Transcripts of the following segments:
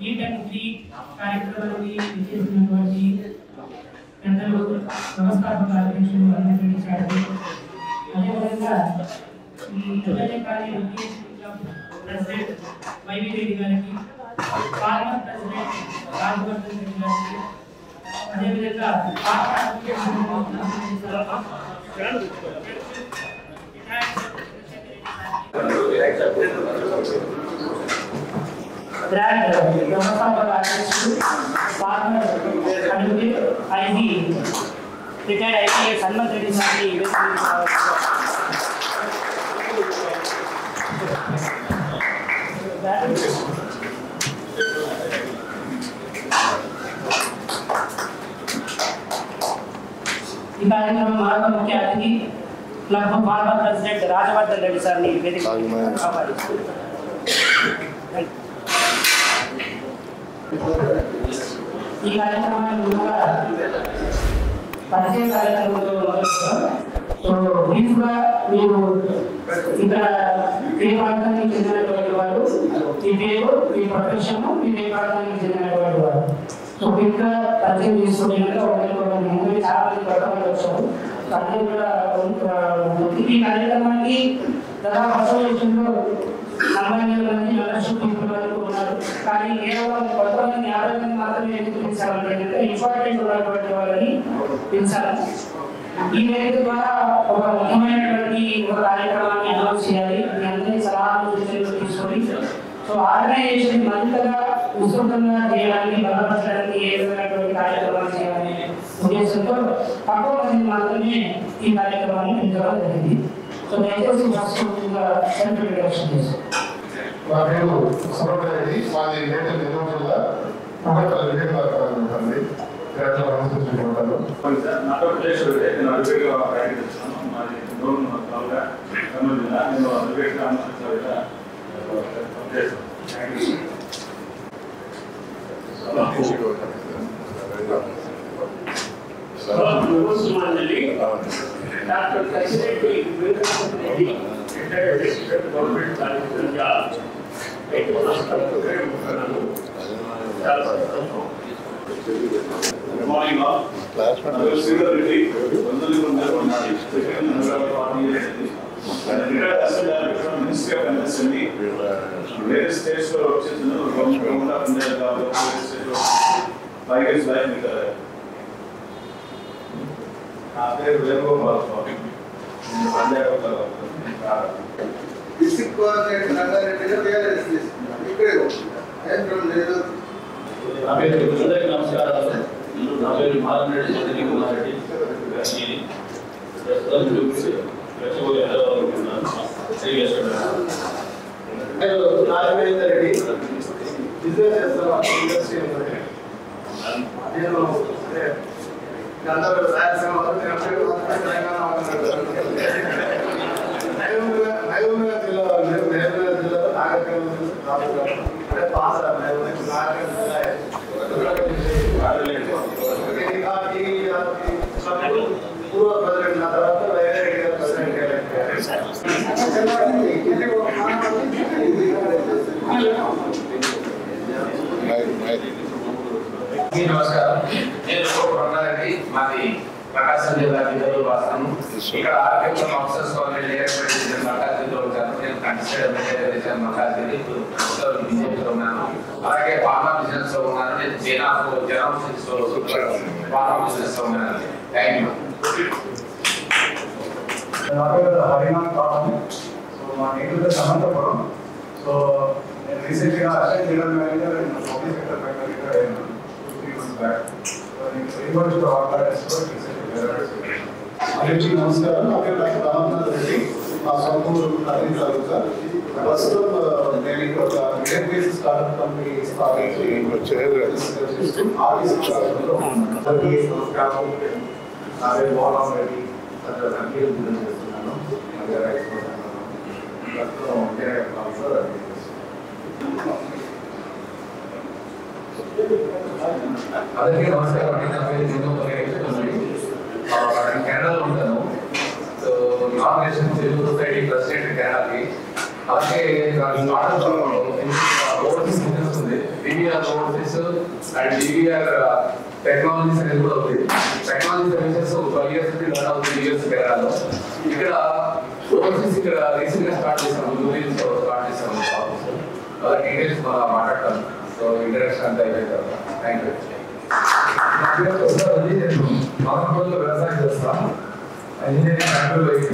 Meet and greet కార్యక్రమానికి విచ్చేసినటువంటి పెద్దలు వ్యవస్థాపక అధ్యక్షులు అన్నటువంటి సార్లు, అదేవిధంగా ఈ ఎమ్మెల్యేకాని ప్రెసిడెంట్ వైవి రెడ్డి గారికి, ఫార్మర్ ప్రెసిడెంట్ రాజవర్ధన్ రెడ్డి గారికి, అదేవిధంగా వ్యవస్థాపక అధ్యక్షుడు former advocate IG retired IPS Hanumanth Reddy సార్ని ఈ కార్యక్రమం మరొక ముఖ్య అతిథి club former president Rajavardhan Reddy సార్ని వేదిక ఈ కార్యక్రమాన్ని ముందుగా పరిచయ కార్యక్రమంలో సో బ్రీఫ్గా మీరు ఇక్కడ ఏ ప్రాంతానికి చెందినటువంటి వారు, మీ పేరు, మీ ప్రొఫెషన్, మీరు ఏ ప్రాంతానికి చెందినటువంటి వారు, సో ఇంకా పరిచయం చేసుకుంటే ముందు చాలా మంది కొత్తమంది వచ్చారు. అందరూ కూడా ఈ కార్యక్రమానికి దాదాపు అసోసియేషన్లో 40,000 మంది మెంబర్షిప్ పీపుల్ వరకు ఉన్నారు. కానీ కేవలం కొంతమంది 50 మంది మాత్రమే ఎందుకు పిలిచాలంటే ఇంపార్టెంట్ ఉన్నటువంటి వాళ్ళని పిలిచాలి. ఈ వేదిక ద్వారా ఒక ముఖ్యమైనటువంటి ఒక కార్యక్రమాన్ని అనౌన్స్ చేయాలి. మీ అందరి సలహాలు సూచనలు తీసుకొని సో ఆర్గనైజేషన్ మరింతగా విస్తృతంగా చేయడానికి, బలపరచడానికి ఏ విధమైనటువంటి కార్యక్రమాలు చేయాలనే ఉద్దేశంతో తక్కువ మంది మాత్రమే ఈ కార్యక్రమాన్ని పిలవడం జరిగింది. సో దయచేసి ఫస్ట్ సెల్ఫ్ ఇంట్రడక్షన్ చేశారు. నా పేరు సుబ్రహ్మణ్య, మాది నేతలు నిర్వహణ ఉంటుంది. Dr. President Reddy, retired District Government College job. It was a program. Good morning, all. Reddy, Ministry of MSME. Various states were government of India, 5 years back. District Coordinator Nangareddy నమస్కారం. నేను రంగారెడ్డి, మాది ప్రకాశం జిల్లా జిల్లాలో వాస్తాను. ఇక్కడ ఆర్కిటెక్చర్ ఆఫీసర్స్ మల్కాజ్గిరిలో ఉంటాను. నేను consider Malkajgiri బీజేపీలో ఉన్నాను. అలాగే ఫార్మా బిజినెస్ లో ఉన్నాను. నేను జనాఫ్ ఫార్మా బిజినెస్ లో ఉన్నాను. Thank you. నా పేరు హరినాథ్ కాటన్. సో మా నేటివ్ అనంతపురం. సో నేను రీసెంట్గా assistant general manager public sector ఫ్యాక్టరీగా అయ్యాను 2-3 months బ్యాక్. సో నేను శ్రీవర్షితో అందరికీ నమస్కారం. నా పేరు డాక్టర్ రామనాథ్ రెడ్డి. మా సొంత ఊరు అరవింద్ తాలూకా. ప్రస్తుతం నేను ఇక్కడ ఒక గ్రేట్ బేసిస్ స్టార్ట్అప్ కంపెనీ స్థాపించి నమస్కారం. నా పేరు మోహన్ రెడ్డి. కంపెనీ బిజినెస్ చేస్తున్నాను. అందరికీ నమస్కారం అండి. నా పేరు కెనడాలో ఉంటాను. So non national Telugu society president కెనడాకి. అలాగే ఓవర్సీస్ బిజినెస్ ఉంది. DVR overseas and DVR technologies అనేది కూడా ఉంది. టెక్నాలజీ సర్వీసెస్ 12 years నుంచి రన్ అవుతుంది యూఎస్ కెనడాలో. ఇక్కడ ఓవర్సీస్ ఇక్కడ రీసెంట్ గా స్టార్ట్ చేసాము, యూనియన్స్ స్టార్ట్ చేసాము. డీటెయిల్స్ మనం మాట్లాడతాం. సో ఇంట్రడక్షన్ అంతా అయిపోయిన తర్వాత థ్యాంక్ యూ. నా పేరు వస్తుంది, నేను మామూలు వ్యవసాయం చేస్తాను. ఇంజనీరింగ్ బ్యాంకులో వ్యవసాయం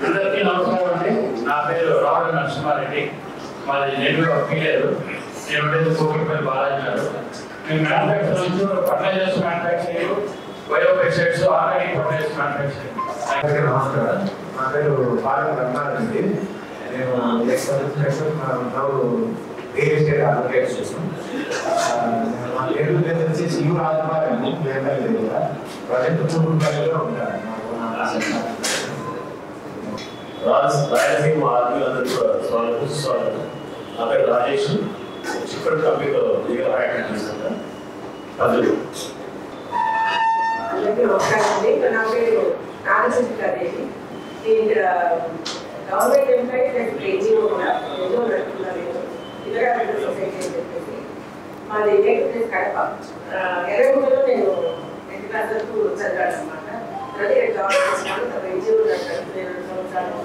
అందరికీ నమస్కారం అండి. నా పేరు రావుల నరసింహారెడ్డి, మాది నెల్లూరు పిల్లలు. నేను ఉండేది కోకిపల్లి బాలాజీ గారు. మేము manufacturing fertilisers manufacturing, biopesticides, organic fertilisers manufacturing. నమస్కారం, నా పేరు బాలక రంగారెడ్డి. నేను రియల్ ఎస్టేట్ అడ్వకేట్ చేస్తాను. మా పేరు వచ్చి శివ రాజమారాయణ ప్రజెంట్ తూర్పుపల్లిలో ఉంటాను. రాయలసీమ ఆర్మీలందరూ కూడా స్వాగతం. నా పేరు రాజేష్, చిక్కటి కంపెనీలో లీగల్ యాక్ట్ చేస్తాను. అందరూ అందరికీ నమస్కారం అండి. నా పేరు నాగశేఖరదేవి. నేను ఇక్కడ గవర్నమెంట్ ఎంప్లాయీ ప్లస్ కేజీఓ కూడా ఎన్నో నడుపుతున్నాను. ఇతర సొసైటీ అని చెప్పేసి మాది నేటివ్ ప్లేస్ కడప. ఎర్రగుంటలో నేను 10th class వరకు చదివాను అనమాట. తర్వాత ఇక్కడ జాబ్ చేస్తున్నాను. తర్వాత ఎన్జిఓ నడుపుతాను 2 సంవత్సరాలు.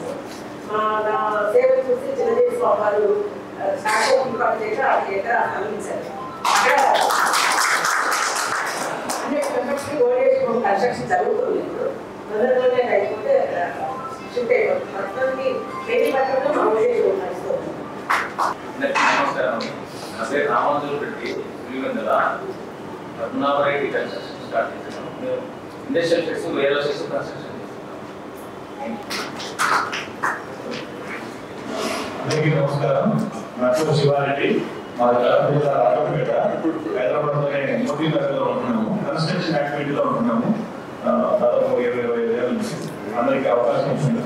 నా సేవలు చూసి చిన్నదేవి స్వామి వారు సాక్షి పాటు చేసి ఆ థియేటర్ అందించారు. అక్కడ కన్స్ట్రక్షన్ జరుగుతుంది. మొదటి అయిపోతే షిఫ్ట్ అయిపోతుంది. మొత్తానికి వేరే పట్టణంలో మా ఉద్దేశం నడుస్తుంది. నమస్కారం, నా పేరు రామాంజులు రెడ్డి. రత్నావరెడ్డి కన్స్ట్రక్షన్ స్టార్ట్ చేస్తున్నాను. మేము ఇండస్ట్రియల్ సెక్స్, వేరే సెక్స్ కన్స్ట్రక్షన్ చేస్తున్నాం. అందరికీ నమస్కారం. నా పేరు శివారెడ్డి, మాది కడప జిల్లా రాజంపేట. హైదరాబాద్లోనే మోదీ నగర్లో ఉంటున్నాము. కన్స్ట్రక్షన్ యాక్టివిటీలో ఉంటున్నాము. దాదాపు 20-25 ఏళ్ళ నుంచి అందరికీ అవకాశం ఇచ్చింది.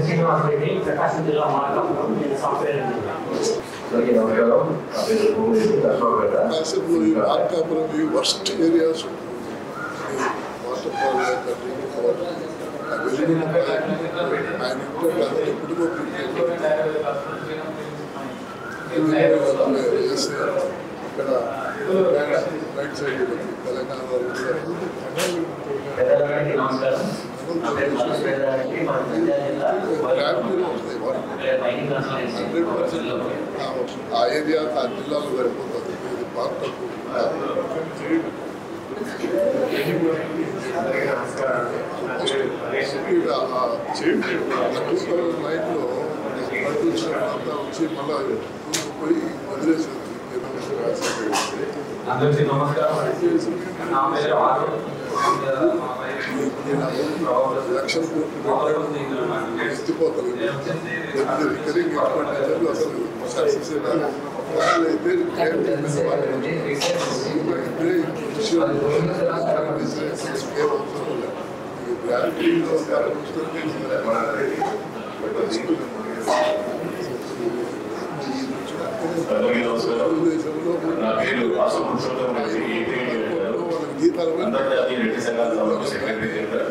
శ్రీనివాస్ రెడ్డి, ప్రకాశం జిల్లా మార్గంలో నేను సాఫ్ట్వేర్ ఇంజనీర్. నమస్కారం, నా పేరు Bhumireddy, Karnataka. worst areas water నమస్కారం, నా పేరు మల్లేశ్వరరావు. మా జిల్లా ఆ ఏరియా ఆ జిల్లాలో సరిపోతుంది. ఇది పార్ట్ నైట్లో అంతా వచ్చి మళ్ళీ పోయి వదిలేసేది. అందరికీ నమస్కారం. నా పేరు ఆరు. లక్షల కోట్లు ఎత్తిపోతుంది. రికరింగ్ ఎక్స్పెండిచర్లు అసలు సక్సెస్ అయితే గ్రాంటీలో అంతర్జాతీయ రెడ్డి సంఘాల సభకు secretary general,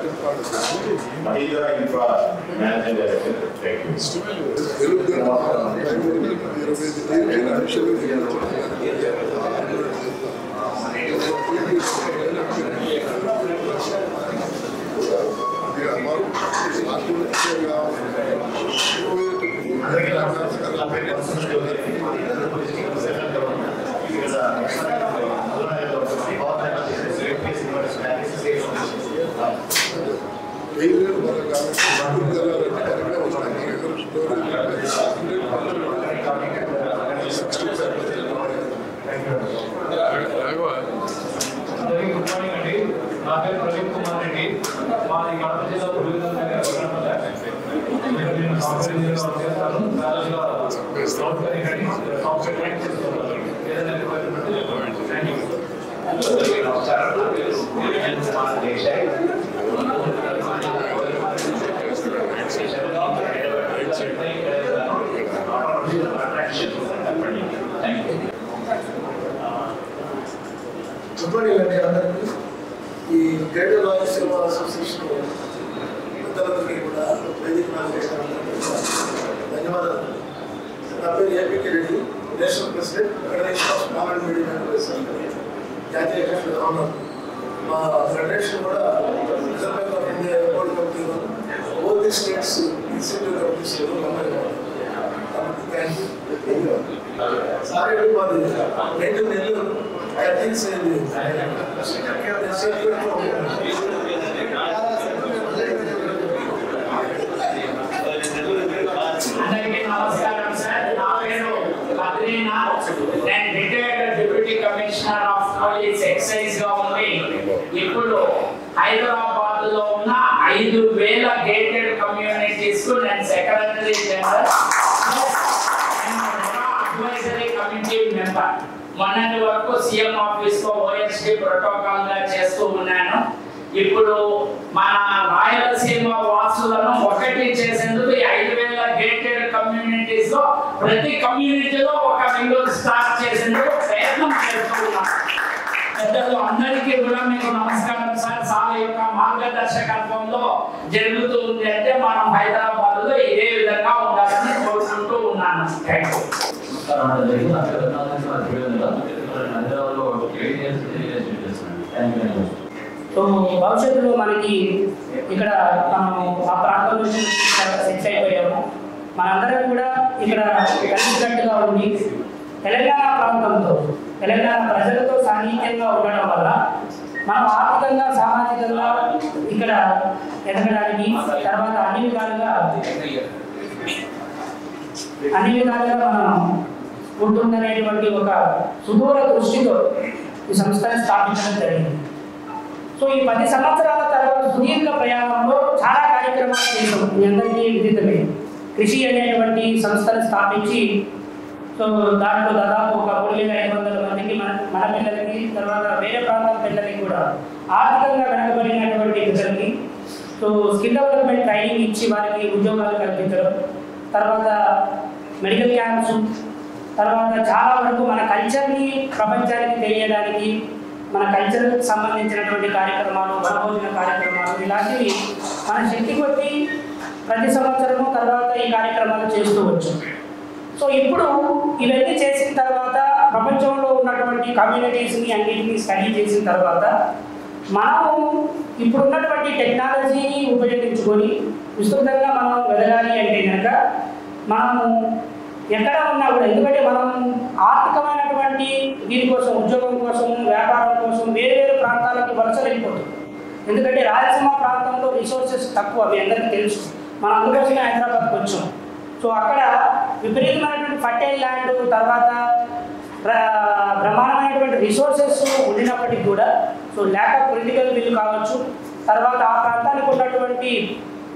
Mahindra infra managing director. Good morning అండి. నా పేరు ప్రదీప్ కుమార్ రెడ్డి. మాది చెప్పండి అందరికీ ఈ గ్రేటర్ లాయర్ సేవా అసోసియేషన్ పెద్దలందరికీ కూడా వేదిక ధన్యవాదాలు. నా పేరు APK Reddy, national president federation of small and medium enterprises జాతీయ అధ్యక్షుడు ఉన్నాను. మా ఫెడరేషన్ కూడా reserve bank of India board కమిటీలో బోత్ ది స్టేట్స్ ఇన్స్టిట్యూట్ కమిటీస్లో కాబట్టి థ్యాంక్ యూ. సారీ మాది నేటివ్ నెల్లూరు. అందరికీ నమస్కారం సార్. నా పేరు బద్రీనాథ్. నేను retired deputy commissioner of police excise గా ఉంది. ఇప్పుడు హైదరాబాద్ లో ఉన్న 5,000 గేటెడ్ కమ్యూనిటీస్ కు నేను secretary general, advisory committee member. మొన్నటి వరకు సీఎం ఆఫీస్ లో ఓఎస్టీ ప్రోటోకాల్ గా చేస్తూ ఉన్నాను. ఇప్పుడు మన రాయలసీమ వాసులను ఒకటి చేసేందుకు 5,000 గేటెడ్ కమ్యూనిటీస్ లో ప్రతి కమ్యూనిటీలో ఒక విండో స్టార్ట్ చేసేందుకు ప్రయత్నం చేస్తూ ఉన్నాను. పెద్దలు అందరికీ కూడా మీకు నమస్కారం సార్. సార్ యొక్క మార్గదర్శకత్వంలో జరుగుతూ ఉంది అంటే మనం హైదరాబాద్ లో ఇదే విధంగా ఉండాలని కోరుకుంటూ ఉన్నాను. Thank you. సో భవిష్యత్తులో మనకి ఇక్కడ మనం ఆ ప్రాంతం నుంచి సెట్ అయిపోయాము. మనందరం కూడా ఇక్కడ కలిసికట్టుగా ఉండి తెలంగాణ ప్రాంతంతో, తెలంగాణ ప్రజలతో సాన్నిహిత్యంగా ఉండడం వల్ల మనం ఆర్థికంగా, సామాజికంగా ఇక్కడ ఎదగడానికి, తర్వాత అన్ని విధాలుగా మనం ఉంటుందనేటువంటి ఒక సుదూర దృష్టితో ఈ సంస్థను స్థాపించడం జరిగింది. సో ఈ 10 సంవత్సరాల తర్వాత సుదీర్ఘ ప్రయాణంలో చాలా కార్యక్రమాలు చేసాం. మీ అందరికీ విదితమే. కృషి అనేటువంటి సంస్థను స్థాపించి సో దాంట్లో దాదాపు ఒక 3,500 మందికి మన పిల్లలకి, తర్వాత వేరే ప్రాంతాల పిల్లలకి కూడా ఆర్థికంగా వెనకబడినటువంటి పిల్లలకి సో స్కిల్ డెవలప్మెంట్ ట్రైనింగ్ ఇచ్చి వారికి ఉద్యోగాలు కల్పించడం, తర్వాత మెడికల్ క్యాంప్స్, తర్వాత చాలా వరకు మన కల్చర్ని ప్రపంచానికి తెలియడానికి మన కల్చర్కి సంబంధించినటువంటి కార్యక్రమాలు, వనభోజన కార్యక్రమాలు, ఇలాంటివి మన శక్తి కొద్దీ ప్రతి సంవత్సరము తర్వాత ఈ కార్యక్రమాలు చేస్తూ వచ్చు. సో ఇప్పుడు ఇవన్నీ చేసిన తర్వాత ప్రపంచంలో ఉన్నటువంటి కమ్యూనిటీస్ని అన్నింటినీ స్టడీ చేసిన తర్వాత మనము ఇప్పుడున్నటువంటి టెక్నాలజీని ఉపయోగించుకొని విస్తృతంగా మనం వెదగాలి అంటే కనుక మనము ఎక్కడ ఉన్నా కూడా, ఎందుకంటే మనం ఆర్థికమైనటువంటి దీనికోసం, ఉద్యోగం కోసం, వ్యాపారం కోసం వేరు వేరు ప్రాంతాలకి వలస వెళ్ళిపోతుంది. ఎందుకంటే రాయలసీమ ప్రాంతంలో రిసోర్సెస్ తక్కువ, మీ అందరికీ తెలుసు. మనం అందుకోసమే హైదరాబాద్కి వచ్చాం. సో అక్కడ విపరీతమైనటువంటి ఫర్టైల్ ల్యాండ్, తర్వాత బ్రహ్మాండమైనటువంటి రిసోర్సెస్ ఉండినప్పటికీ కూడా so lack of political will కావచ్చు, తర్వాత ఆ ప్రాంతానికి ఉన్నటువంటి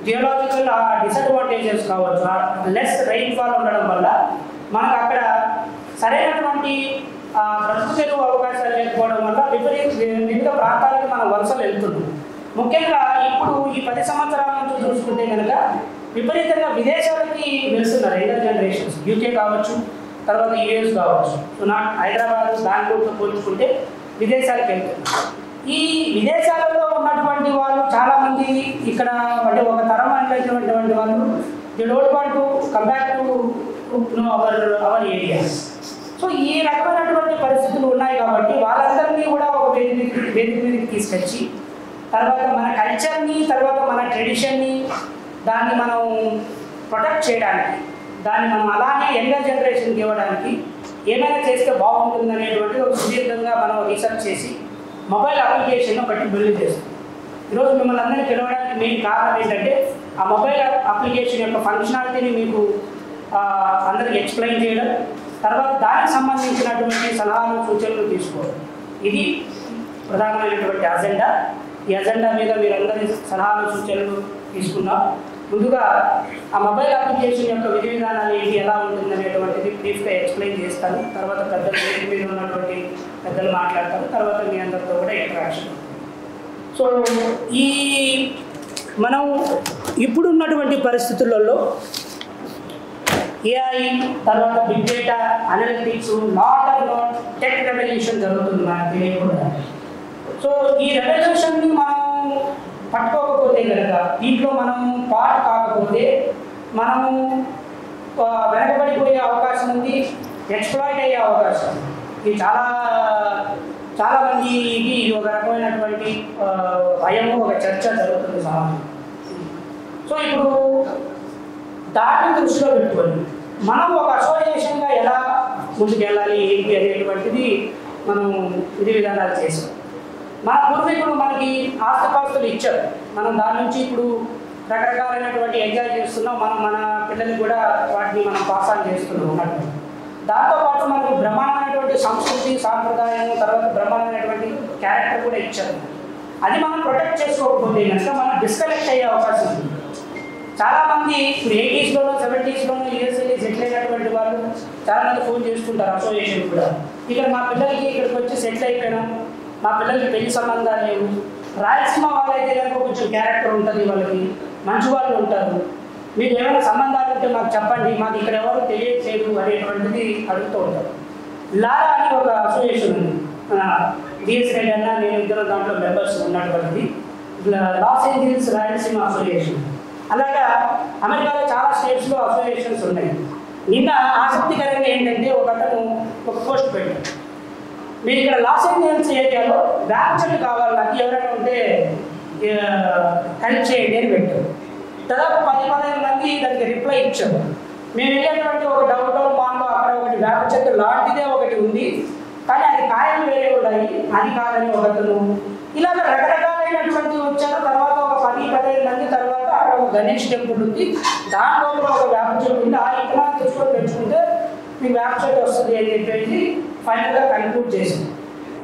జియోలాజికల్ డిసడ్వాంటేజెస్ కావచ్చు, లెస్ రైన్ఫాల్ ఉండడం వల్ల మనకు అక్కడ సరైనటువంటి బ్రతుకు తెరువు అవకాశాలు లేకపోవడం వల్ల వివిధ ప్రాంతాలకు మనం వలసలు వెళ్తున్నాం. ముఖ్యంగా ఇప్పుడు ఈ 10 సంవత్సరాల నుంచి చూసుకుంటే కనుక విపరీతంగా విదేశాలకి వెళ్తున్నారు యంగర్ జనరేషన్స్. యూకే కావచ్చు, తర్వాత యుఎస్ కావచ్చు. సో హైదరాబాద్, బెంగళూరుతో పోల్చుకుంటే విదేశాలకు వెళ్తున్నారు. ఈ విదేశాలలో ఉన్నటువంటి వాళ్ళు చాలామంది ఇక్కడ అంటే ఒక తరం అనేటటువంటి వాళ్ళు they don't want to come back to our areas. So ఈ రకమైనటువంటి పరిస్థితులు ఉన్నాయి కాబట్టి వాళ్ళందరినీ కూడా ఒక వేదిక మీదకి తీసుకొచ్చి తర్వాత మన కల్చర్ని, తర్వాత మన ట్రెడిషన్ని, దాన్ని మనం ప్రొటెక్ట్ చేయడానికి, దాన్ని మనం అలానే యంగర్ జనరేషన్కి ఇవ్వడానికి ఏమైనా చేస్తే బాగుంటుంది అనేటువంటి ఒక సుదీర్ఘంగా మనం రీసెర్చ్ చేసి మొబైల్ అప్లికేషన్ ఒకటి బిల్డ్ చేస్తాం. ఈరోజు మిమ్మల్ని అందరినీ పిలవడానికి మెయిన్ కారణం ఏంటంటే ఆ మొబైల్ అప్లికేషన్ యొక్క ఫంక్షనాలిటీని మీకు అందరికి ఎక్స్ప్లెయిన్ చేయడం, తర్వాత దానికి సంబంధించినటువంటి సలహాలు, సూచనలు తీసుకోవడం. ఇది ప్రధానమైనటువంటి అజెండా. ఈ అజెండా మీద మీరందరి సలహాలు, సూచనలు తీసుకున్నాం. ముందుగా ఆ మొబైల్ అప్లికేషన్ యొక్క విధి విధానాలు ఏంటి, ఎలా ఉంటుంది అనేటువంటిది బ్రీఫ్గా ఎక్స్ప్లెయిన్ చేస్తాను. తర్వాత పెద్దలు వేదిక మీద ఉన్నటువంటి పెద్దలు మాట్లాడతారు. తర్వాత మీ అందరితో కూడా ఇంటరాక్షన్. సో ఈ మనం ఇప్పుడున్నటువంటి పరిస్థితులలో ఏఐ తర్వాత big data analytics lot tech revolution జరుగుతుంది మనకు తెలియకుండా. సో ఈ రెవల్యూషన్ని మనం పట్టుకోకపోతే కనుక, దీంట్లో మనం పార్ట్ కాకపోతే మనము వెనకబడిపోయే అవకాశం ఉంది, ఎక్స్ప్లాయిట్ అయ్యే అవకాశం. ఇది చాలా మందికి ఇది ఒక రకమైనటువంటి భయము, ఒక చర్చ జరుగుతుంది సమాజం. సో ఇప్పుడు దాన్ని దృష్టిలో పెట్టుకొని మనం ఒక అసోసియేషన్గా ఎలా ముందుకెళ్ళాలి ఏంటి అనేటువంటిది మనం విధి విధానాలు చేసాం. మన పూర్వీకులు మనకి ఆస్తిపాస్తులు ఇచ్చారు, మనం దాని నుంచి ఇప్పుడు రకరకాలైనటువంటి ఎంజాయ్ చేస్తున్నాం. మనం మన పిల్లలు కూడా వాటిని మనం పాస్ ఆన్ చేస్తున్నాం ఉన్నట్టు. దాంతోపాటు మనకు బ్రహ్మాండమైనటువంటి సంస్కృతి సాంప్రదాయం, తర్వాత బ్రహ్మాండమైనటువంటి క్యారెక్టర్ కూడా ఇచ్చారు. అది మనం ప్రొటెక్ట్ చేసుకోకపోతే కనుక మనం డిస్కనెక్ట్ అయ్యే అవకాశం ఉంది. చాలామంది ఇప్పుడు 80s, 70s యూఎస్ఏలో సెటిల్ అయినటువంటి వాళ్ళు చాలామంది ఫోన్ చేసుకుంటారు అసోసియేషన్ కూడా. ఇక్కడ మా పిల్లలకి ఇక్కడికి వచ్చి సెటిల్ అయిపోయినాం, మా పిల్లలకి పెళ్లి సంబంధాలు లేవు. రాయలసీమ వాళ్ళైతే కనుక కొంచెం క్యారెక్టర్ ఉంటుంది, వాళ్ళకి మంచి వాళ్ళు ఉంటారు, మీరు ఏమైనా సంబంధాలు ఉంటే మాకు చెప్పండి, మాకు ఇక్కడ ఎవరు తెలియట్లేదు అనేటువంటిది అడుగుతూ ఉంటారు. లారా అని ఒక అసోసియేషన్ ఉంది, డిఎస్ రెడ్డి అన్న నేను ఇద్దరు దాంట్లో మెంబర్స్ ఉన్నటువంటిది లాస్ ఏంజల్స్ రాయలసీమ అసోసియేషన్. అలాగా అమెరికాలో చాలా స్టేట్స్లో అసోసియేషన్స్ ఉన్నాయి. నిన్న ఆసక్తికరంగా ఏంటంటే ఒకతను ఒక పోస్ట్ పెట్టాడు, మీరు ఇక్కడ లాస్ ఏంజల్స్ ఏరియాలో వేప చెట్టు కావాలి, నాకు ఎవరైనా ఉంటే హెల్ప్ చేయండి అని పెట్టారు. దాదాపు 10-15 మంది దానికి రిప్లై ఇచ్చారు. మేము వెళ్ళేటువంటి ఒక డౌన్ టౌన్ మాల్లో అక్కడ ఒకటి వేప చెట్టు లాంటిదే ఒకటి ఉంది, కానీ అది కాయలు వేరే ఉన్నాయి, అది కాదని ఒకతను. ఇలాగ రకరకాలైనటువంటి వచ్చారు. తర్వాత ఒక 10-15 మంది తర్వాత అక్కడ ఒక గణేష్ టెంపుల్ ఉంది, దాంట్లో ఒక వేప చెట్టు ఉంది, ఆ ఇతనాలు తెచ్చుకొని తెచ్చుకుంటే మీకు వేప చెట్టు వస్తుంది అని చెప్పేసి ఫైనల్గా కన్క్లూడ్ చేసింది.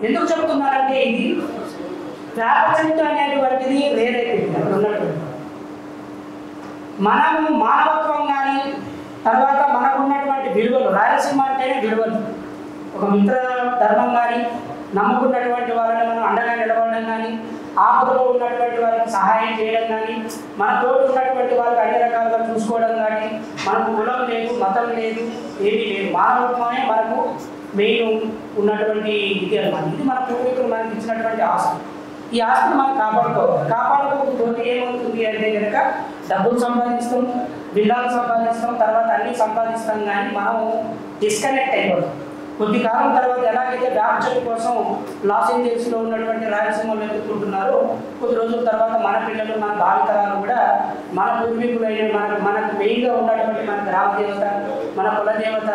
ఎందుకు చెప్తున్నారంటే ఇది వేప చెట్టు అనేటువంటిది రేరైపోయింది అక్కడ ఉన్నటువంటి. మనము మానవత్వం కానీ తర్వాత మనకు ఉన్నటువంటి విలువలు, రాయలసీమ అంటేనే విలువలు, ఒక మిత్ర ధర్మం కానీ, నమ్ముకున్నటువంటి వాళ్ళని మనం అండగా నిలబడడం కానీ, ఆపదలో ఉన్నటువంటి వారికి సహాయం చేయడం కానీ, మన తోడు ఉన్నటువంటి వాళ్ళకి అన్ని రకాలుగా చూసుకోవడం కానీ, మనకు కులం లేదు, మతం లేదు, ఏమీ లేదు, మానవత్వమే మనకు మెయిన్ ఉన్నటువంటి ఇది అన్నమాట. ఇది మన పూర్వీకులు మనకి ఇచ్చినటువంటి ఆస్తి. ఈ ఆస్తిని మనం కాపాడుకోవాలి. కాపాడుకోకపోతే ఏమవుతుంది అంటే కనుక డబ్బులు సంపాదిస్తాం, బిల్లాలు సంపాదిస్తాం, తర్వాత అన్నీ సంపాదిస్తాం, కానీ మనం డిస్కనెక్ట్ అయిపోతాం. కొద్ది కాలం తర్వాత ఎలాగైతే వేప చెట్టు కోసం లాస్ ఏంజల్స్లో ఉన్నటువంటి రాయలసీమలో ఎత్తుకుంటున్నారో, కొద్ది రోజుల తర్వాత మన పిల్లలు, మన భావితరాలు కూడా మన పూర్వీకులైన మనకు మెయిన్గా ఉన్నటువంటి మన గ్రామ దేవత, మన కుల దేవత,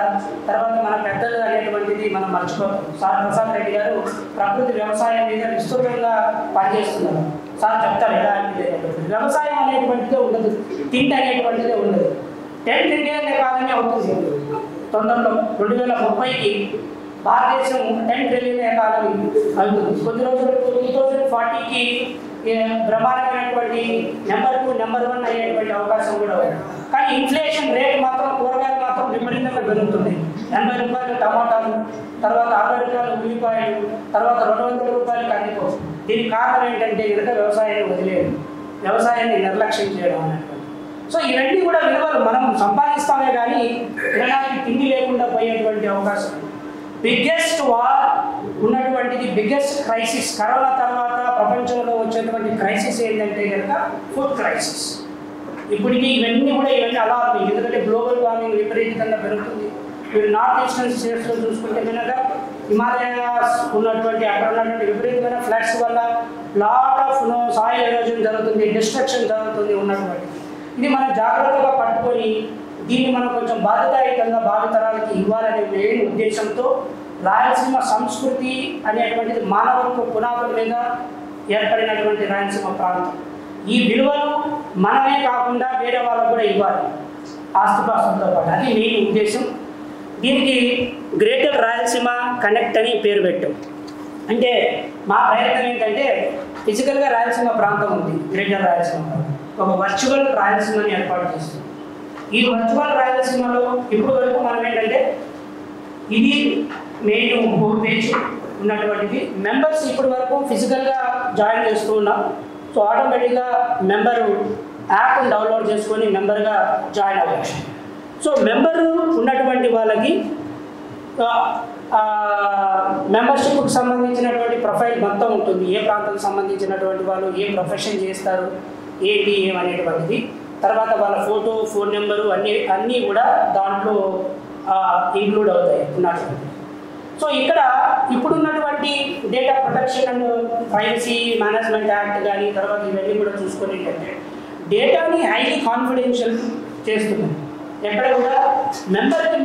తర్వాత మన పెద్దలు అనేటువంటిది మనం మర్చిపోతాం. సార్ ప్రసాద్ రెడ్డి గారు ప్రకృతి వ్యవసాయం మీద విస్తృతంగా పనిచేస్తున్నారు. సార్ చెప్తారు ఎలా అంటే వ్యవసాయం అనేటువంటిదే ఉండదు, తిండి అనేటువంటిదే ఉండదు. 10 ట్రిలియన్ ఎకానమీ అవుతుంది తొందరలో. 2030కి భారతదేశం 10 ట్రిలియన్ ఎకానమీ అవుతుంది. కొద్ది రోజులు 2040కి బ్రహ్మాండమైనటువంటి నెంబర్ 2, నెంబర్ 1 అయ్యేటువంటి అవకాశం కూడా ఉంది. కానీ ఇన్ఫ్లేషన్ రేట్ మాత్రం, కూరగాయలు మాత్రం విపరీతంగా పెరుగుతుంది. 80 రూపాయలు టమాటాలు, తర్వాత 60 రూపాయలు ఉల్లిపాయలు, తర్వాత 200 రూపాయలు కందిపో. దీనికి కారణం ఏంటంటే కనుక వ్యవసాయాన్ని వదిలేయడం, వ్యవసాయాన్ని నిర్లక్ష్యం చేయడం అనేటువంటి. సో ఇవన్నీ కూడా విలువలు మనం సంపాదిస్తామే కానీ తినడానికి తిండి లేకుండా పోయేటువంటి అవకాశం. బిగ్గెస్ట్ వార్ ఉన్నటువంటిది, బిగ్గెస్ట్ క్రైసిస్ కరోనా తర్వాత ప్రపంచంలో వచ్చేటువంటి క్రైసిస్ ఏంటంటే కనుక ఫుడ్ క్రైసిస్. ఇప్పటికీ ఇవన్నీ అలా ఉన్నాయి, ఎందుకంటే గ్లోబల్ వార్మింగ్ విపరీతంగా పెరుగుతుంది. మీరు నార్త్ ఈస్టర్న్ స్టేట్స్లో చూసుకుంటే కనుక హిమాలయాస్ ఉన్నటువంటి అక్కడ ఉన్నటువంటి విపరీతమైన ఫ్లడ్స్ వల్ల లాట్ ఆఫ్ సాయిల్ ఎరోజన్ జరుగుతుంది, డిస్ట్రక్షన్ జరుగుతుంది ఉన్నటువంటి. ఇది మనం జాగ్రత్తగా పట్టుకొని దీన్ని మనం కొంచెం బాధ్యతాయుతంగా భావితరాలకి ఇవ్వాలనే మెయిన్ ఉద్దేశంతో రాయలసీమ సంస్కృతి అనేటువంటిది మానవత్వ పునాదుల మీద ఏర్పడినటువంటి రాయలసీమ ప్రాంతం. ఈ విలువలు మనమే కాకుండా వేరే వాళ్ళకు కూడా ఇవ్వాలి ఆస్తిపాస్తులతో పాటు, అది మెయిన్ ఉద్దేశం. దీనికి గ్రేటర్ రాయలసీమ కనెక్ట్ అని పేరు పెట్టాం. అంటే మా ప్రయత్నం ఏంటంటే ఫిజికల్గా రాయలసీమ ప్రాంతం ఉంది, గ్రేటర్ రాయలసీమ ప్రాంతం. ఒక వర్చువల్ రాయలసీమని ఏర్పాటు చేస్తుంది. ఈ వర్చువల్ రాయలసీమలో ఇప్పటి వరకు మనం ఏంటంటే ఇది మెయిన్ హోమ్ పేజ్ ఉన్నటువంటిది. మెంబర్స్ ఇప్పటి వరకు ఫిజికల్గా జాయిన్ చేస్తూ ఉన్నాం. సో ఆటోమేటిక్గా మెంబరు యాప్ని డౌన్లోడ్ చేసుకొని మెంబర్గా జాయిన్ అవ్వచ్చు. సో మెంబరు ఉన్నటువంటి వాళ్ళకి మెంబర్షిప్కి సంబంధించినటువంటి ప్రొఫైల్ మొత్తం ఉంటుంది. ఏ ప్రాంతానికి సంబంధించినటువంటి వాళ్ళు, ఏ ప్రొఫెషన్ చేస్తారు, ఏంటి ఏమనేటువంటిది, తర్వాత వాళ్ళ ఫోటో, ఫోన్ నెంబరు అన్నీ కూడా దాంట్లో ఇంక్లూడ్ అవుతాయి ఉన్నటువంటి. సో ఇక్కడ ఇప్పుడున్నటువంటి data protection and privacy management act కానీ తర్వాత ఇవన్నీ కూడా చూసుకొని ఏంటంటే డేటాని హైలీ కాన్ఫిడెన్షియల్ చేస్తున్నాం. ఎక్కడ కూడా మెంబర్కి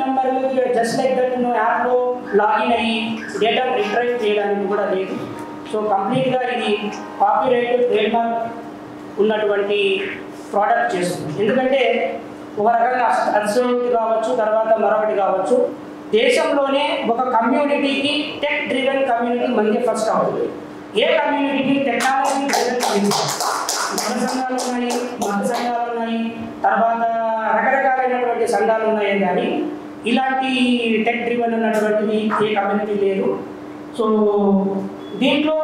జస్ట్ లైక్ దట్ యాప్లో లాగిన్ అయ్యి డేటాను రిట్రైవ్ చేయడానికి కూడా లేదు. సో కంప్లీట్గా ఇది కాపీరైట్ ట్రేడ్మార్క్ ఉన్నటువంటి ప్రోడక్ట్ చేస్తుంది. ఎందుకంటే ఒక రకంగా అసోసియేట్ కావచ్చు, తర్వాత మరొకటి కావచ్చు, దేశంలోనే ఒక కమ్యూనిటీకి టెక్ డ్రివెన్ కమ్యూనిటీ మనకి ఫస్ట్ అవుతుంది. ఏ కమ్యూనిటీకి టెక్నాలజీ డ్రివెన్ కమ్యూనిటీ, మత సంఘాలు ఉన్నాయి, మత సంఘాలు ఉన్నాయి, తర్వాత రకరకాలైనటువంటి సంఘాలు ఉన్నాయి. కానీ ఇలాంటి టెక్ డ్రివెన్ ఉన్నటువంటిది ఏ కమ్యూనిటీ లేదు. సో దీంట్లో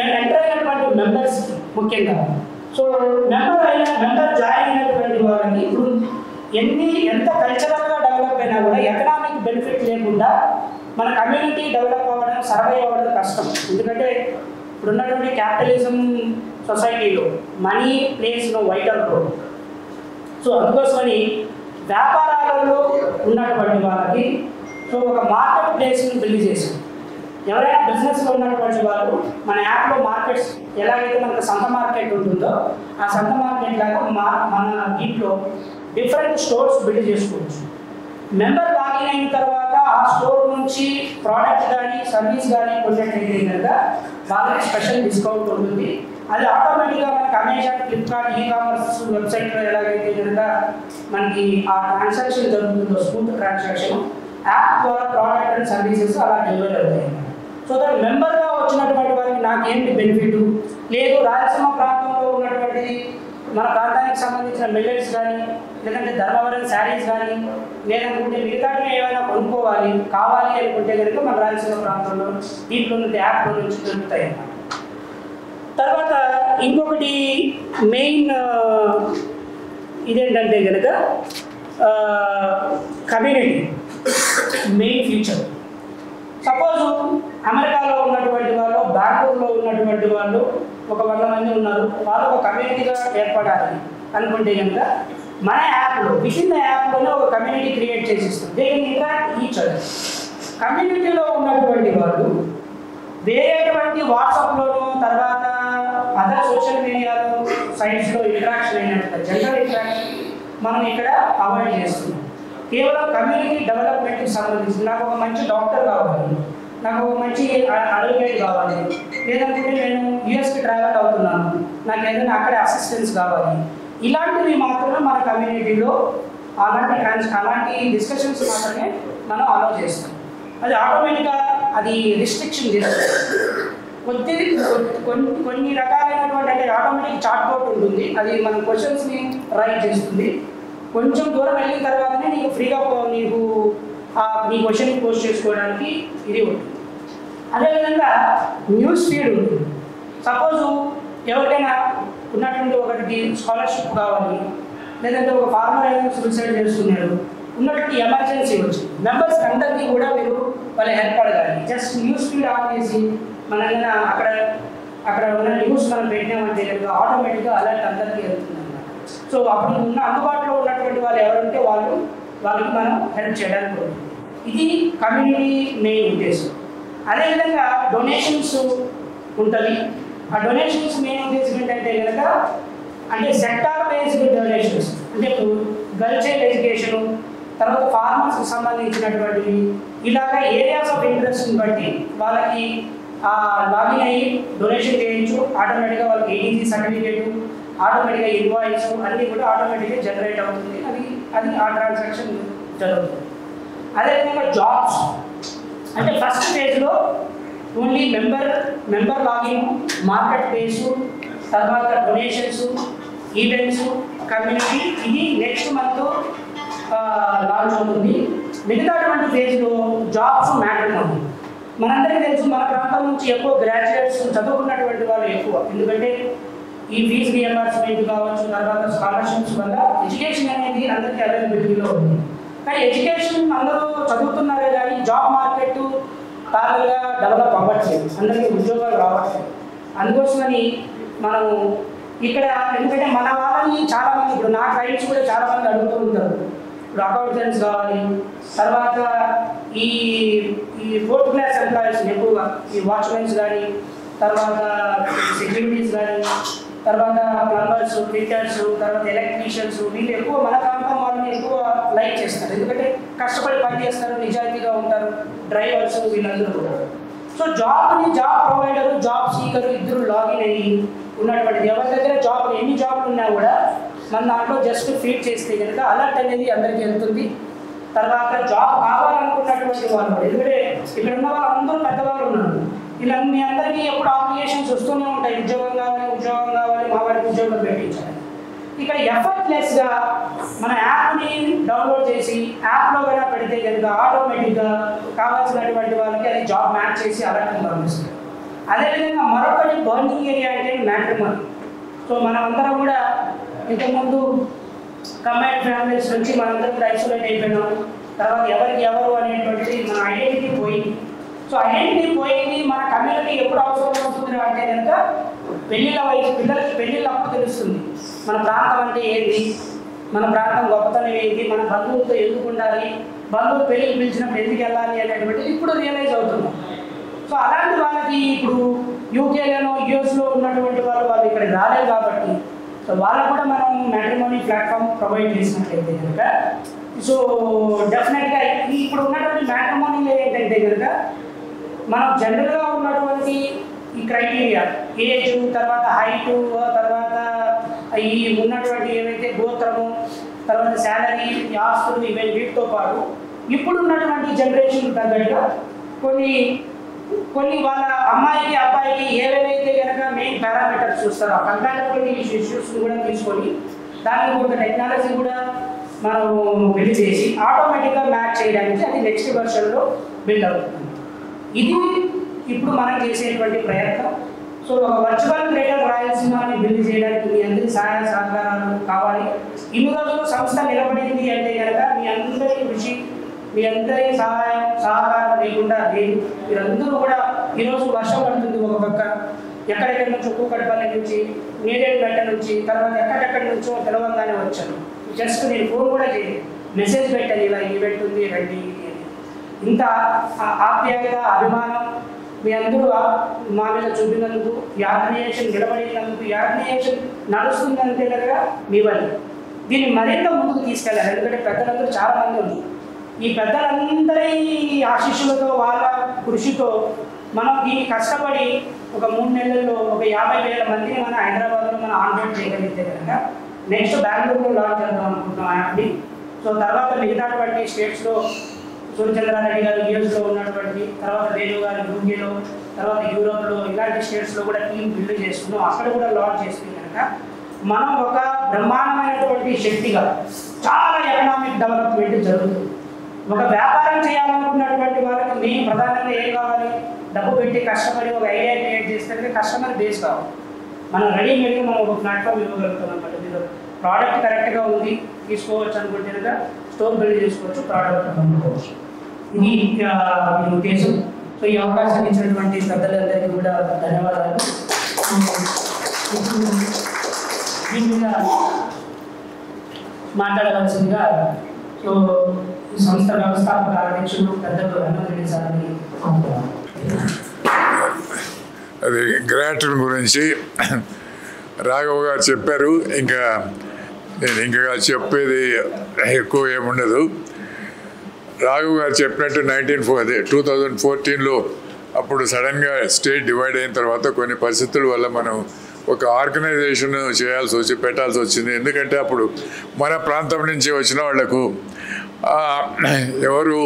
ఎంటర్ అయినటువంటి మెంబర్స్ ముఖ్యంగా, సో మెంబర్ జాయిన్ అయినటువంటి వాళ్ళకి ఇప్పుడు ఎంత కల్చరల్గా డెవలప్ అయినా కూడా ఎకనామిక్ బెనిఫిట్ లేకుండా మన కమ్యూనిటీ డెవలప్ అవ్వడం, సర్వైవ్ అవ్వడం కష్టం. ఎందుకంటే ఇప్పుడున్నటువంటి క్యాపిటలిజం సొసైటీలో money plays vital role. So అందుకోసమని వ్యాపారాలలో ఉన్నటువంటి వాళ్ళకి సో ఒక మార్కెట్ ప్లేస్ని బిల్డ్ చేసాం. ఎవరైనా బిజినెస్లో ఉన్నటువంటి వాళ్ళు మన యాప్లో మార్కెట్స్ ఎలాగైతే మనకు సంత మార్కెట్ ఉంటుందో ఆ సంత మార్కెట్ లాగా మన దీంట్లో డిఫరెంట్ స్టోర్స్ బిల్డ్ చేసుకోవచ్చు. మెంబర్ లాగిన్ అయిన తర్వాత ఆ స్టోర్ నుంచి ప్రోడక్ట్ కానీ సర్వీస్ కానీ కొన్నట్టయితే కనుక వాళ్ళకి స్పెషల్ డిస్కౌంట్ ఉంటుంది. అది ఆటోమేటిక్గా మనకి అమెజాన్, ఫ్లిప్కార్ట్, ఈ కామర్స్ వెబ్సైట్లో ఎలాగైతే కనుక మనకి ఆ ట్రాన్సాక్షన్ జరుగుతుందో స్మూత్ ట్రాన్సాక్షన్, యాప్ ద్వారా ప్రోడక్ట్ అండ్ సర్వీసెస్ అలా డెలివరీ అవుతాయి. సో దట్ మెంబర్గా వచ్చినటువంటి వారికి నాకేంటి బెనిఫిట్ లేదు, రాయలసీమ ప్రాంతంలో ఉన్నటువంటి మన ప్రాంతానికి సంబంధించిన మిల్లెట్స్ కానీ లేదంటే ధర్మవరం శారీస్ కానీ లేదనుకుంటే మిగతాగా ఏమైనా కొనుక్కోవాలి కావాలి అనుకుంటే కనుక మన రాయలసీమ ప్రాంతంలో దీంట్లో నుండి యాప్లో నుంచి దొరుకుతాయి అన్నమాట. తర్వాత ఇంకొకటి మెయిన్ ఇదేంటంటే కనుక కమ్యూనిటీ మెయిన్ ఫ్యూచర్. సపోజ్ అమెరికాలో ఉన్నటువంటి వాళ్ళు, బెంగళూరులో ఉన్నటువంటి వాళ్ళు ఒక 100 మంది ఉన్నారు, వాళ్ళు ఒక కమ్యూనిటీగా ఏర్పడాలి అనుకుంటే కనుక మన యాప్లో వితిన్ ద యాప్లోనే ఒక కమ్యూనిటీ క్రియేట్ చేసిస్తుంది. They can interact each other. కమ్యూనిటీలో ఉన్నటువంటి వాళ్ళు వేరేటువంటి వాట్సాప్లోనూ తర్వాత అదర్ సోషల్ మీడియాలో సైట్స్లో ఇంటరాక్షన్ అయినట్టు జనరల్ ఇంటరాక్షన్ మనం ఇక్కడ అవాయిడ్ చేస్తున్నాం. కేవలం కమ్యూనిటీ డెవలప్మెంట్కి సంబంధించి నాకు ఒక మంచి డాక్టర్ కావాలి, నాకు ఒక మంచి అడ్వకేట్ కావాలి, లేదంటే నేను యూఎస్కి ట్రావెల్ అవుతున్నాను, నాకు ఏదైనా అక్కడే అసిస్టెన్స్ కావాలి, ఇలాంటివి మాత్రమే మన కమ్యూనిటీలో అలాంటి డిస్కషన్స్ మాత్రమే మనం అలౌ చేస్తాం. అది ఆటోమేటిక్గా అది రిస్ట్రిక్షన్ చేస్తుంది. కొన్ని రకాలైనటువంటి అంటే ఆటోమేటిక్ చాట్ బోర్డ్ ఉంటుంది, అది మన క్వశ్చన్స్ని రైట్ చేస్తుంది. కొంచెం దూరం వెళ్ళిన తర్వాతనే నీకు ఫ్రీగా నీకు నీ క్వశ్చన్ పోస్ట్ చేసుకోవడానికి ఇది ఉంటుంది. అదేవిధంగా న్యూస్ ఫీడ్ ఉంటుంది. సపోజు ఎవరికైనా ఉన్నటువంటి ఒకటికి స్కాలర్షిప్ కావాలి, లేదంటే ఒక ఫార్మర్ ఏదైనా సూసైడ్ చేస్తున్నారు, ఉన్నటువంటి ఎమర్జెన్సీ వచ్చి మెంబర్స్ అందరికీ కూడా మీరు వాళ్ళ హెల్ప్ అడగాలి. జస్ట్ న్యూస్ ఫీడ్ ఆన్ చేసి మన అక్కడ ఉన్న న్యూస్ మనం పెట్టినామంటే కనుక ఆటోమేటిక్గా అలర్ట్ అందరికీ వెళ్తుంది అన్నమాట. సో అప్పుడు అందుబాటులో ఉన్నటువంటి వాళ్ళు ఎవరంటే వాళ్ళకి మనం హెల్ప్ చేయడానికి ఉంటుంది. ఇది కమ్యూనిటీ మెయిన్ ఉద్దేశం. అదేవిధంగా డొనేషన్స్ ఉంటుంది. ఆ డొనేషన్స్ మెయిన్ ఉద్దేశం ఏంటంటే కనుక అంటే సెక్టార్ బేస్డ్ డొనేషన్స్, అంటే గర్ల్ చైల్డ్ ఎడ్యుకేషను, తర్వాత ఫార్మర్స్కి సంబంధించినటువంటివి, ఇలాగ ఏరియాస్ ఆఫ్ ఇంట్రెస్ట్ని బట్టి వాళ్ళకి లాగిన్ అయ్యి డొనేషన్ చేయొచ్చు. ఆటోమేటిక్గా వాళ్ళకి ఏఈజీ సర్టిఫికేట్, ఆటోమేటిక్గా ఇన్వాయిస్ అన్నీ కూడా ఆటోమేటిక్గా జనరేట్ అవుతుంది. అది ఆ ట్రాన్సాక్షన్ జరుగుతుంది. అదేవిధంగా జాబ్స్ అంటే ఫస్ట్ ఫేజ్లో only member login, market place, తర్వాత డొనేషన్స్, ఈవెంట్స్, కమ్యూనిటీ, ఇది నెక్స్ట్ మంత్ లాంచ్ అవుతుంది. మిగతాటువంటి ఫేజ్లో జాబ్స్ మ్యాటర్ అవుతుంది. మనందరికీ తెలుసు మన ప్రాంతం నుంచి ఎక్కువ గ్రాడ్యుయేట్స్ చదువుకున్నటువంటి వాళ్ళు ఎక్కువ, ఎందుకంటే ఈ ఫీజు రియంబర్స్మెంట్ కావచ్చు, తర్వాత స్కాలర్షిప్స్ వల్ల ఎడ్యుకేషన్ అనేది అందరికీ అవైలబిలిటీలో ఉంది. కానీ ఎడ్యుకేషన్ అందరూ చదువుతున్నారే కానీ జాబ్ మార్కెట్ తారుగా డెవలప్ అవ్వట్లేదు, అందరికీ ఉద్యోగాలు రావట్లేదు. అందుకోసమని మనం ఇక్కడ ఎందుకంటే మన వాళ్ళని చాలామంది, ఇప్పుడు నా క్లయింట్స్ కూడా చాలామంది అడుగుతూ ఉంటారు, ఇప్పుడు అకౌంటెంట్స్ కావాలి, తర్వాత ఈ 4th క్లాస్ ఎంప్లాయీస్ ఎక్కువగా ఈ వాచ్మెన్స్ కానీ, తర్వాత సెక్యూరిటీస్ కానీ, తర్వాత ప్లంబర్స్, ఫిట్టర్స్, తర్వాత ఎలక్ట్రీషియన్స్, వీళ్ళు ఎక్కువ మన ప్రాంతం వాళ్ళని ఎక్కువ లైక్ చేస్తారు, ఎందుకంటే కష్టపడి పని చేస్తారు, నిజాయితీగా ఉంటారు, డ్రైవర్స్ వీళ్ళందరూ కూడా. సో జాబ్ ప్రొవైడరు, జాబ్ సీకరు ఇద్దరు లాగిన్ అయ్యి ఉన్నటువంటిది, ఎవరి దగ్గర జాబ్ ఎన్ని జాబ్లు ఉన్నా కూడా మన దాంట్లో జస్ట్ ఫీడ్ చేస్తే కనుక అలర్ట్ అనేది అందరికీ వెళ్తుంది. తర్వాత జాబ్ కావాలనుకున్నటువంటి వాళ్ళు, ఎందుకంటే ఇక్కడ ఉన్న వాళ్ళందరూ పెద్దవాళ్ళు ఉన్నారు, ఇలా మీ అందరికీ ఎప్పుడు అప్లికేషన్స్ వస్తూనే ఉంటాయి, ఉద్యోగం కావాలి, మా వాడికి ఉద్యోగం పెట్టించాలి. ఇక్కడ ఎఫర్ట్లెస్గా మన యాప్ని డౌన్లోడ్ చేసి యాప్లో కన్నా పెడితే కనుక ఆటోమేటిక్గా కావాల్సినటువంటి వాళ్ళకి అది జాబ్ మ్యాచ్ చేసి అలర్ట్ని పంపిస్తుంది. అదేవిధంగా మరొకటి బర్నింగ్ ఏరియా అంటే మ్యాట్రిమోనీ. సో మనం అందరం కూడా ఇంతకుముందు కంబైన్డ్ ఫ్యామిలీస్ నుంచి మనందరం కూడా ఐసోలేట్ అయిపోయినాం. తర్వాత ఎవరికి ఎవరు అనేటువంటిది మన ఐడెంటిటీ పోయింది. సో ఐడెంటిటీ పోయింది, మన కమ్యూనిటీ ఎప్పుడు అవసరం వస్తుంది అంటే కనుక పెళ్ళిళ్ళ వయసు, పిల్లలకి పెళ్ళిళ్ళప్పుడు తెలుస్తుంది మన ప్రాంతం అంటే ఏంటి, మన ప్రాంతం గొప్పతనం ఏంటి, మన బంధువులతో ఎందుకు ఉండాలి, బంధువులు పెళ్ళికి పిలిచినప్పుడు ఎందుకు వెళ్ళాలి అనేటువంటిది ఇప్పుడు రియలైజ్ అవుతున్నాం. సో అలాంటి వాళ్ళకి ఇప్పుడు యూకేలోనో యూఎస్లో ఉన్నటువంటి వాళ్ళు ఇక్కడ రాలేదు కాబట్టి సో వాళ్ళకు కూడా మనం మ్యాట్రిమోనీ ప్లాట్ఫామ్ ప్రొవైడ్ చేసినట్లయితే కనుక సో డెఫినెట్గా ఇప్పుడు ఉన్నటువంటి మ్యాట్రిమోనీలో ఏంటంటే కనుక మనం జనరల్గా ఉన్నటువంటి ఈ క్రైటీరియా ఏజ్, తర్వాత హైటు, తర్వాత ఈ ఉన్నటువంటి ఏవైతే గోత్రము, తర్వాత శాలరీ, ఆస్తులు, ఇవన్నీ వీటితో పాటు ఇప్పుడు ఉన్నటువంటి జనరేషన్ తగ్గట్టుగా కొన్ని వాళ్ళ అమ్మాయికి అబ్బాయికి ఏవేవైతే కనుక మెయిన్ పారామీటర్స్ చూస్తారో ఆ కంపాటబిలిటీ ఇష్యూస్ కూడా తీసుకొని దానికి కొంత టెక్నాలజీ కూడా మనం బిల్డ్ చేసి ఆటోమేటిక్గా మ్యాచ్ చేయడానికి అది నెక్స్ట్ వర్షన్లో బిల్డ్ అవుతుంది. ఇది ఇప్పుడు మనం చేసేటువంటి ప్రయత్నం. సో ఒక వర్చువల్ గ్రేటర్ రాయలసీమని బిల్డ్ చేయడానికి మీ అందరి సహాయ సహకారాలు కావాలి. ఇన్ని రోజులు సంస్థ నిలబడింది అంటే కనుక మీ అందరి కృషి, మీ అందరి సహకారం లేకుండా లేదు. మీరందరూ కూడా ఈరోజు వర్షం పడుతుంది, ఒక పక్క ఎక్కడెక్కడి నుంచో కూకట్పల్లి నుంచి, నేరేడుగడ్డ నుంచి, తర్వాత ఎక్కడెక్కడి నుంచో తెలవంగానే వచ్చాను. జస్ట్ నేను ఫోన్ కూడా చేయలేదు, మెసేజ్ పెట్టాను ఇలా ఈవెంట్ ఉంది రండి అని. ఇంత ఆప్యాయత, అభిమానం మీ అందరూ మా మీద చూపినందుకు, ఈ ఆర్గనైజేషన్ నిలబడినందుకు, ఈ ఆర్గనైజేషన్ నడుస్తుందంటే కనుక మీ వల్ల దీన్ని మరింత ముందుకు తీసుకెళ్ళాలి. ఎందుకంటే పెద్దలందరూ చాలామంది ఉన్నారు. ఈ పెద్దలందరి ఆశీస్సులతో, వాళ్ళ కృషితో మనం దీన్ని కష్టపడి ఒక 3 నెలల్లో ఒక 50,000 మందిని మన హైదరాబాద్లో మనం ఆన్బోర్డ్ చేయగలిగితే కనుక నెక్స్ట్ బెంగళూరులో లాంచ్ చేద్దాం అనుకుంటున్నాం యాప్ని. సో తర్వాత మిగతాటువంటి స్టేట్స్లో సూర్యచంద్రారెడ్డి గారు యూఎస్లో ఉన్నటువంటి, తర్వాత వేణు గారు యూకేలో, తర్వాత యూరోప్లో, ఇలాంటి స్టేట్స్లో కూడా టీం బిల్డ్ చేసుకున్నాం. అక్కడ కూడా లాంచ్ చేసుకుని కనుక మనం ఒక బ్రహ్మాండమైనటువంటి శక్తిగా చాలా ఎకనామిక్ డెవలప్మెంట్ జరుగుతుంది. ఒక వ్యాపారం చేయాలనుకున్నటువంటి వాళ్ళకి మెయిన్ ప్రధానంగా ఏం కావాలి, డబ్బు పెట్టి కష్టపడి ఒక ఐడియా క్రియేట్ చేస్తే కస్టమర్ బేస్ కావాలి. మనం రెడీమేడ్గా మనం ఒక ప్లాట్ఫామ్ ఇవ్వగలుగుతాం అన్నమాట. మీరు ప్రోడక్ట్ కరెక్ట్గా ఉంది తీసుకోవచ్చు అనుకుంటే కనుక స్టోర్ బిల్డ్ చేసుకోవచ్చు, ప్రోడక్ట్ అమ్ముకోవచ్చు. ఇది మీ ఉద్దేశం. సో ఈ అవకాశం ఇచ్చినటువంటి పెద్దలందరికీ కూడా ధన్యవాదాలు. దీని మీద మాట్లాడవలసిందిగా సో ఈ సంస్థ వ్యవస్థాపక అధ్యక్షుడు పెద్దలు హనుమంతరెడ్డి సార్ని అది గ్రాంట్ల గురించి రాఘవ్ గారు చెప్పారు. ఇంకా నేను ఇంకా చెప్పేది ఎక్కువ ఏముండదు. రాఘవ్ గారు చెప్పినట్టు 2014లో అప్పుడు సడన్గా స్టేట్ డివైడ్ అయిన తర్వాత కొన్ని పరిస్థితుల వల్ల మనం ఒక ఆర్గనైజేషన్ పెట్టాల్సి వచ్చింది. ఎందుకంటే అప్పుడు మన ప్రాంతం నుంచి వచ్చిన వాళ్లకు ఎవరు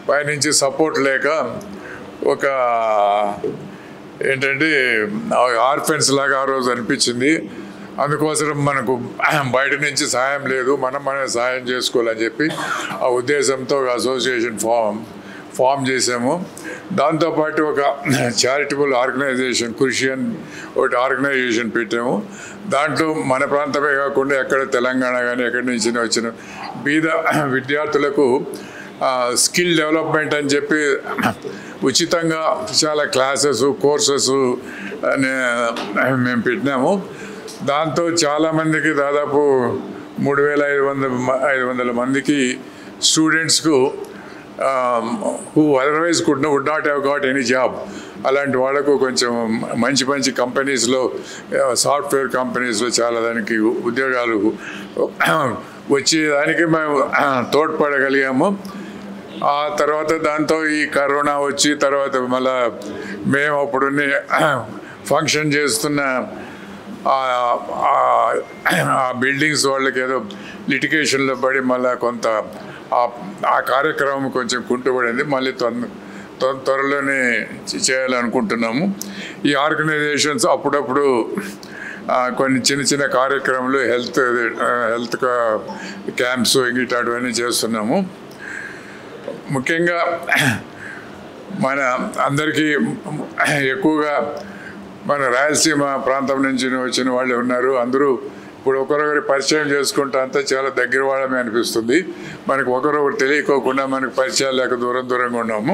పైనుంచి సపోర్ట్ లేక ఒక ఏంటంటే ఆర్ఫెన్స్ లాగా ఆ రోజు అనిపించింది. అందుకోసం మనకు బయట నుంచి సాయం లేదు, మనం సాయం చేసుకోవాలని చెప్పి ఆ ఉద్దేశంతో ఒక అసోసియేషన్ ఫామ్ చేసాము. దాంతోపాటు ఒక చారిటబుల్ ఆర్గనైజేషన్ కృషి అని ఒకటి ఆర్గనైజేషన్ పెట్టాము. దాంట్లో మన ప్రాంతమే కాకుండా ఎక్కడ తెలంగాణ కానీ ఎక్కడి నుంచి వచ్చిన బీద విద్యార్థులకు స్కిల్ డెవలప్మెంట్ అని చెప్పి ఉచితంగా చాలా క్లాసెస్ కోర్సెస్ మేము పెట్టినాము. దాంతో చాలామందికి దాదాపు 3,500 మందికి స్టూడెంట్స్కు who otherwise would not have got any job, అలాంటి వాళ్ళకు కొంచెం మంచి కంపెనీస్లో సాఫ్ట్వేర్ కంపెనీస్లో చాలా దానికి ఉద్యోగాలు వచ్చేదానికి మేము తోడ్పడగలిగాము. ఆ తర్వాత దాంతో ఈ కరోనా వచ్చి తర్వాత మళ్ళా మేము అప్పుడున్న ఫంక్షన్ చేస్తున్న ఆ బిల్డింగ్స్ వాళ్ళకి ఏదో లిటిగేషన్లో పడి మళ్ళీ కొంత ఆ కార్యక్రమం కొంచెం కుంటుపడింది. మళ్ళీ త్వరలోనే చేయాలనుకుంటున్నాము. ఈ ఆర్గనైజేషన్స్ అప్పుడప్పుడు కొన్ని చిన్న కార్యక్రమాలు హెల్త్ క్యాంప్స్ ఇట్లాంటివన్నీ చేస్తున్నాము. ముఖ్యంగా మన అందరికీ ఎక్కువగా మన రాయలసీమ ప్రాంతం నుంచి వచ్చిన వాళ్ళు ఉన్నారు. అందరూ ఇప్పుడు ఒకరొకరి పరిచయం చేసుకుంటా అంతా చాలా దగ్గర వాళ్ళమే అనిపిస్తుంది. మనకు ఒకరొకరు తెలియకోకుండా మనకు పరిచయాలు లేక దూరంగా ఉన్నాము.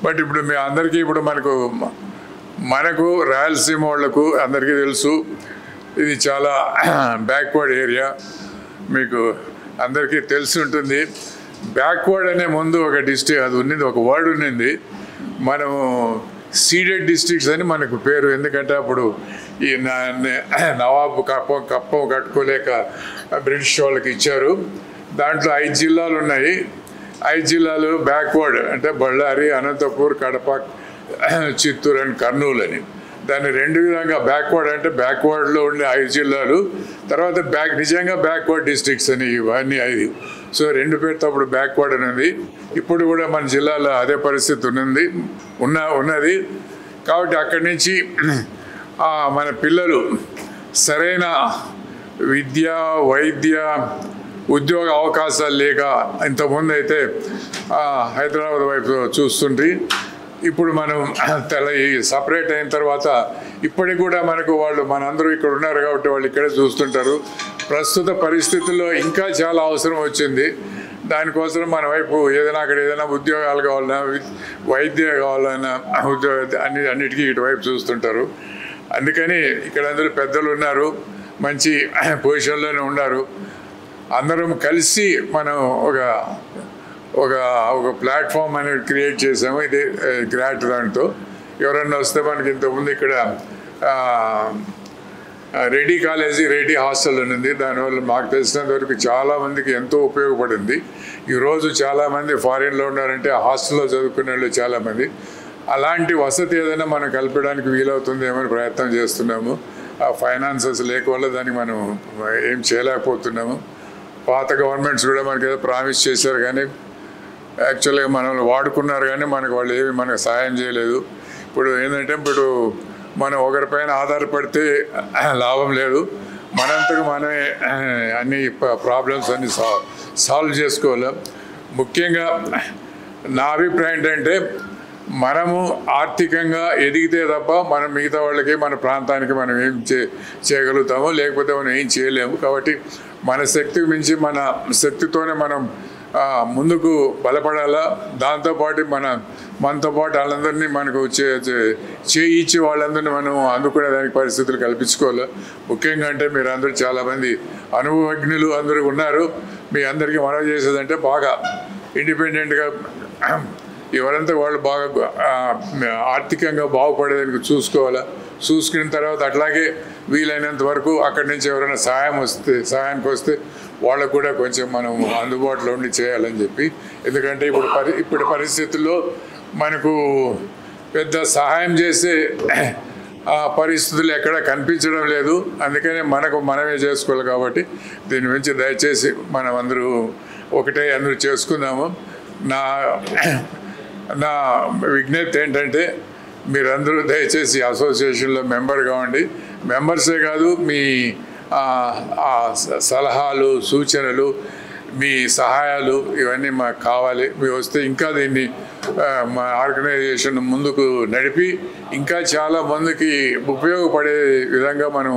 బట్ ఇప్పుడు మీ అందరికీ ఇప్పుడు మనకు రాయలసీమ వాళ్లకు అందరికీ తెలుసు ఇది చాలా బ్యాక్వర్డ్ ఏరియా. మీకు అందరికీ తెలిసి ఉంటుంది. బ్యాక్వర్డ్ అనే ముందు ఒక డిస్ట్రిక్ట్ అది ఉన్నది, ఒక వర్డ్ ఉన్నది. మనము సీడెడ్ డిస్ట్రిక్ట్స్ అని మనకు పేరు. ఎందుకంటే అప్పుడు ఈ నవాబు కప్పం కట్టుకోలేక బ్రిటిష్ వాళ్ళకి ఇచ్చారు. దాంట్లో 5 జిల్లాలు ఉన్నాయి. 5 జిల్లాలు బ్యాక్వర్డ్ అంటే బళ్ళారి, అనంతపూర్, కడప, చిత్తూరు అండ్ కర్నూలు అని. దాన్ని 2 విధంగా బ్యాక్వర్డ్ అంటే బ్యాక్వర్డ్లో ఉండే 5 జిల్లాలు, తర్వాత నిజంగా బ్యాక్వర్డ్ డిస్ట్రిక్ట్స్ అని ఇవన్నీ 5. సో 2 పేరుతో అప్పుడు బ్యాక్వర్డ్ అనేది. ఇప్పుడు కూడా మన జిల్లాలో అదే పరిస్థితి ఉన్నది. కాబట్టి అక్కడి నుంచి మన పిల్లలు సరైన విద్య, వైద్య, ఉద్యోగ అవకాశాలు లేక ఇంతకుముందు అయితే హైదరాబాద్ వైపు చూస్తుంటే ఇప్పుడు మనం ఈ సపరేట్ అయిన తర్వాత ఇప్పటికి కూడా మనందరూ ఇక్కడ ఉన్నారు కాబట్టి వాళ్ళు ఇక్కడే చూస్తుంటారు. ప్రస్తుత పరిస్థితుల్లో ఇంకా చాలా అవసరం వచ్చింది. దానికోసం మన వైపు అక్కడ ఏదైనా ఉద్యోగాలు కావాలన్నా, వైద్య కావాలన్నా, అన్నిటికీ ఇటువైపు చూస్తుంటారు. అందుకని ఇక్కడ అందరూ పెద్దలు ఉన్నారు, మంచి పొజిషన్లోనే ఉన్నారు. అందరం కలిసి మనం ఒక ప్లాట్ఫామ్ అనేది క్రియేట్ చేసాము. ఇది గ్రాట్ దాంతో ఎవరన్నా వస్తే మనకి ఇంతకుముందు ఇక్కడ రెడ్డి కాలేజీ, రెడ్డి హాస్టల్ ఉంది. దానివల్ల మాకు తెలిసినంత వరకు చాలామందికి ఎంతో ఉపయోగపడింది. ఈరోజు చాలామంది ఫారిన్లో ఉన్నారంటే ఆ హాస్టల్లో చదువుకునే వాళ్ళు చాలామంది. అలాంటి వసతి ఏదైనా మనం కల్పడానికి వీలవుతుంది ఏమని ప్రయత్నం చేస్తున్నాము. ఆ ఫైనాన్సెస్ లేక వల్ల దానికి మనం ఏం చేయలేకపోతున్నాము. పాత గవర్నమెంట్స్ కూడా మనకి ఏదో ప్రామిస్ చేశారు కానీ యాక్చువల్గా మనల్ని వాడుకున్నారు కానీ వాళ్ళు ఏమి మనకు సాయం చేయలేదు. ఇప్పుడు ఏంటంటే మనం ఒకరిపైన ఆధారపడితే లాభం లేదు. మనంతకు మనమే అన్ని ప్రాబ్లమ్స్ అన్ని సాల్వ్ చేసుకోవాలి. ముఖ్యంగా నా అభిప్రాయం ఏంటంటే మనము ఆర్థికంగా ఎదిగితే తప్ప మనం మిగతా వాళ్ళకి మన ప్రాంతానికి మనం ఏం చేయగలుగుతామో, లేకపోతే మనం ఏం చేయలేము. కాబట్టి మన శక్తికి మించి మన శక్తితోనే మనం ముందుకు బలపడాలా. దాంతోపాటు మనతో పాటు వాళ్ళందరినీ మనకు చేయించి వాళ్ళందరినీ మనం అందుకునే దానికి పరిస్థితులు కల్పించుకోవాలి. ముఖ్యంగా అంటే మీరు అందరూ చాలామంది అనుభవజ్ఞులు అందరూ ఉన్నారు. మీ అందరికీ మనవి చేసేదంటే బాగా ఇండిపెండెంట్గా ఎవరంతా వాళ్ళు బాగా ఆర్థికంగా బాగుపడేదానికి చూసుకోవాలా. చూసుకున్న తర్వాత అట్లాగే వీలైనంత వరకు అక్కడి నుంచి ఎవరైనా సాయానికి వస్తే వాళ్ళకు కూడా కొంచెం మనం అందుబాటులో ఉండి చేయాలని చెప్పి. ఎందుకంటే ఇప్పుడు పరిస్థితుల్లో మనకు పెద్ద సహాయం చేసే పరిస్థితులు ఎక్కడ కనిపించడం లేదు. అందుకనే మనమే చేసుకోవాలి. కాబట్టి దీని గురించి దయచేసి మనం అందరూ అందరూ చేసుకుందాము. నా విజ్ఞప్తి ఏంటంటే మీరందరూ దయచేసి అసోసియేషన్లో మెంబర్ కావండి. మెంబర్సే కాదు, మీ సలహాలు, సూచనలు, మీ సహాయాలు ఇవన్నీ మాకు కావాలి. మీరు వస్తే ఇంకా దీన్ని మా ఆర్గనైజేషన్ ముందుకు నడిపి ఇంకా చాలా మందికి ఉపయోగపడే విధంగా మనం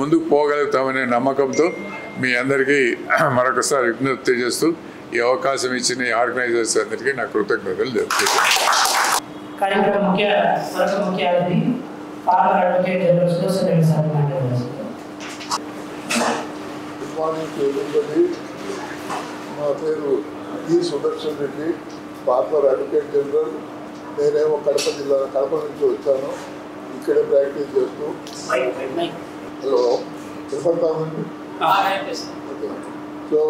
ముందుకు పోగలుగుతామనే నమ్మకంతో మీ అందరికీ మరొకసారి విజ్ఞప్తి చేస్తూ ఈ అవకాశం ఇచ్చిన ఆర్గనైజర్స్ అందరికీ నా కృతజ్ఞతలు తెలుపుతున్నాను. కార్యక్రమం ముఖ్య అతిథి former advocate general Sudarshan Reddy sir మాట్లాడారు. Good morning to everybody. నా పేరు ఈ Sudarshan Reddy, former advocate general. నేనేమో కడప నుంచి వచ్చాను. ఇక్కడే ప్రాక్టీస్ చేస్తూ హలో వినపడతామండి. సో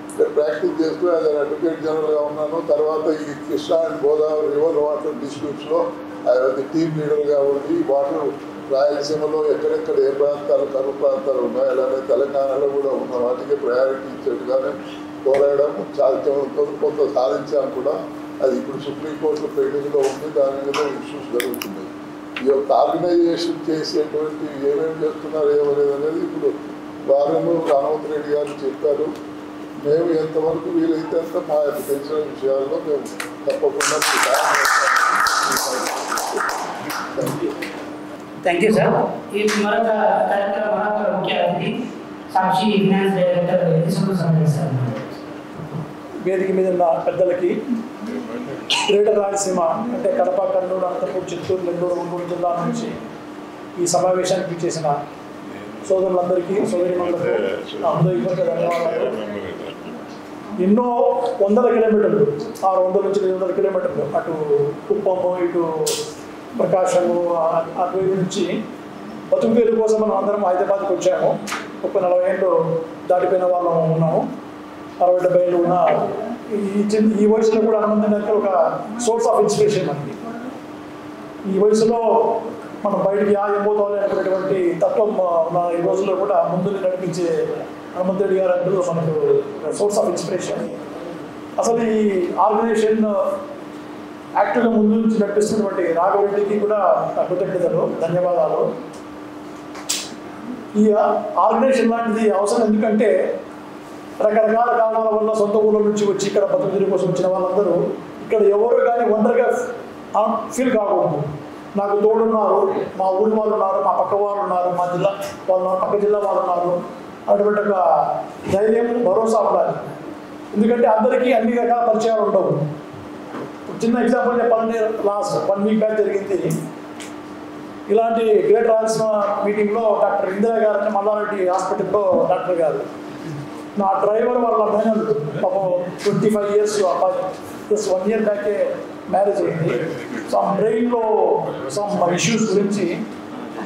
ఇక్కడ ప్రాక్టీస్ చేస్తూ యాజ్ అన్ అడ్వకేట్ జనరల్గా ఉన్నాను. తర్వాత ఈ Krishna and Godavari river water డిస్ప్యూట్స్లో అది టీమ్ లీడర్గా ఉండి వాటర్ రాయలసీమలో ఎక్కడెక్కడ ఏ ప్రాంతాలు కరువు ప్రాంతాలు ఉన్నాయో అలానే తెలంగాణలో కూడా ఉన్న వాటికి ప్రయారిటీ ఇచ్చేట్టుగానే పోరాడడం కొంత సాధించాం కూడా. అది ఇప్పుడు సుప్రీంకోర్టు పెండింగ్లో ఉంది. దాని మీద ఇష్యూస్ జరుగుతున్నాయి. ఈ యొక్క ఆర్గనైజేషన్ చేసేటువంటి ఏమేమి చేస్తున్నారు ఏమనేది అనేది ఇప్పుడు వారము రామవతి రెడ్డి గారు చెప్పారు. మేము ఎంతవరకు వీలైతే అంత మా యొక్క తెలిసిన విషయాల్లో మేము తప్పకుండా థ్యాంక్ యూ సార్. ఈ మరొక కార్యక్రమం ముఖ్య అతిథి సాక్షి ఫినాన్స్ డైరెక్టర్ సార్. వేదిక మీద ఉన్న పెద్దలకి, గ్రేటర్ రాయలసీమ అంటే కడప, కర్నూలు, అనంతపురం, చిత్తూరు, నెల్లూరు, ఒంగోలు జిల్లా నుంచి ఈ సమావేశానికి చేసిన సోదరులందరికీ, సోదరిమణులకు హృదయపూర్వక ధన్యవాదాలు. ఎన్నో వందల కిలోమీటర్లు, 600 నుంచి 700 కిలోమీటర్లు అటు కుప్పము, ఇటు ప్రకాశము, అటువైపు నుంచి బతుకు తెరువు కోసం మనం అందరం హైదరాబాద్కి వచ్చాము. 30-40 ఏళ్ళు దాటిపోయిన వాళ్ళం ఉన్నాము. 60-70 ఏళ్ళు ఉన్న ఈ వయసులో కూడా అనుబంధంగా ఒక సోర్స్ ఆఫ్ ఇన్స్పిరేషన్ మనకి. ఈ వయసులో మనం బయటికి ఏమవుతామని అనుకునేటువంటి తత్వం ఉన్న ఈ రోజుల్లో కూడా ముందుని నడిపించే హనుమంత్ రెడ్డి గారు అంటూ మనకు సోర్స్ ఆఫ్ ఇన్స్పిరేషన్. అసలు ఈ ఆర్గనైజేషన్ యాక్టివ్గా ముందు నుంచి నడిపిస్తున్నటువంటి రాఘవరెడ్డికి కూడా కృతజ్ఞతలు, ధన్యవాదాలు. ఈ ఆర్గనైజేషన్ లాంటిది అవసరం ఎందుకంటే రకరకాల కారణాల వల్ల సొంత ఊళ్ళ నుంచి వచ్చి ఇక్కడ బతుకు కోసం వచ్చిన వాళ్ళందరూ ఇక్కడ ఎవరు కానీ ఒంటరిగా ఫీల్ కాకూడదు. నాకు తోడున్నారు, మా ఊరి వాళ్ళు ఉన్నారు, మా పక్క వాళ్ళు ఉన్నారు, మా జిల్లా వాళ్ళు, పక్క జిల్లా వాళ్ళు ఉన్నారు. అటువంటి ఒక ధైర్యం, భరోసా ఉండాలి. ఎందుకంటే అందరికీ అన్ని రకాల పరిచయాలు ఉండవు. చిన్న ఎగ్జాంపుల్ చెప్పాలంటే లాస్ట్ 1 వీక్ బ్యాక్ జరిగింది. ఇలాంటి గ్రేటర్ రాయలసీమ మీటింగ్లో డాక్టర్ ఇందిరా గారు అంటే మల్లారెడ్డి హాస్పిటల్లో డాక్టర్ గారు, నా డ్రైవర్ వాళ్ళ మేనల్లుడు పాపం 25 years అబ్బాయి, ప్లస్ 1 year బ్యాకే మ్యారేజ్ అయింది. బ్రెయిన్లో ఇష్యూస్ గురించి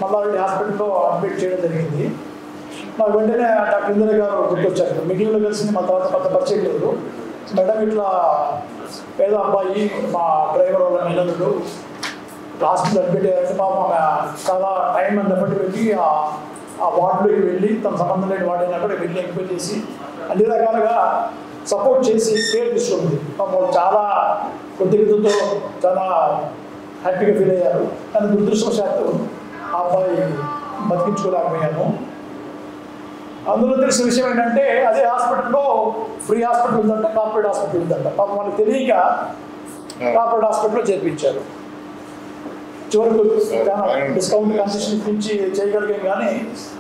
మల్లారెడ్డి హాస్పిటల్లో అడ్మిట్ చేయడం జరిగింది. నాకు వెంటనే డాక్టర్ ఇందిరా గారు గుర్తొచ్చారు. మీటింగ్లో కలిసింది, మా తర్వాత పెద్ద పరిచయం లేదు. మేడం ఇట్లా పేద అబ్బాయి మా డ్రైవర్ వాళ్ళ మేనల్లుడు హాస్పిటల్ అడ్మిట్ అయ్యారంటే పాపం చాలా టైం అండ్ ఎఫర్ట్ పెట్టి ఆ వార్డులోకి వెళ్ళి తన సంబంధం లేని వార్డు అయినా కూడా వెళ్ళి ఎంక్వైరీ చేసి అన్ని రకాలుగా సపోర్ట్ చేసి కేర్ తీసుకుంది. వాళ్ళు చాలా కృతజ్ఞతతో చాలా హ్యాపీగా ఫీల్ అయ్యారు. కానీ దురదృష్టవశాత్తు ఆ అబ్బాయి బతికించుకోలేకపోయాను. అందులో తెలిసిన విషయం ఏంటంటే అదే హాస్పిటల్లో ఫ్రీ హాస్పిటల్ ఉందంట, కార్పొరేట్ హాస్పిటల్ ఉందంట. పాపం వాళ్ళకి తెలియక కార్పొరేట్ హాస్పిటల్లో చేర్పించారు. చివరకు డిస్కౌంట్ కన్సెషన్ ఇప్పించి చేయగలిగాం. కానీ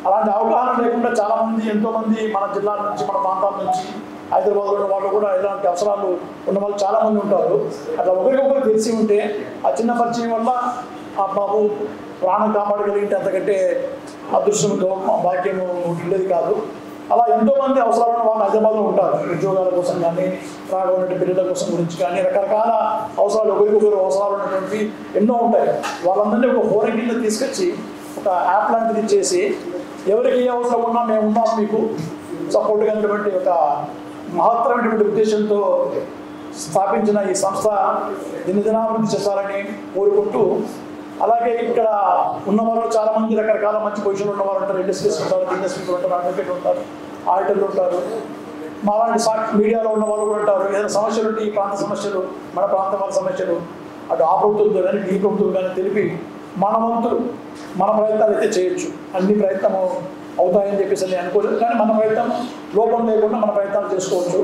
అలాంటి అవగాహన లేకుండా చాలామంది, ఎంతోమంది మన జిల్లాల నుంచి, మన ప్రాంతాల నుంచి, హైదరాబాద్లో ఉన్న వాళ్ళు కూడా ఇలాంటి అవసరాలు ఉన్న వాళ్ళు చాలామంది ఉంటారు. అట్లా ఒకరికొకరు తెలిసి ఉంటే ఆ చిన్న పరిచయం వల్ల ఆ బాబు ప్రాణం కాపాడగలిగితే అంతకంటే అదృష్టం, భాగ్యం ఉండేది కాదు. అలా ఎంతోమంది అవసరాలను వాళ్ళు హైదరాబాద్లో ఉంటారు. ఉద్యోగాల కోసం కానీ, రాగొన్నటువంటి పిల్లల కోసం గురించి కానీ, రకరకాల అవసరాలు, ఒకరికొకరు అవసరాలు ఉన్నటువంటి ఎన్నో ఉంటాయి. వాళ్ళందరినీ ఒక ఫోరం కింద తీసుకొచ్చి ఒక యాప్ లాంటిది చేసి ఎవరికి ఏ అవసరం ఉన్నా మేము ఉన్నాం మీకు సపోర్ట్గా ఉన్నటువంటి ఒక మహత్తరమైనటువంటి ఉద్దేశంతో స్థాపించిన ఈ సంస్థ దినదినాభివృద్ధి చేస్తారని కోరుకుంటూ, అలాగే ఇక్కడ ఉన్నవాళ్ళు చాలామంది రకరకాల మంచి పొజిషన్లు ఉన్నవారు ఉంటారు. ఇండస్ట్రీస్ ఉంటారు, బిజినెస్ పీపుల్ ఉంటారు, అడ్వకేట్ ఉంటారు, ఆడిటర్లు ఉంటారు, మాలాంటి మీడియాలో ఉన్న వాళ్ళు కూడా ఉంటారు. ఏదైనా సమస్యలు ఉంటే ఈ ప్రాంత సమస్యలు, మన ప్రాంతం వాళ్ళ సమస్యలు అటు ఆ ప్రభుత్వంతో కానీ ఈ ప్రభుత్వం కానీ తెలిపి మన వంతు మన ప్రయత్నాలు అయితే చేయొచ్చు. అన్ని ప్రయత్నం అవుతాయని చెప్పేసి నేను అనుకోలేదు, కానీ మన ప్రయత్నం లోపం లేకుండా మన ప్రయత్నాలు చేసుకోవచ్చు.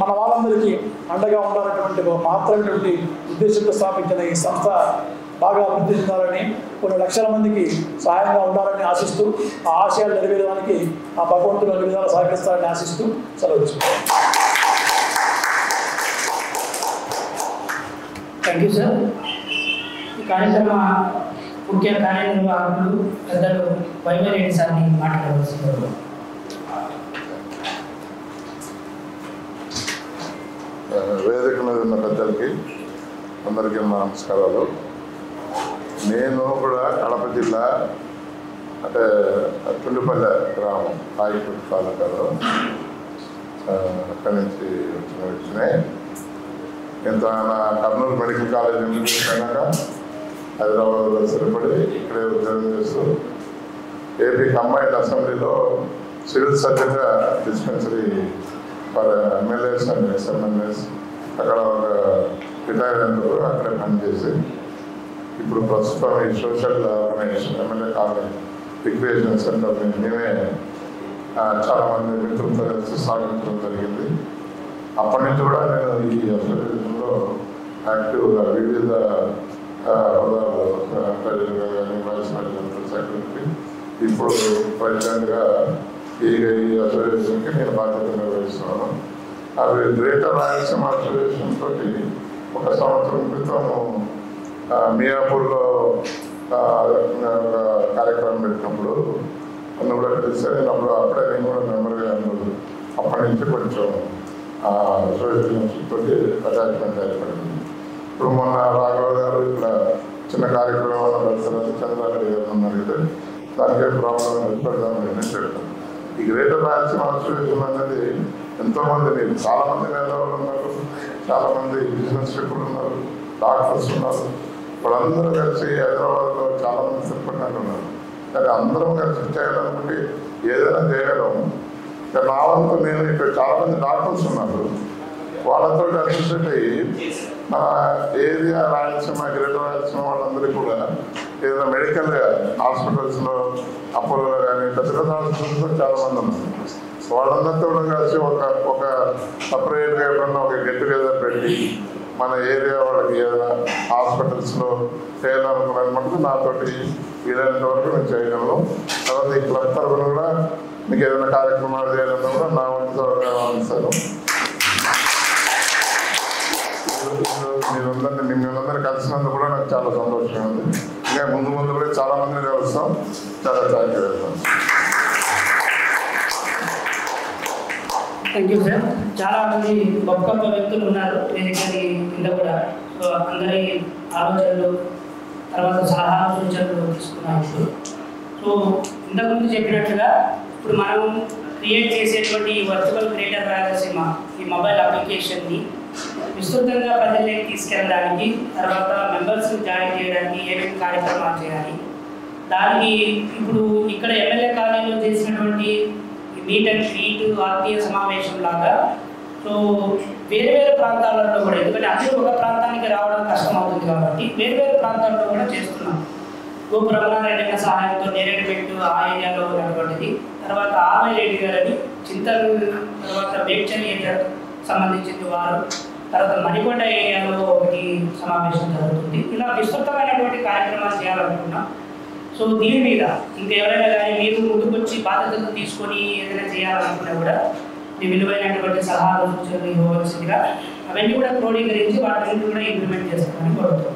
మన వాళ్ళందరికీ అండగా ఉండాలన్నటువంటి ఒక మాత్రమైనటువంటి ఉద్దేశంతో స్థాపించిన ఈ సంస్థ బాగా అభివృద్ధి చెందాలని, కొన్ని లక్షల మందికి సహాయంగా ఉండాలని ఆశిస్తూ, ఆ ఆశయాలు నెరవేరడానికి ఆ భగవంతుడు అన్ని విధాలు సహకరిస్తారని ఆశిస్తూ సెలవు తీసుకుంటాం. Thank you sir. ఈ కార్యక్రమ ముఖ్య కార్యనిర్వాహకులు పెద్దలు వైవరెడ్డి సార్ని మాట్లాడవలసింది. వేదిక మీద ఉన్న పెద్దలకి అందరికీ నమస్కారాలు. నేను కూడా కడప జిల్లా అంటే తుండిపల్లె గ్రామం రాయపూడి తాలూకాలో అక్కడి నుంచి వచ్చినాయి. ఇంత కర్నూలు మెడికల్ కాలేజ్ అయినాక హైదరాబాద్లో స్థిరపడి ఇక్కడే ఉద్యోగం చేస్తూ ఏపీ కంబైన్డ్ అసెంబ్లీలో సివిల్ సర్జన్గా dispensary for MLAs and SMLAs అక్కడ ఒక రిటైర్ అయినందుకు అక్కడే పనిచేసి ఇప్పుడు ప్రస్తుతం ఈ social organisation MLA colony recreation centre మేమే చాలామంది మిత్రులతో కలిసి స్థాపించడం జరిగింది. అప్పటి నుంచి కూడా నేను ఈ అసోసియేషన్లో యాక్టివ్గా వివిధ హోదాలు ప్రెసిడెంట్గా కానీ వైస్ ప్రెసిడెంట్ సెక్రటరీ, ఇప్పుడు ప్రెసిడెంట్గా ఈ అసోసియేషన్కి నేను బాధ్యత నిర్వహిస్తున్నాను. అవి గ్రేటర్ రాయలసీమ అసోసియేషన్ తోటి ఒక సంవత్సరం క్రితం మియాపూర్లో కార్యక్రమం పెట్టినప్పుడు నన్ను కూడా తెలిస్తే నేను అప్పుడే నేను కూడా మెంబర్గా ఉన్నాను. అప్పటి నుంచి కొంచెం అసోసియేషన్ తోటి అటాచ్మెంట్ ఏర్పడింది. ఇప్పుడు మొన్న రాఘవ గారు ఇక్కడ చిన్న కార్యక్రమాలు పెడతారని చంద్రారెడ్డి గారు అడిగితే దానికే ప్రాబ్లం పెడదామని చెప్పాను. ఈ గ్రేటర్ రాయలసీమ అసోసియేషన్ అనేది ఎంతోమంది మీరు చాలామంది మేధావులు ఉన్నారు, చాలామంది బిజినెస్ పీపుల్ ఉన్నారు, డాక్టర్స్ ఉన్నారు. వాళ్ళందరూ కలిసి హైదరాబాద్లో చాలామంది చెప్పినట్టు ఉన్నారు. కానీ అందరం కలిసి చేయాలనుకుంటే ఏదైనా చేయగలం. నా వంతు నేను ఇక్కడ చాలామంది డాక్టర్స్ ఉన్నారు, వాళ్ళతో అసోసియేట్ అయ్యి మన ఏరియా రాయలసీమ గ్రేటర్ రాయలసీమ వాళ్ళందరికీ కూడా ఏదైనా మెడికల్గా హాస్పిటల్స్లో అపోలో కానీ పెద్ద పెద్ద హాస్పిటల్స్లో చాలామంది ఉన్నారు. వాళ్ళందరితో కూడా కలిసి ఒక సపరేట్గా ఎప్పుడన్నా ఒక గెట్ టుగెదర్ పెట్టి మన ఏరియా వాళ్ళకి ఏదైనా హాస్పిటల్స్లో చేయాలనుకున్నాను మటుకు నాతోటి వీలైనంత వరకు నేను చేయగలను. తర్వాత ఈ క్లబ్ తరఫున కూడా మీకు ఏదైనా కార్యక్రమాలు చేయాలన్నా కూడా నా వంతు అందిస్తాను. మిమ్మల్ని కలిసినందుకు కూడా నాకు చాలా సంతోషంగా ఉంది. ఇంకా ముందు కూడా చాలా మందిని కలుస్తాం. చాలా థ్యాంక్ యూ వెళ్తాం. Thank you sir. చాలా మంది గొప్ప గొప్ప వ్యక్తులు ఉన్నారు వేదికని కింద కూడా. సో అందరి ఆలోచనలు తర్వాత సలహా సూచనలు తీసుకున్నాము. సో ఇంతకుముందు చెప్పినట్లుగా ఇప్పుడు మనం క్రియేట్ చేసేటువంటి వర్చువల్ గ్రేటర్ రాయలసీమ ఈ మొబైల్ అప్లికేషన్ని విస్తృతంగా ప్రజల్లోకి తీసుకెళ్ళడానికి, తర్వాత మెంబర్స్ని జాయిన్ చేయడానికి ఏమేమి కార్యక్రమాలు చేయాలి, దానికి ఇప్పుడు ఇక్కడ ఎమ్మెల్యే కాలనీలో చేసినటువంటి మీట్ అండ్ గ్రీట్ ఆత్మీయ సమావేశం లాగా సో వేరు వేరు ప్రాంతాలలో కూడా, ఎందుకంటే అందరూ ఒక ప్రాంతానికి రావడం కష్టం అవుతుంది కాబట్టి వేరు వేరు ప్రాంతాల్లో కూడా చేస్తున్నాం. గోపు రమణారెడ్డి సహాయంతో నేరేడుమెట్టు ఆ ఏరియాలో ఉన్నటువంటిది, తర్వాత ఆర్వై రెడ్డి గారని చింతలు, తర్వాత బేడ్చల్ ఏరియాకు సంబంధించింది వారు, తర్వాత మణికొండ ఏరియాలో ఒకటి సమావేశం జరుగుతుంది. ఇలా విస్తృతమైనటువంటి కార్యక్రమాలు చేయాలనుకున్నాం. సో దీని మీద ఇంకెవరైనా కానీ మీరు ముందుకొచ్చి బాధ్యతలు తీసుకొని ఏదైనా చేయాలనుకున్నా కూడా మీ విలువైనటువంటి సలహాలు సూచనలు ఇవ్వవలసిందిగా అవన్నీ కూడా క్రోడీకరించి వాటిని కూడా ఇంప్లిమెంట్ చేస్తామని కోరుతున్నాం.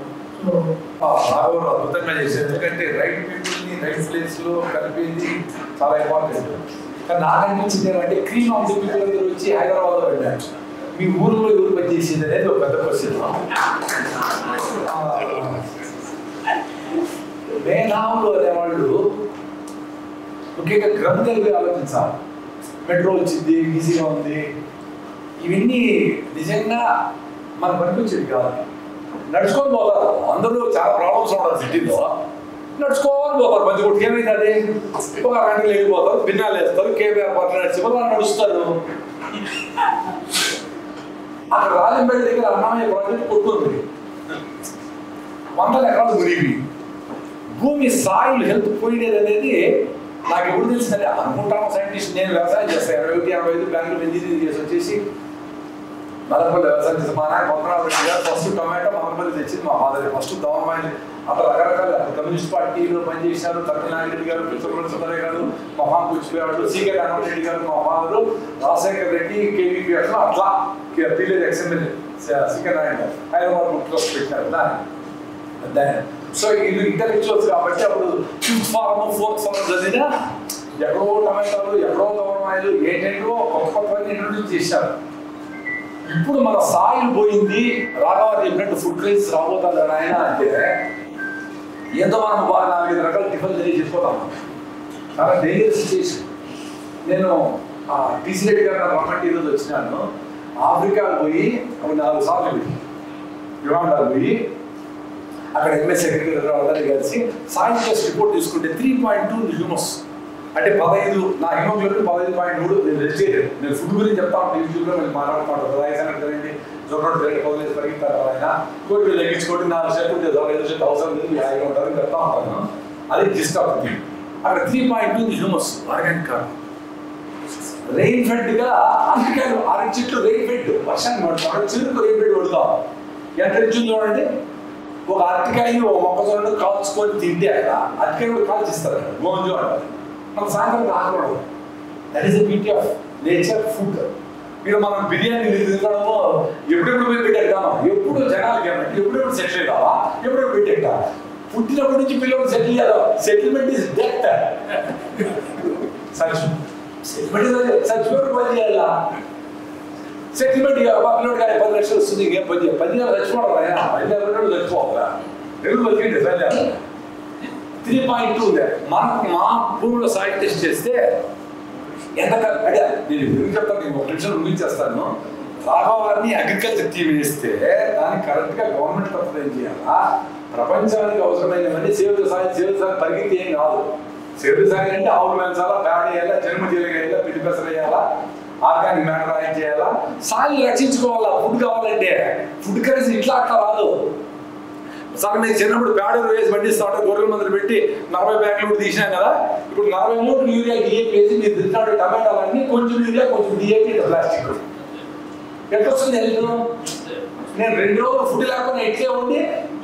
అద్భుతంగా చేశారు. ఎందుకంటే రైట్ పీపుల్ని రైట్ ప్లేస్లో కలిపేది చాలా ఇంపార్టెంట్. కానీ నాకు అనిపించింది ఏమంటే క్రీమ్ ఆఫ్ ది పీపుల్ అందరూ వచ్చి హైదరాబాద్లో వెళ్ళారు. మీ ఊరిలో ఎవరు పనిచేసింది అనేది ఒక పెద్ద క్వశ్చన్. మేధావులు అనేవాళ్ళు ముఖ్యంగా గ్రంథాలుగా ఆలోచించాలి. మెట్రో వచ్చింది, ఈజీగా ఉంది, ఇవన్నీ నిజంగా మనకు పనిపించేది కాదు. నడుచుకొని పోతారు, అందరూ చాలా ప్రాబ్లమ్స్ ఉంటారు సిటీలో, నడుచుకోవాలి పోతారు. మంచి కొట్టుకు ఏమైతుంది, ఒక గంటలు వెళ్ళిపోతారు, భిన్నాలు వేస్తారు, కేబీఆర్ పార్టీ నడిచిపోతే వాళ్ళు నడుస్తారు. అక్కడ రాజంపేట దగ్గర అన్నమయ్య ప్రాజెక్ట్ కొట్టుంది. వందల ఎకరాలు మునిగి భూమి సాయిల్ హెల్త్ పోయినది అనేది నాకు ఎప్పుడు తెలిసిందంటే అనుకుంటాను సైంటిస్ట్. నేను వ్యవసాయం చేస్తాను 21-25 బెంగళూరు ఇంజనీరింగ్ చేసి వచ్చేసి మదనపల్లి వ్యవసాయం చేస్తాను. మా నాయన పద్మనాభరెడ్డి గారు ఫస్ట్ టొమాటో మదనపల్లి తెచ్చింది మా ఫాదర్. ఫస్ట్ దోమమాయిల్ అట్లా రకరకాల కమ్యూనిస్ట్ పార్టీలో పనిచేశారు. తమిళనాయుడు గారు, పిచ్చపల్లి సుందరయ్య గారు మా ఫామ్ కూర్చిపోయాడు. సీకే రామరెడ్డి గారు మా ఫాదరు, రాజశేఖర్ రెడ్డి కేవీపీ అట్లా అట్లా పిల్లలు ఎక్స్ఎమ్మెల్యే సీకే నాయుడు గారు హైదరాబాద్ బుక్ పెట్టారు దాన్ని. సో ఇది ఇంటలెక్చువల్స్ కాబట్టి అప్పుడు 5th ఫారం 4th ఫారం చదివినా ఎక్కడో టమాటాలు ఎక్కడో దోమమాయిలు ఏంటంటో కొత్త ఇంట్రొడ్యూస్ చేశారు. ఇప్పుడు మన సాయిల్ పోయింది, రాఘవారు చెప్పినట్టు ఫుడ్ క్రైసిస్ రాబోతుంది ఆయన అంటే ఏదో మనం బాగా 4-5 రకాల టిఫిన్ తిని చెప్పిపోతాం. చాలా డేంజరస్ సిచ్యువేషన్. నేను టీసీ రెడ్డి గారు రమ్మంటే ఈరోజు వచ్చినాను. ఆఫ్రికా పోయి ఒక 4 సార్లు పోయి యుగాండాలు పోయి అక్కడ ఎంఎస్ సెక్రటరీ అందరినీ కలిసి సైంటిస్ట్ రిపోర్ట్ తీసుకుంటే 3.2 హ్యూమస్ అంటే 15 నా హిమోగ్లోబిన్ 15.3. నేను వెజిటేరియన్. నేను ఫుడ్ గురించి చెప్తా ఉంటాను యూట్యూబ్లో మీరు మాట్లాడుకుంటారు. రైసాన్ని తినండి, జొన్నోటి తినండి, పొగలేసి పరిగెత్తారు ఆయన కోటి లెక్కించుకోండి 4 సెట్లు 1000 ఉంటారని చెప్తా ఉంటాను. అది జిస్ట్ ఆఫ్ థింగ్. అక్కడ 3.2 హ్యూమస్ ఆర్గానిక్ కార్బన్ రెయిన్ ఫెడ్గా అరటికాయలు 6 చెట్లు రెయిన్ ఫెడ్ వర్షాన్ని పడుతుంది. చెరుకు రెయిన్ ఫెడ్ పడుతాం. ఎంత రిచ్చింది చూడండి. ఒక అరటికాయని ఒక మొక్కజొన్న కాల్చుకొని తింటే అక్కడ అరటికాయ కూడా కాల్చిస్తారు అక్కడ గోంజు అంటారు. మన సాయంత్రం ఆకూడదు. That is the beauty of nature food. మీరు మనం బిర్యానీ తినడము ఎప్పుడెప్పుడు పోయి పెట్టేద్దామా, ఎప్పుడు జనాలకి ఏమంటే ఎప్పుడెప్పుడు సెటిల్ కావా, ఎప్పుడెప్పుడు పెట్టేద్దాం. పుట్టినప్పటి నుంచి పిల్లలు సెటిల్ చేయాలి. Settlement is death. సెటిల్మెంట్ చచ్చిపోయి పని చేయాలా? సెటిల్మెంట్ పిల్లడు కానీ 10 లక్షలు వస్తుంది, ఇంకేం పని చేయాలి? 10 నెలలు చచ్చిపోవాలి. 5 నెలలు చచ్చిపోవాలా? ఎదురు బతికింటే 3.2 ఉంది. మనకు మా భూమిలో సాయిల్ టెస్ట్ చేస్తే ఎంత అంటే నేను ఎందుకు చెప్తాను, నేను ఒక నిమిషం ముగించేస్తాను. రాఘవారిని అగ్రికల్చర్ టీమ్ వేస్తే దానికి కరెక్ట్గా గవర్నమెంట్ తరఫున ఏం చేయాలా? ప్రపంచానికి అవసరమైనవన్నీ సేవ్ సాయి పరిగెత్తి ఏం కాదు. సేవ్ సాయి అంటే ఆవులు పెంచాలా, పేడ వేయాలా, జన్మ జీలగా పిండి పెసలు వేయాలా, ఆర్గానిక్ మ్యాటర్ యాడ్ చేయాలా, సాయిల్ రక్షించుకోవాలా. ఫుడ్ కావాలంటే ఫుడ్ కరెన్సీ ఇట్లా అట్లా రాదు. సార్ నేను చిన్నప్పుడు పేడలు వేసి పండిస్తా ఉంటే గొర్రెల మందులు పెట్టి 40 బ్యాగులు తీసినాం కదా. ఇప్పుడు 40 మూటలు యూరియా డిఏపి వేసి మీరు తింటాడు టమాటాలన్నీ కొంచెం యూరియా కొంచెం డిఏపి ప్లాస్టిక్ ఎట్లా వస్తుంది హెల్త్? నేను 2 రోజులు ఫుడ్ లేకుండా ఎట్లే ఉండి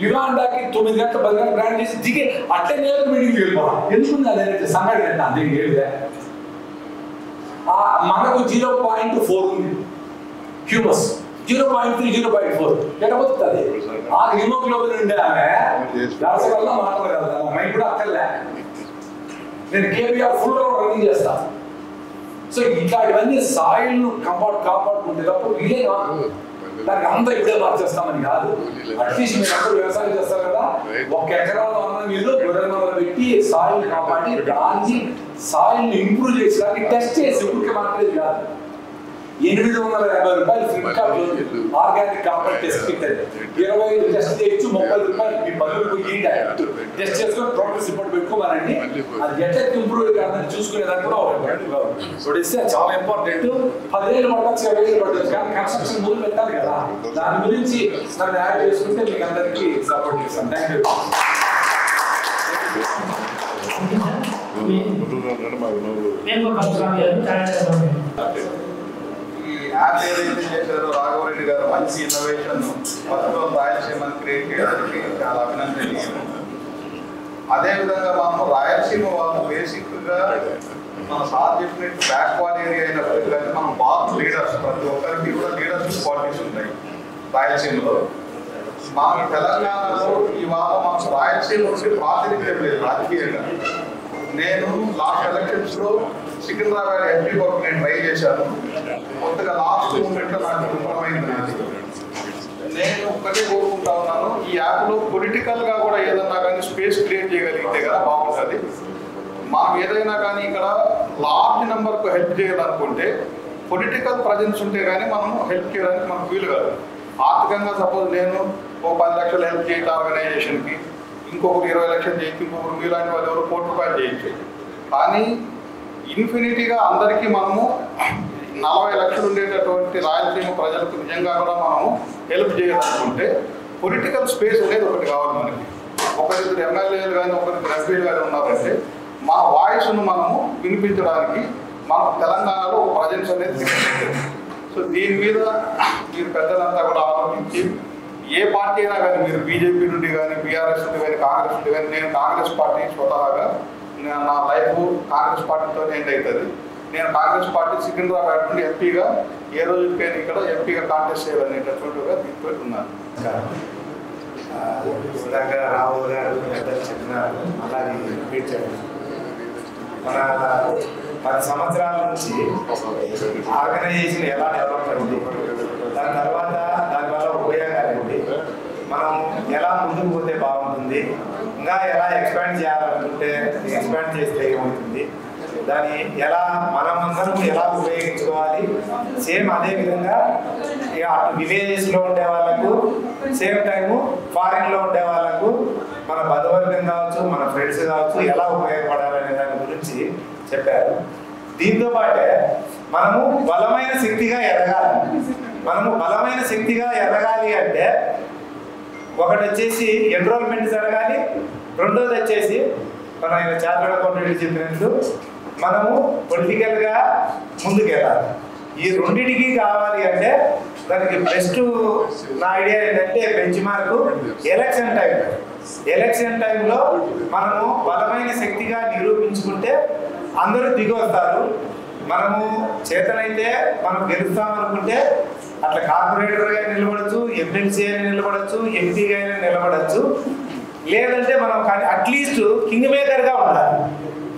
యుగాండాకి 9 గంటల 10 గంటలు ప్రయాణం చేసి దిగి అట్లే నేలకు మీటింగ్కి వెళ్ళిపోవాలి. ఎందుకుంది అదే సంగతి అంటే అందుకే ఏమిదే మనకు 0.4 ఉంది హ్యూమస్, 0.3 0.4 ఎట్లా బతుకుతుంది? ఆ హిమోగ్లోబిన్ ఉండే ఆమె వల్ల మాట్లాడగలదు. మైండ్ కూడా అక్కర్లే. నేను కేబీఆర్ ఫుల్ రన్నింగ్ చేస్తాను. సో ఇట్లాంటివన్నీ సాయిల్ కాపాడుకుంటే తప్ప వీలే కాదు. దానికి అంతా ఇప్పుడే మార్చేస్తామని కాదు. అట్లీస్ట్ మీరు అందరూ వ్యవసాయం చేస్తారు కదా, 1 ఎకరాలో అన్న మీరు గొర్రెల మందులు పెట్టి సాయిల్ కాపాడి దాన్ని సాయిల్ ఇంప్రూవ్ చేసి టెస్ట్ చేసి ఊరికే మార్కెట్ కాదు. 850 రూపాయలు Flipkart organic copper test kit 25 test చేయొచ్చు. 30 రూపాయలు మీ బదులు టెస్ట్ చేసుకొని ప్రోగ్రెస్ రిపోర్ట్ పెట్టుకోవాలండి. అది ఎట్లా ఇంప్రూవ్ కాదని చూసుకునేదాన్ని కూడా ఇస్తే చాలా ఇంపార్టెంట్. 10 ఏళ్ళు పట్టచ్చు, 20 ఏళ్ళు పట్టచ్చు, కానీ కన్స్ట్రక్షన్ మొదలు పెట్టాలి కదా. దాని గురించి నన్ను యాడ్ చేసుకుంటే మీకు అందరికీ సపోర్ట్ చేస్తాను. Thank you. యాప్ ఏదైతే చేశారో రాఘవరెడ్డి గారు మంచి ఇన్నోవేషన్ మొత్తం రాయలసీమని క్రియేట్ చేయడానికి చాలా అభినందనీయం. అదేవిధంగా మనము రాయలసీమ వాళ్ళు బేసిక్గా మన సార్ చెప్పినట్టు బ్యాక్వర్డ్ ఏరియా అయినప్పటికీ కానీ మనం బాగా లీడర్స్, ప్రతి ఒక్కరికి కూడా లీడర్షిప్ క్వాలిటీస్ ఉంటాయి రాయలసీమలో. మన తెలంగాణలో ఇవాళ మనకు రాయలసీమ నుండి ప్రాతినిధ్యం లేదు రాజకీయంగా. నేను లాస్ట్ ఎలక్షన్స్లో సికింద్రాబాద్ ఎంపీ వరకు నేను ట్రై చేశాను. కొత్తగా లాస్ట్ మూమెంట్లో నాకు విఫలమైంది. నేను ఒక్కటే కోరుకుంటా ఉన్నాను, ఈ యాప్లో పొలిటికల్గా కూడా ఏదన్నా కానీ స్పేస్ క్రియేట్ చేయగలిగితే కదా బాగుంటుంది. మనం ఏదైనా కానీ ఇక్కడ లార్జ్ నెంబర్కు హెల్ప్ చేయాలనుకుంటే పొలిటికల్ ప్రజెన్స్ ఉంటే కానీ మనం హెల్ప్ చేయడానికి మనకు వీలు కాదు. ఆర్థికంగా సపోజ్ నేను ఒక 10 లక్షలు హెల్ప్ చేయొచ్చు ఆర్గనైజేషన్కి, ఇంకొకరు 20 లక్షలు చేయొచ్చు, ఇంకొకరు మీలాంటి వాళ్ళు ఎవరు 1 కోటి రూపాయలు చేయొచ్చు. కానీ ఇన్ఫినిటీగా అందరికీ మనము 40 లక్షలు ఉండేటటువంటి రాయలసీమ ప్రజలకు నిజంగా కూడా మనము హెల్ప్ చేయాలనుకుంటే పొలిటికల్ స్పేస్ అనేది ఒకటి కావాలి మనకి. ఒకరిద్దరు ఎమ్మెల్యేలు కానీ ఒకరిద్దరు ఎంపీలు కానీ ఉన్నారంటే మా వాయిస్ను మనము వినిపించడానికి మనకు తెలంగాణలో ఒక ప్రజెన్స్ అనేది తీసుకుంటుంది. సో దీని మీద మీరు పెద్దలంతా కూడా ఆలోచించి ఏ పార్టీ అయినా కానీ మీరు బీజేపీ నుండి కానీ బీఆర్ఎస్ నుండి కానీ కాంగ్రెస్ నుండి కానీ నేను కాంగ్రెస్ పార్టీ స్వతహాగా నా లైఫ్ కాంగ్రెస్ పార్టీతో ఎండ్ అవుతుంది. నేను కాంగ్రెస్ పార్టీ సికింద్రాబాద్ నుండి ఎంపీగా ఏ రోజుకైనా ఇక్కడ ఎంపీగా కాంటెస్ట్ చేయాలనేటటువంటిగా దీంతో ఉన్నాను. ఇందాక రావు గారు చెప్పినారు, అలాగే రిపీట్ చేయండి. మన 10 సంవత్సరాల నుంచి ఆర్గనైజేషన్ ఎలా డెవలప్ అయింది, దాని తర్వాత దానివల్ల ఉపయోగాలు ఏంటి, మనం ఎలా ముందుకు పోతే బాగుంటుంది, ఇంకా ఎలా ఎక్స్పాండ్ చేయాలనుకుంటే ఎక్స్పాండ్ చేస్తే ఏమవుతుంది, దాన్ని ఎలా మనమందరం ఎలా ఉపయోగించుకోవాలి. సేమ్ అదేవిధంగా అటు విలేజెస్లో ఉండే వాళ్ళకు సేమ్ టైము ఫారిన్లో ఉండే వాళ్ళకు మన బంధువర్గం కావచ్చు మన ఫ్రెండ్స్ కావచ్చు ఎలా ఉపయోగపడాలనే దాని గురించి చెప్పారు. దీంతో పాటే మనము బలమైన శక్తిగా ఎదగాలి. మనము బలమైన శక్తిగా ఎదగాలి అంటే ఒకటి వచ్చేసి ఎన్రోల్మెంట్ జరగాలి, రెండోది వచ్చేసి మన ఆయన చార్టర్డ్ అకౌంటెంట్ చెప్పినట్లు మనము పొలిటికల్గా ముందుకెళ్ళాలి. ఈ రెండింటికి కావాలి అంటే దానికి బెస్ట్ నా ఐడియా ఏంటంటే bench mark election time. Election టైంలో మనము బలమైన శక్తిగా నిరూపించుకుంటే అందరూ దిగి వస్తారు. మనము చేతనైతే మనం గెలుస్తామనుకుంటే అట్లా కార్పొరేటర్గా నిలబడచ్చు, ఎమ్మెల్సీ అయినా నిలబడచ్చు, ఎంపీగా అయినా నిలబడచ్చు. లేదంటే మనం కానీ అట్లీస్ట్ కింగ్ మేకర్గా ఉండాలి.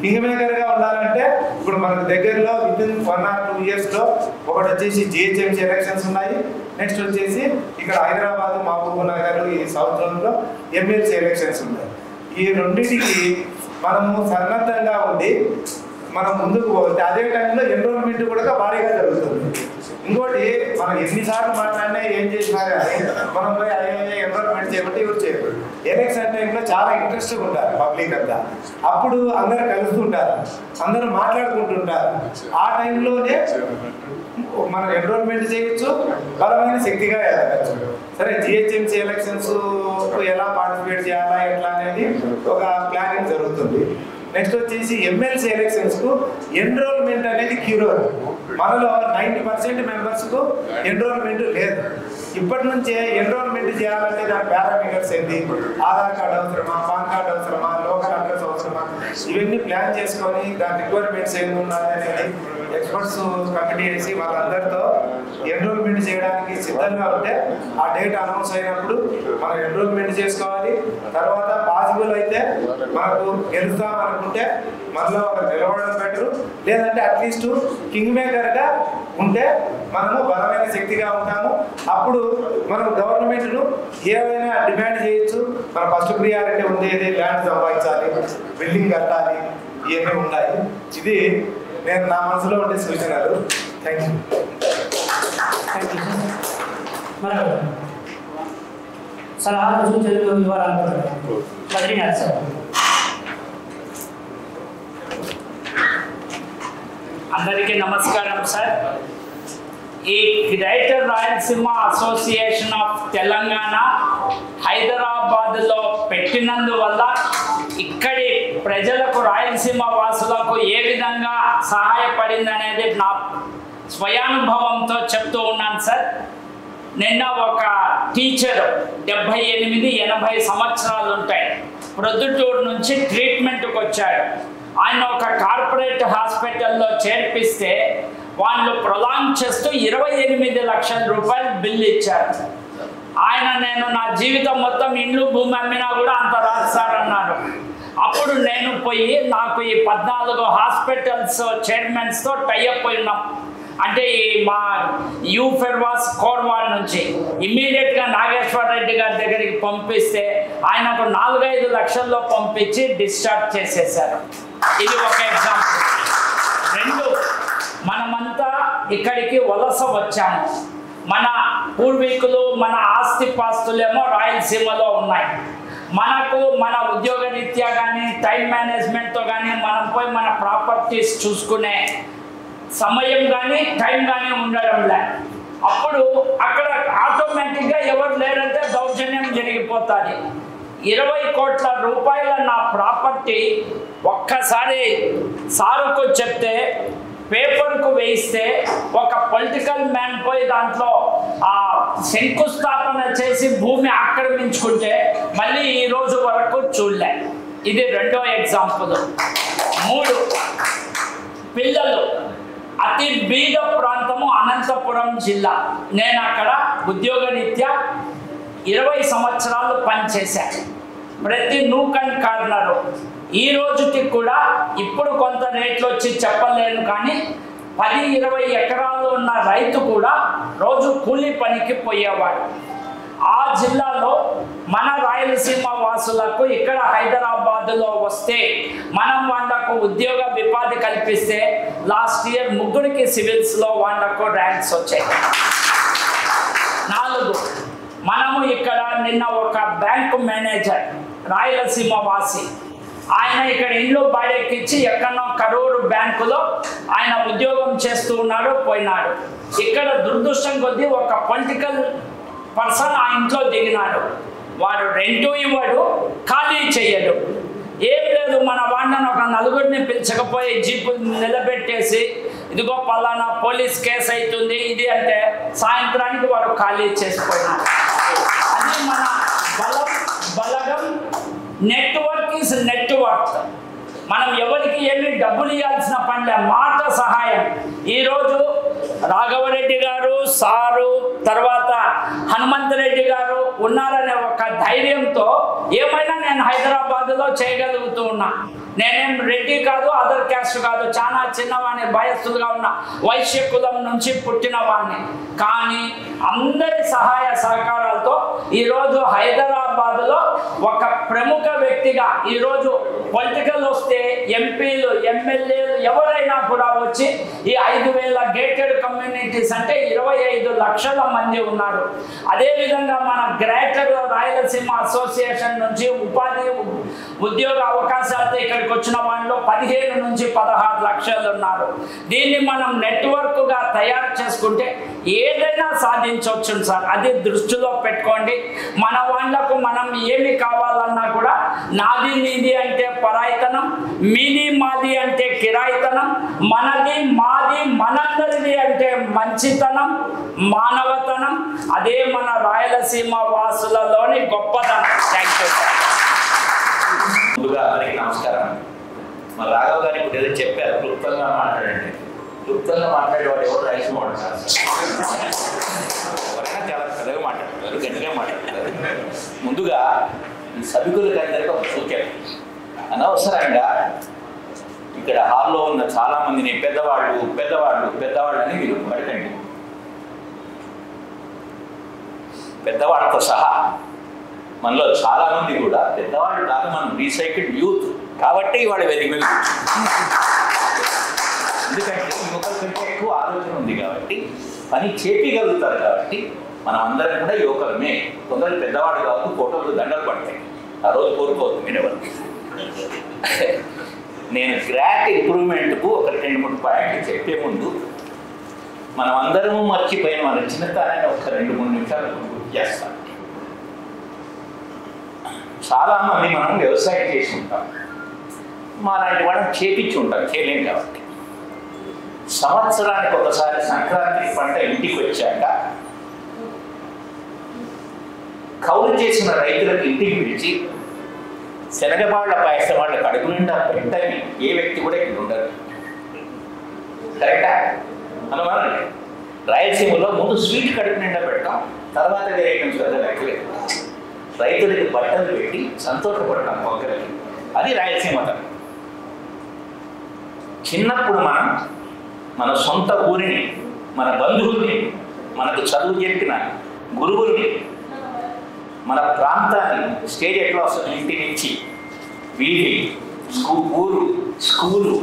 కింగ్ మేకర్గా ఉండాలంటే ఇప్పుడు మనకు దగ్గరలో వితిన్ 1 or 2 yearsలో ఒకటి వచ్చేసి జిహెచ్ఎంసీ ఎలక్షన్స్ ఉన్నాయి. నెక్స్ట్ వచ్చేసి ఇక్కడ హైదరాబాద్ మహబూబ్ నగర్ ఈ సౌత్ జోన్లో ఎమ్మెల్సీ ఎలక్షన్స్ ఉన్నాయి. ఈ రెండింటికి మనము సన్నద్ధంగా ఉండి మనం ముందుకు పోతే అదే టైంలో ఎన్రోల్మెంట్ కూడా భారీగా జరుగుతుంది. ఇంకోటి మనం ఎన్నిసార్లు మాట్లాడినా ఏం చేసినా కానీ మనం పోయి ఎన్రోల్మెంట్ చేయబట్టి ఎవరు చేయరు. ఎలక్షన్ టైంలో చాలా ఇంట్రెస్ట్గా ఉంటారు పబ్లిక్ అంతా. అప్పుడు అందరూ కలుస్తుంటారు, అందరూ మాట్లాడుకుంటుంటారు. ఆ టైంలోనే మనం ఎన్రోల్మెంట్ చేయొచ్చు, బలమైన శక్తిగా ఎదగచ్చు. సరే జిహెచ్ఎంసీ ఎలక్షన్స్ ఎలా పార్టిసిపేట్ చేయాలా ఎట్లా అనేది ఒక ప్లానింగ్ జరుగుతుంది. నెక్స్ట్ వచ్చేసి ఎమ్మెల్సీ ఎలక్షన్స్కు ఎన్రోల్మెంట్ అనేది క్యూరోల్. మనలో 90% మెంబర్స్కు ఎన్రోల్మెంట్ లేదు. ఇప్పటి నుంచే ఎన్రోల్మెంట్ చేయాలంటే దాని పారామీటర్స్ ఏంటి, ఆధార్ కార్డు అవసరమా, పాన్ కార్డు అవసరమా, లోకల్ అడ్రస్ అవసరమా, ఇవన్నీ ప్లాన్ చేసుకొని దాని రిక్వైర్మెంట్స్ ఏంటి ఉన్నది అనేది ఎక్స్పర్ట్స్ కమిటీ వేసి వాళ్ళందరితో ఎన్రోల్మెంట్ చేయడానికి సిద్ధంగా ఉంటే ఆ డేట్ అనౌన్స్ అయినప్పుడు మనం ఎన్రోల్మెంట్ చేసుకోవాలి. తర్వాత పాసిబుల్ అయితే మనకు గెలుస్తాం అనుకుంటే మనలో ఒక నిలబడడం బెటరు. లేదంటే అట్లీస్ట్ కింగ్ మేకర్గా ఉంటే మనము బలమైన శక్తిగా ఉంటాము. అప్పుడు మనం గవర్నమెంట్ను ఏవైనా డిమాండ్ చేయొచ్చు. మన ఫస్ట్ ప్రియారిటీ ఉండేది ల్యాండ్ సంపాదించాలి, బిల్డింగ్ కట్టాలి, ఇవన్నీ ఉన్నాయి. ఇది నేను నా మనసులో ఉండే సూచనలు. Thank you. సలహాలు సూచనలు ఇవ్వాలనుకుంటున్నాను. బద్రీనాథ్ సార్. అందరికీ నమస్కారం సార్. ఈ greater Rayalaseema association of Telangana హైదరాబాద్లో పెట్టినందువల్ల ఇక్కడి ప్రజలకు రాయలసీమ వాసులకు ఏ విధంగా సహాయపడింది అనేది నా స్వయానుభవంతో చెప్తూ ఉన్నాను సార్. నిన్న ఒక టీచర్ 78-80 సంవత్సరాలు ఉంటాయి, ప్రొద్దుటూరు నుంచి ట్రీట్మెంట్కి వచ్చాడు. ఆయన ఒక కార్పొరేట్ హాస్పిటల్లో చేర్పిస్తే వాళ్ళు ప్రొలాంగ్ చేస్తూ 28 లక్షల రూపాయలు బిల్లు ఇచ్చారు. ఆయన నేను నా జీవితం మొత్తం ఇండ్లు భూమి అమ్మినా కూడా అంత రాదు సార్ అన్నారు. అప్పుడు నేను పోయి నాకు ఈ 14 హాస్పిటల్స్ చైర్మన్స్తో టైఅప్ ఉన్నాం. అంటే ఈ మా యూఫెర్వాస్ కోర్వాల్ నుంచి ఇమ్మీడియట్గా నాగేశ్వర రెడ్డి గారి దగ్గరికి పంపిస్తే ఆయనకు 4-5 లక్షల్లో పంపించి డిశ్చార్జ్ చేసేసారు. ఇది ఒక ఎగ్జాంపుల్. 2, మనమంతా ఇక్కడికి వలస వచ్చాము. మన పూర్వీకులు మన ఆస్తిపాస్తులేమో రాయలసీమలో ఉన్నాయి. మనకు మన ఉద్యోగ రీత్యా కానీ టైం మేనేజ్మెంట్తో కానీ మనం పోయి మన ప్రాపర్టీస్ చూసుకునే సమయం కానీ టైం కానీ ఉండడం లే. అప్పుడు అక్కడ ఆటోమేటిక్గా ఎవరు లేరంటే దౌర్జన్యం జరిగిపోతుంది. 20 కోట్ల రూపాయల నా ప్రాపర్టీ ఒక్కసారి సారుకు చెప్తే పేపర్కు వేయిస్తే ఒక పొలిటికల్ మ్యాన్ పోయి దాంట్లో శంకుస్థాపన చేసి భూమి ఆక్రమించుకుంటే మళ్ళీ ఈ రోజు వరకు చూడలే. ఇది రెండో ఎగ్జాంపుల్. 3 పిల్లలు అతి బీద ప్రాంతము అనంతపురం జిల్లా. నేను అక్కడ ఉద్యోగరీత్యా 20 సంవత్సరాలు పనిచేశాను. ప్రతి నూక్ అండ్ కార్నరు ఈ రోజుకి కూడా ఇప్పుడు కొంత రేట్లు వచ్చి చెప్పలేను, కానీ 10-20 ఎకరాలు ఉన్న రైతు కూడా రోజు కూలీ పనికి పోయేవాడు. ఆ జిల్లాలో మన రాయలసీమ వాసులకు ఇక్కడ హైదరాబాదులో వస్తే మనం వాళ్లకు ఉద్యోగ ఉపాధి కల్పిస్తే లాస్ట్ ఇయర్ 3 సివిల్స్లో వాళ్లకు ర్యాంక్స్ వచ్చాయి. 4 మనము ఇక్కడ నిన్న ఒక బ్యాంకు మేనేజర్ రాయలసీమ వాసి, ఆయన ఇక్కడ ఇల్లు బాడెక్కించి ఎక్కడో కరూరు బ్యాంకులో ఆయన ఉద్యోగం చేస్తూ ఉన్నాడు, పోయినాడు. ఇక్కడ దురదృష్టం కొద్దీ ఒక పొలిటికల్ పర్సన్ ఆ ఇంట్లో దిగినాడు. వాడు రెంట్ ఇవ్వడు, ఖాళీ చెయ్యడు, ఏం లేదు. మన వాడిని ఒక 4 పిలిచకపోయి జీపు నిలబెట్టేసి ఇదిగో పలానా పోలీస్ కేసు అవుతుంది ఇది అంటే సాయంత్రానికి వాడు ఖాళీ చేసిపోయినాడు. అది మన బలగం. Network is network. మనం ఎవరికి ఏమి డబ్బులు ఇవ్వాల్సిన పనిలే, మాట సహాయం. ఈరోజు రాఘవరెడ్డి గారు సారు తర్వాత హనుమంతరెడ్డి గారు ఉన్నారనే ఒక ధైర్యంతో ఏమైనా నేను హైదరాబాద్లో చేయగలుగుతూ ఉన్నా. నేనేం రెడ్డి కాదు, అదర్ క్యాస్ట్ కాదు, చాలా చిన్నవాడిని, భయస్తులుగా ఉన్న వైశ్య కులం నుంచి పుట్టిన వాడిని. కానీ అందరి సహాయ సహకారాలతో ఈరోజు హైదరాబాద్లో ఒక ప్రముఖ వ్యక్తిగా ఈరోజు పొలిటికల్ వస్తే ఎంపీలు ఎమ్మెల్యేలు ఎవరైనా కూడా వచ్చి ఈ 5,000 గేటెడ్ కమ్యూనిటీస్ అంటే 25 లక్షల మంది ఉన్నారు. అదేవిధంగా మన గ్రేటర్ రాయలసీమ అసోసియేషన్ నుంచి ఉద్యోగ అవకాశాలతో ఇక్కడికి వచ్చిన వాళ్ళలో 15 నుంచి 16 లక్షలు ఉన్నారు. దీన్ని మనం నెట్వర్క్గా తయారు చేసుకుంటే ఏదైనా సాధించవచ్చు సార్. అది దృష్టిలో పెట్టుకోండి. మన వాళ్ళకు మనం ఏమి కావాలన్నా కూడా నాది నీది అంటే పరాయితనం, మీది మాది అంటే కిరాయితనం, మనది మాది మనందరిది అంటే మంచితనం, మానవతనం. అదే మన రాయలసీమ వాసులలోని గొప్పతనం. Thank you sir. ముందుగా అందరికీ నమస్కారం. మా రాఘవ్ గారు ఇప్పుడు ఏదో చెప్పారు, క్లుప్తంగా మాట్లాడండి. క్లుప్తంగా మాట్లాడేవాడు ఎవరు రాయలసీమ వాడు కాదు. ఎవరైనా చాలా పెద్దగా మాట్లాడతారు, గట్టిగా మాట్లాడతారు. ముందుగా ఈ సభికులకి అందరికీ ఒక సూచన, అనవసరంగా ఇక్కడ హాల్లో ఉన్న చాలా మందిని పెద్దవాళ్ళు అని మీరు పడకండి. పెద్దవాళ్ళతో సహా మనలో చాలా మంది కూడా పెద్దవాళ్ళు కాదు, మనం రీసైకిల్డ్ యూత్ కాబట్టి వాళ్ళు వేదిక మీద ఎందుకంటే యువకుల కంటే ఎక్కువ ఆలోచన ఉంది కాబట్టి పని చేయగలుగుతారు కాబట్టి మనం అందరం కూడా యువకులమే. కొందరు పెద్దవాళ్ళు కావచ్చు, ఫోటోలు దండలు పడతాయి, ఆ రోజు కోరుకోవద్దు మీరు ఎవరు. నేను గ్రాట్ ఇంప్రూవ్మెంట్కు ఒక 2-3 పాయింట్లు చెప్పే ముందు మనం అందరము మర్చిపోయిన మన చిన్నతనాన్ని ఒక 2-3 నిమిషాలు గుర్తు చేస్తాం. చాలామంది మనం వ్యవసాయం చేసి ఉంటాం, మా లాంటి వాళ్ళని చేపించి ఉంటాం, చేయలేం కాబట్టి. సంవత్సరానికి ఒకసారి సంక్రాంతి పంట ఇంటికి వచ్చాక కౌలు చేసిన రైతులకు ఇంటికి పిలిచి శనగబాళ్ల పాయసం వాళ్ళ కడుపు నిండా పెట్టని ఏ వ్యక్తి కూడా ఇక్కడ ఉండరు. కరెక్టా? అనుమానం లేదు. రాయలసీమలో ముందు స్వీట్ కడుపు నిండా పెట్టాం, తర్వాత వేరే ఐటమ్స్ కదా లెక్కలేదు. రైతులకి బట్టలు పెట్టి సంతోషపడటం పొగలకి, అది రాయలసీమ. చిన్నప్పుడు మనం మన సొంత ఊరిని, మన బంధువుల్ని, మనకు చదువు చెప్పిన గురువుల్ని, మన ప్రాంతాన్ని స్టేజ్ ఎట్లా వస్తుంది, ఇంటి నుంచి వీధి, ఊరు, స్కూలు,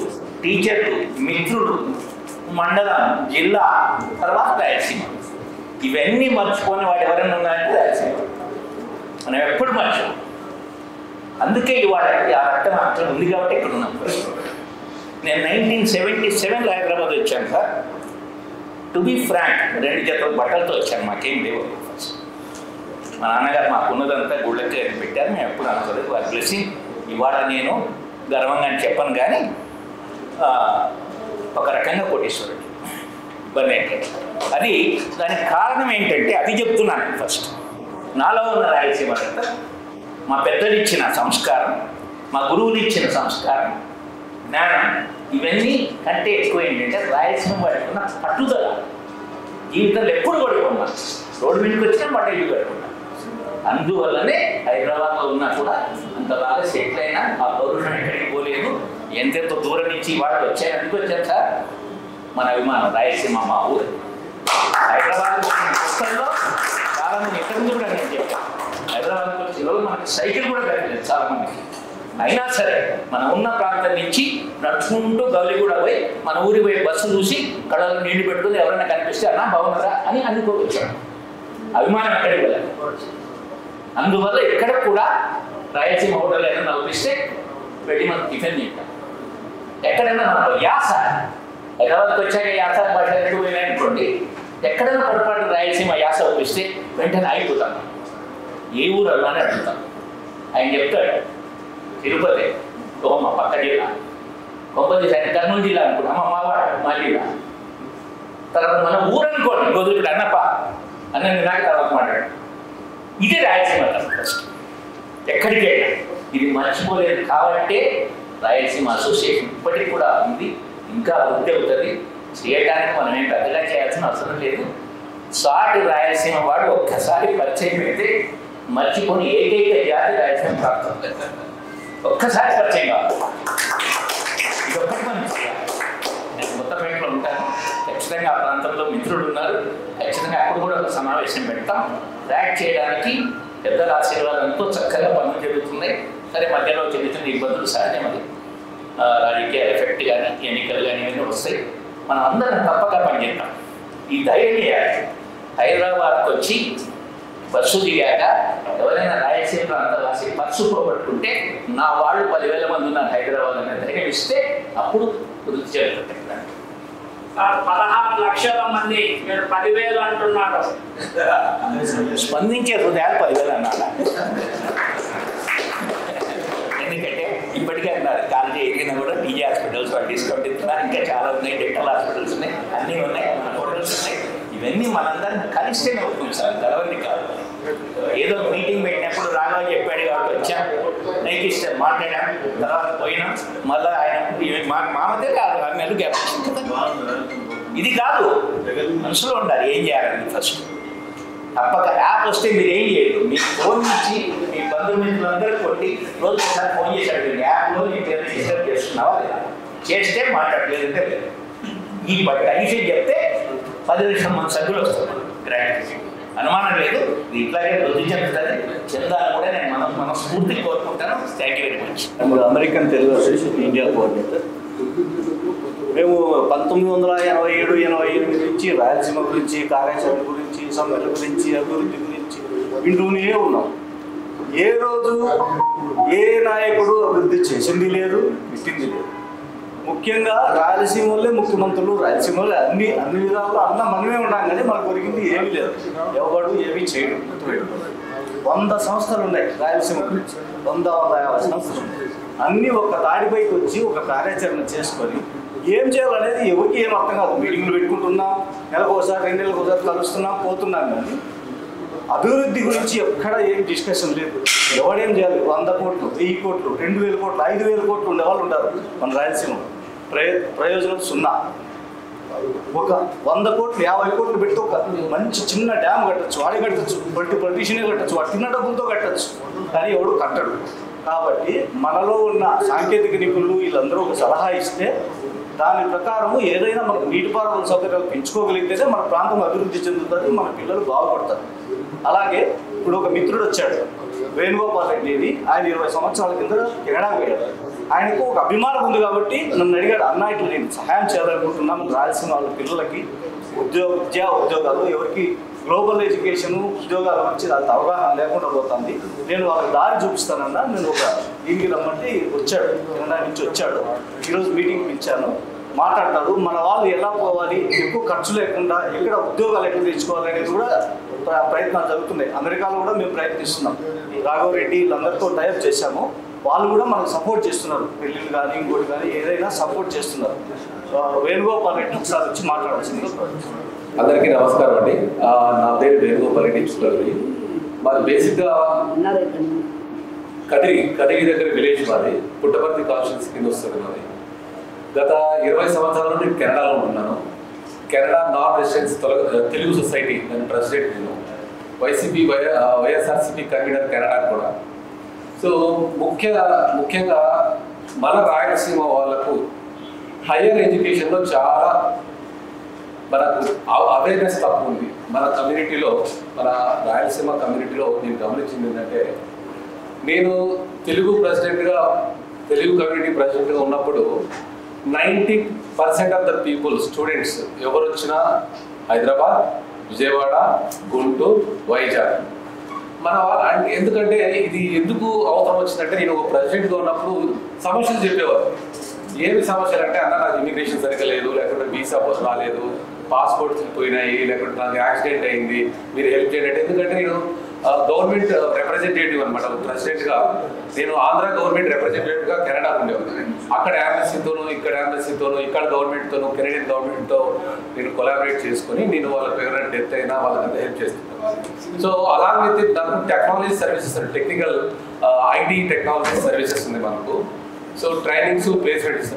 టీచర్లు, మిత్రులు, మండలం, జిల్లా, తర్వాత రాయలసీమ. ఇవన్నీ మర్చిపోయిన వాడు ఎవరైనా ఉన్నారంటే రాయలసీమ. మనం ఎప్పుడు మర్చిపో. అందుకే ఇవాళ ఆ రక్తం అక్కడ ఉంది కాబట్టి ఇక్కడ ఉన్నాం. నేను 1977లో హైదరాబాద్ వచ్చాను సార్. టు బి ఫ్రాంక్ 2 జతల బట్టలతో వచ్చాను, మాకేం లేవు ఫస్ట్. మా నాన్నగారు మాకున్నదంతా గుళ్ళకి పెట్టారు, మేము ఎప్పుడు అనుకోలేదు. వారి బ్లెస్సింగ్ ఇవాళ నేను గర్వంగా అని చెప్పను, కానీ ఒక రకంగా కోటేశ్వరుడు ఇబ్బంది ఏంటంటే అది దానికి కారణం ఏంటంటే అది చెప్తున్నాను. ఫస్ట్ నాలో ఉన్న రాయలసీమ అంతా మా పెద్దలు ఇచ్చిన సంస్కారం, మా గురువులు ఇచ్చిన సంస్కారం, జ్ఞానం, ఇవన్నీ కంటే ఎక్కువ ఏంటంటే రాయలసీమ వాడికి ఉన్న పట్టుదల. జీవితంలో ఎప్పుడు పడుకున్నా రోడ్డు మీదకి వచ్చినా పట్ట ఇల్లు కట్టుకున్నా. అందువల్లనే హైదరాబాద్లో ఉన్నా కూడా అంత బాగా సెటిల్ అయినా ఆ పౌరుషం ఎక్కడికి పోలేదు. ఎంతెంత దూరం నుంచి వాళ్ళు వచ్చాను, ఎందుకు వచ్చాను సార్, మన అభిమానం రాయలసీమ మా ఊరు. హైదరాబాద్ పుస్తకంలో చాలా మంది ఇంతకుముందు కూడా నేను చెప్పాను, హైదరాబాద్కి వచ్చిన రోజు మనకి సైకిల్ కూడా దొరకలేదు చాలా మందికి. అయినా సరే మనం ఉన్న ప్రాంతం నుంచి నడుచుకుంటూ గౌలిగూడ పోయి మన ఊరికి పోయి బస్సు చూసి కళ్ళలో నీళ్లు పెట్టుకుని ఎవరైనా కనిపిస్తే అన్నా బాగున్నారా అని అనుకోవచ్చాడు. అభిమానం ఎక్కడికి వెళ్ళాలి. అందువల్ల ఎక్కడ కూడా రాయలసీమ హోటల్ ఏదైనా నడిపిస్తే వెళ్ళి మనం టిఫిన్ తింటాం. ఎక్కడైనా మనకు యాస, హైదరాబాద్కి వచ్చాక యాస భాష పోయినాయనుకోండి, ఎక్కడైనా పొరపాటు రాయలసీమ యాస ఒప్పిస్తే వెంటనే అయిపోతాం. ఏ ఊరు అన్నానే అడుగుతాం. ఆయన చెప్తాడు తిరుపతి మా పక్క జిల్లా, కొంపది ఆయన కర్నూలు జిల్లా అనుకుంటా, మావాడు మా జిల్లా. తర్వాత మన ఊరు అనుకోండి, గోదురుడు అన్నప్ప అన్నది నాకు తర్వాత మాట్లాడు. ఇది రాయలసీమ ఫస్ట్ ఎక్కడికి వెళ్ళా. ఇది మర్చిపోలేదు కాబట్టే రాయలసీమ అసోసియేషన్ ఇప్పటికి కూడా ఉంది, ఇంకా అభివృద్ధి అవుతుంది. చేయడానికి మనం ఏం పెద్దగా చేయాల్సిన అవసరం లేదు. సాటి రాయలసీమ వాడు ఒక్కసారి పరిచయం అయితే మర్చిపోని ఏకైక జాతి రాయలసీమ ప్రాంతం. ఒక్కసారి పరిచయం కావాలి. ఇది ఒక్కటి మనం చేయాలి. నేను ముత్తపేటలో ఉంటాను, ఖచ్చితంగా ఆ ప్రాంతంలో మిత్రులు ఉన్నారు, ఖచ్చితంగా అప్పుడు కూడా ఒక సమావేశం పెడతాం. ట్రాక్ చేయడానికి పెద్దల ఆశీర్వాదంతో చక్కగా పనులు జరుగుతున్నాయి. సరే మధ్యలో చిన్న చిన్న ఇబ్బందులు సహజం, అది రాజకీయ ఎఫెక్ట్ కానీ ఎన్నికలు కానీ ఇవన్నీ వస్తాయి. మనం అందరం తప్పక పనిచేద్దాం. ఈ ధైర్యం చేయాలి. హైదరాబాద్కి వచ్చి బస్సు దిగాక ఎవరైనా రాయలసీమ ప్రాంతవాసి బస్సు పోగొట్టుకుంటే నా వాళ్ళు 10,000 మంది ఉన్నారు హైదరాబాద్ అనే ధైర్యం ఇస్తే అప్పుడు వృద్ధి జరుగుతుంది. 16 లక్షల మంది, మీరు 10,000 అంటున్నారు. స్పందించే హృదయాలు 10,000 అన్నాడు. ఎందుకంటే ఇప్పటికే అన్నారు కాలేజీ ఎగిరినా కూడా పీజీ హాస్పిటల్స్ వాళ్ళు డిస్కౌంట్ ఇస్తున్నారు, ఇంకా చాలా ఉన్నాయి, డెంటల్ హాస్పిటల్స్ ఉన్నాయి, అన్నీ ఉన్నాయి, మన హోటల్స్ ఉన్నాయి. ఇవన్నీ మనందరం కలిస్తేనే అవుతుంది సార్, గలవని కాదు. ఏదో మీటింగ్ పెట్టినప్పుడు రాఘవ చెప్పాడు కాబట్టి వచ్చాం, నీకు ఇష్టం మాట్లాడాం, తర్వాత పోయినాం, మళ్ళీ ఆయన మామతే కాదు 6 నెలలు గ్యాప్. ఇది కాదు, మనసులో ఉండాలి ఏం చేయాలని. ఫస్ట్ తప్పక యాప్ వస్తే మీరు ఏం చేయదు, మీ ఫోన్ నుంచి మీ బంధుమిత్రులందరూ కొట్టి రోజు ఒకసారి ఫోన్ చేసి అడిగింది యాప్లో నీకు ఏదైనా డిస్టర్బ్ చేస్తున్నావా లేదా, చేస్తే మాట్లాడలేదంటే లేదు. ఈ కనీసం చెప్తే 10 లక్షల మంది సభ్యులు వస్తారు. గ్రాండ్ అనుమానం లేదు, ఇది ఇట్లాగే వృద్ధి చెందుతుంది. చెందాలని కూడా నేను మనస్ఫూర్తిగా కోరుకుంటాను. Thank you very much. American Telugu association India coordinator. మేము 1987-88 నుంచి రాయలసీమ గురించి, కార్యాచరణ గురించి, సమ్మెల గురించి, అభివృద్ధి గురించి వింటూనే ఉన్నాం. ఏ రోజు ఏ నాయకుడు అభివృద్ధి చేసింది లేదు, పెట్టింది లేదు. ముఖ్యంగా రాయలసీమ వల్లే ముఖ్యమంత్రులు, రాయలసీమ వల్లే అన్ని విధాల్లో అన్న మనమే ఉన్నాం, కానీ మనకు ఒరిగింది ఏమీ లేదు. ఎవరు ఏమీ చేయడం. 100 సంస్థలు ఉన్నాయి రాయలసీమ గురించి, 150 సంస్థలు ఉన్నాయి. అన్నీ ఒక తాడిపైకి వచ్చి ఒక కార్యాచరణ చేసుకొని ఏం చేయాలనేది ఎవరికి ఏం అర్థం కాదు. మీటింగ్లు పెట్టుకుంటున్నాం, నెలకు ఒకసారి 2 నెలలకు ఒకసారి కలుస్తున్నాం, పోతున్నాం, కానీ అభివృద్ధి గురించి ఎక్కడ ఏం డిస్కషన్ లేదు. ఎవడేం చేయాలి? 100 కోట్లు, 1000 కోట్లు, 2000 కోట్లు, 5000 కోట్లు ఉండేవాళ్ళు ఉంటారు మన రాయలసీమ. ప్రయోజనం 0. ఒక 100 కోట్లు, 50 కోట్లు పెట్టి ఒక మంచి చిన్న డ్యామ్ కట్టచ్చు, వాడే కట్టచ్చు, పొలిటీషియనే కట్టచ్చు, వాడు తిన్న డబ్బులతో కట్టచ్చు, కానీ ఎవడు కట్టడు. కాబట్టి మనలో ఉన్న సాంకేతిక నిపుణులు వీళ్ళందరూ ఒక సలహా ఇస్తే దాని ప్రకారం ఏదైనా మనకు నీటిపారుదల సౌకర్యాలు పెంచుకోగలిగితేనే మన ప్రాంతం అభివృద్ధి చెందుతుంది, మన పిల్లలు బాగుపడతారు. అలాగే ఇప్పుడు ఒక మిత్రుడు వచ్చాడు, వేణుగోపాల్ రెడ్డి. ఆయన 20 సంవత్సరాల కింద కెనడా పోయాడు. ఆయనకు ఒక అభిమానం ఉంది కాబట్టి నన్ను అడిగాడు, అన్న ఇట్లా నేను సహాయం చేయాలనుకుంటున్నాను రాయలసీమ వాళ్ళ పిల్లలకి ఉద్యోగాలు, ఎవరికి గ్లోబల్ ఎడ్యుకేషన్ ఉద్యోగాల గురించి అంత అవగాహన లేకుండా పోతుంది, నేను వాళ్ళకి దారి చూపిస్తానన్నా. నేను ఒక దీనికి రమ్మంటే వచ్చాడు, కెనడా నుంచి వచ్చాడు. ఈరోజు మీటింగ్ పిలిచాను. మాట్లాడతారు. మన వాళ్ళు ఎలా పోవాలి, ఎక్కువ ఖర్చు లేకుండా ఎక్కడ ఉద్యోగాలు ఎక్కడ తెచ్చుకోవాలి అనేది కూడా ప్రయత్నాలు జరుగుతున్నాయి. అమెరికాలో కూడా మేము ప్రయత్నిస్తున్నాం. రాఘవరెడ్డి వీళ్ళందరితో టైప్ చేశాము. వాళ్ళు కూడా మనకు సపోర్ట్ చేస్తున్నారు. పెళ్ళిళ్ళు కానీ ఇంకోటి కానీ ఏదైనా సపోర్ట్ చేస్తున్నారు. వేణుగోపాల్ రెడ్డి ఒకసారి వచ్చి మాట్లాడాల్సిందిగా. అందరికీ నమస్కారం అండి. నా పేరు వేణుగోపాల్ రెడ్డి చిత్తూరు. మాది బేసిక్గా కదిరి దగ్గర విలేజ్ మాది. పుట్టపర్తి కాన్స్టిట్యూన్సీ కింద వస్తుంది మాది. గత 20 సంవత్సరాల నుండి కెనడాలో ఉంటున్నాను. Canada non residence Telugu society నేను ప్రెసిడెంట్. నేను వైఎస్ఆర్సీపీ కన్వీనర్ కెనడా కూడా. సో ముఖ్యంగా మన రాయలసీమ వాళ్ళకు హయ్యర్ ఎడ్యుకేషన్లో చాలా మనకు అవేర్నెస్ తక్కువ ఉంది. మన కమ్యూనిటీలో, మన రాయలసీమ కమ్యూనిటీలో నేను గమనించింది ఏంటంటే, నేను తెలుగు కమ్యూనిటీ ప్రెసిడెంట్గా ఉన్నప్పుడు 90% ఆఫ్ ద పీపుల్ స్టూడెంట్స్ ఎవరు వచ్చినా హైదరాబాద్, విజయవాడ, గుంటూరు, వైజాగ్ మన అంటే ఎందుకంటే ఇది ఎందుకు అవసరం వచ్చిందంటే, నేను ఒక ప్రెసిడెంట్గా ఉన్నప్పుడు సమస్యలు చెప్పేవారు. ఏమి సమస్యలు అంటే, అన్న నాకు ఇమిగ్రేషన్ సరిగ్గా లేదు, లేకుంటే వీసా రాలేదు, పాస్పోర్ట్స్ పోయినాయి, లేకుంటే నాకు యాక్సిడెంట్ అయింది, మీరు హెల్ప్ చేయండి. ఎందుకంటే నేను గవర్నమెంట్ రిప్రజెంటేటివ్ అనమాట. ప్రెసిడెంట్గా నేను ఆంధ్ర గవర్నమెంట్ రిప్రజెంటేటివ్గా కెనడాకు ఉండేవాడిని. అక్కడ ఎంబసీతోనూ ఇక్కడ గవర్నమెంట్తోనూ కెనడియన్ గవర్నమెంట్తో నేను కొలాబరేట్ చేసుకుని నేను వాళ్ళకి ఎవరైనా డెత్ అయినా వాళ్ళకంతా హెల్ప్ చేస్తున్నాను. సో అలాగే నాకు technology services, technical IT technology services ఉంది మనకు. So trainings, placements.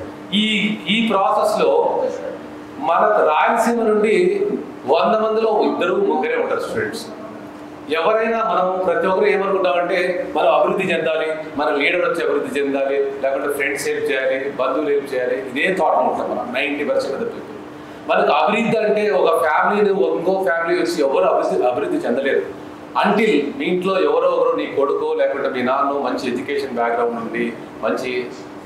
ఈ ప్రాసెస్లో మన రాయలసీమ నుండి 100 మందిలో 2-3 ఉంటారు స్టూడెంట్స్. ఎవరైనా మనం ప్రతి ఒక్కరు ఏమనుకుంటామంటే, మనం అభివృద్ధి చెందాలి, మన లీడర్ వచ్చి అభివృద్ధి చెందాలి, లేకుంటే ఫ్రెండ్స్ హెల్ప్ చేయాలి, బంధువులు హెల్ప్ చేయాలి, ఇదే థాట్ ఉంటాం మనం 90% ఆఫ్ ద పీపుల్. మనకు అభివృద్ధి అంటే ఒక ఫ్యామిలీని ఇంకో ఫ్యామిలీ వచ్చి ఎవరు అభివృద్ధి చెందలేరు. అంటిల్ మీ ఇంట్లో ఎవరో ఒకరు, నీ కొడుకు లేకుంటే మీ నాన్న మంచి ఎడ్యుకేషన్ బ్యాక్గ్రౌండ్ నుండి మంచి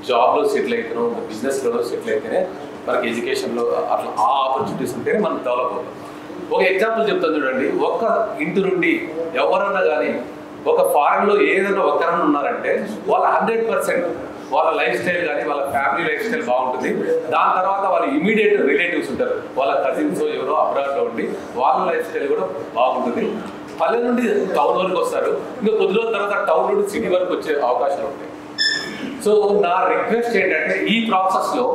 జాబ్లో సెటిల్ అవుతాను, బిజినెస్లో సెటిల్ అయితేనే మనకి ఎడ్యుకేషన్లో అట్లా ఆ ఆపర్చునిటీస్ ఉంటేనే మనం డెవలప్ అవుతాం. ఒక ఎగ్జాంపుల్ చెప్తాను చూడండి. ఒక్క ఇంటి నుండి ఎవరన్నా కానీ ఒక ఫారెన్లో ఏదైనా ఒక్కరన్నా ఉన్నారంటే వాళ్ళ 100% వాళ్ళ లైఫ్ స్టైల్ కానీ వాళ్ళ ఫ్యామిలీ లైఫ్ స్టైల్ బాగుంటుంది. దాని తర్వాత వాళ్ళ ఇమీడియట్ రిలేటివ్స్ ఉంటారు, వాళ్ళ కజిన్స్ ఎవరో అబ్రాడ్లో ఉండి వాళ్ళ లైఫ్ స్టైల్ కూడా బాగుంటుంది. పల్లె నుండి టౌన్ వరకు వస్తారు, ఇంకా కొద్ది రోజుల తర్వాత టౌన్ నుండి సిటీ వరకు వచ్చే అవకాశాలు ఉంటాయి. సో నా రిక్వెస్ట్ ఏంటంటే, ఈ ప్రాసెస్లో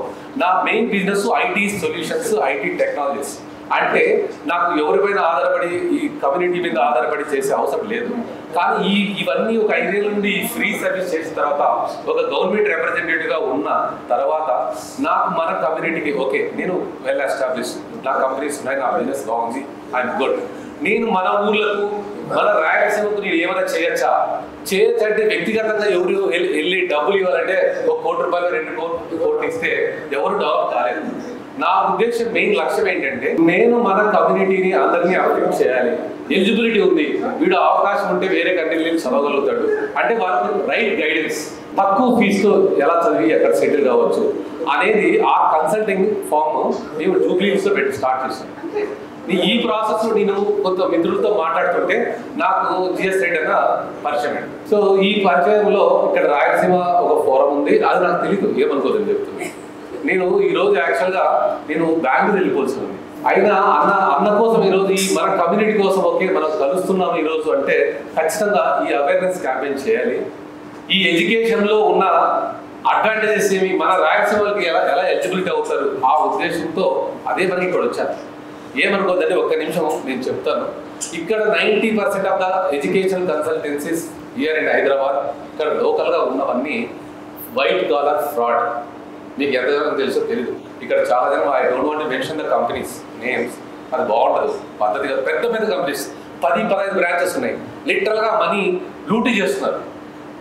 నా main business IT solutions, IT technologies. అంటే నాకు ఎవరిపైన ఆధారపడి, ఈ కమ్యూనిటీ మీద ఆధారపడి చేసే అవసరం లేదు. కానీ ఇవన్నీ ఒక 5 ఏళ్ళ నుండి ఫ్రీ సర్వీస్ చేసిన తర్వాత, ఒక గవర్నమెంట్ రిప్రజెంటేటివ్గా ఉన్న తర్వాత నాకు మన కమ్యూనిటీకి ఓకే, నేను వెల్ ఎస్టాబ్లిష్, నా కంపెనీస్ ఉన్నాయి, నా బిజినెస్ బాగుంది, ఐఎమ్ గుడ్. నేను మన ఊర్లకు, మన రాయలసీమకు నేను ఏమైనా చేయొచ్చంటే వ్యక్తిగతంగా ఎవరు వెళ్ళి డబ్బులు ఇవ్వాలంటే 1 కోటి రూపాయలు 2 కోట్లు ఇస్తే ఎవరు డెవలప్ కాలేదు. నా ఉద్దేశం, మెయిన్ లక్ష్యం ఏంటంటే, నేను మన కమ్యూనిటీని అందరినీ అప్డేట్ చేయాలి. ఎలిజిబిలిటీ ఉంది, వీడు అవకాశం ఉంటే వేరే కంట్రీలో చదవగలుగుతాడు అంటే వాళ్ళకి రైట్ గైడెన్స్, తక్కువ ఫీజుతో ఎలా చదివి ఎక్కడ సెటిల్ కావచ్చు అనేది ఆ కన్సల్టింగ్ ఫామ్ నేను జూబ్లీస్లో పెట్టి స్టార్ట్ చేశాను. ఈ ప్రాసెస్ లో నేను కొంత మిత్రులతో మాట్లాడుతుంటే నాకు జిఎస్ రెడ్డి అన్న పరిచయం అండి. సో ఈ పరిచయంలో ఇక్కడ రాయలసీమ ఒక ఫోరం ఉంది, అది నాకు తెలియదు, ఏమనుకోదని చెప్తుంది. నేను ఈరోజు యాక్చువల్గా నేను బెంగళూరు వెళ్ళిపోవాల్సి ఉంది. అయినా అన్న కోసం ఈరోజు ఈ మన కమ్యూనిటీ కోసం ఓకే మనం కలుస్తున్నాం ఈరోజు అంటే ఖచ్చితంగా ఈ అవేర్నెస్ క్యాంపెయిన్ చేయాలి. ఈ ఎడ్యుకేషన్లో ఉన్న అడ్వాంటేజెస్ ఏమి, మన రాయలసీమకి ఎలా ఎలిజిబిలిటీ అవుతారు, ఆ ఉద్దేశంతో అదే మనకి ఇక్కడ వచ్చాను. ఏమనుకోద్దండి, ఒక్క నిమిషం నేను చెప్తాను. ఇక్కడ 90% of the education consultancies here in Hyderabad, ఇక్కడ లోకల్గా ఉన్నవన్నీ వైట్ కాలర్ ఫ్రాడ్. మీకు ఎంతజనం తెలుసో తెలీదు. ఇక్కడ చాలా జనం, I don't want to mention the companies names, అది బాగుంటుంది పద్ధతిగా. పెద్ద కంపెనీస్ 10-15 బ్రాంచెస్ ఉన్నాయి, లిటరల్గా మనీ లూటీ చేస్తున్నారు.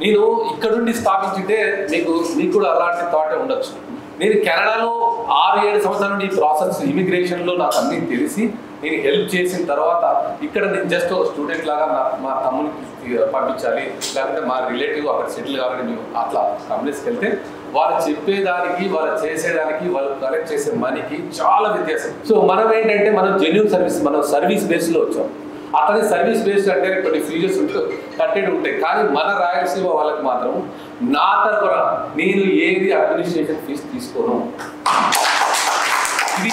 నేను ఇక్కడ నుండి స్థాపించింటే మీకు కూడా అలాంటి థాటే ఉండొచ్చు. నేను కెనడాలో 6-7 సంవత్సరాల నుండి ఈ ప్రాసెస్ ఇమిగ్రేషన్లో నాకు అన్నీ తెలిసి నేను హెల్ప్ చేసిన తర్వాత ఇక్కడ నేను జస్ట్ ఒక స్టూడెంట్ లాగా మా తమ్మునికి పంపించాలి, లేకపోతే మా రిలేటివ్ అక్కడ సెటిల్ కావాలని మేము అట్లా కంపెనీస్కి వెళ్తే వాళ్ళు చెప్పేదానికి, వాళ్ళు చేసేదానికి, వాళ్ళు కలెక్ట్ చేసే మనీకి చాలా వ్యత్యాసం. సో మనం ఏంటంటే మనం జెన్యూన్ సర్వీస్, మనం సర్వీస్ బేస్లో వచ్చాం. అతని సర్వీస్ బేస్డ్ అంటే కొన్ని ఫీజెస్ కట్టేది ఉంటాయి. కానీ మన రాయలసీమ వాళ్ళకి మాత్రం నా తరఫున నేను ఏది అడ్మినిస్ట్రేషన్ ఫీజు తీసుకోను. ఇది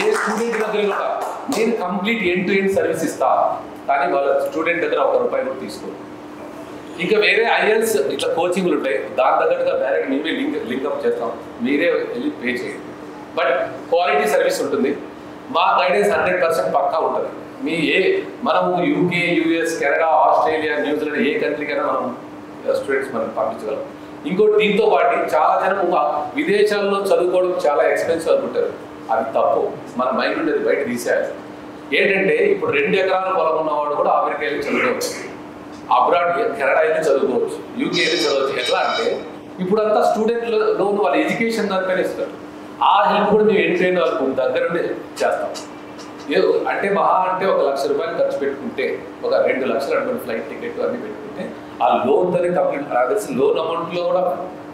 ఏ స్టూడెంట్ దగ్గర కూడా నేను complete end to end service ఇస్తా, కానీ వాళ్ళ స్టూడెంట్ దగ్గర ₹1 కూడా తీసుకోరు. ఇంకా వేరే ఐఎల్స్ ఇట్లా కోచింగ్లు ఉంటాయి, దాని తగ్గట్టుగా డైరెక్ట్ మేమే లింక్అప్ చేస్తాం, మీరే వెళ్ళి పే చేయండి. బట్ క్వాలిటీ సర్వీస్ ఉంటుంది. మా గైడెన్స్ 100% పక్కా ఉంటుంది. మనము UK, US, Canada, Australia, New Zealand ఏ కంట్రీకైనా మనం స్టూడెంట్స్ మనం పంపించగలం. ఇంకోటి దీంతో పాటు చాలా జనం విదేశాల్లో చదువుకోవడం చాలా ఎక్స్పెన్సివ్ అనుకుంటారు. అది తప్పు. మన మైండ్ ఉండేది బయట తీసేయాలి. ఏంటంటే ఇప్పుడు 2 ఎకరాల పొలం ఉన్నవాడు కూడా అమెరికా వెళ్ళి చదువుకోవచ్చు, అబ్రాడ్ కెనడా వెళ్ళి చదువుకోవచ్చు, యూకే వెళ్ళి చదవచ్చు. ఎట్లా అంటే ఇప్పుడంతా స్టూడెంట్ లోన్ వాళ్ళ ఎడ్యుకేషన్ దానిపైన ఇస్తారు. ఆ హెల్ప్ కూడా మేము ఎండ్ వాళ్ళకు దగ్గర నుండి చేస్తాం. అంటే మహా అంటే ₹1,00,000 ఖర్చు పెట్టుకుంటే, ఒక 2 లక్షలు అనుకోండి ఫ్లైట్ టికెట్ అన్నీ పెట్టుకుంటే, ఆ లోన్ తోనే కంప్లీట్. నాకు తెలిసి లోన్ అమౌంట్లో కూడా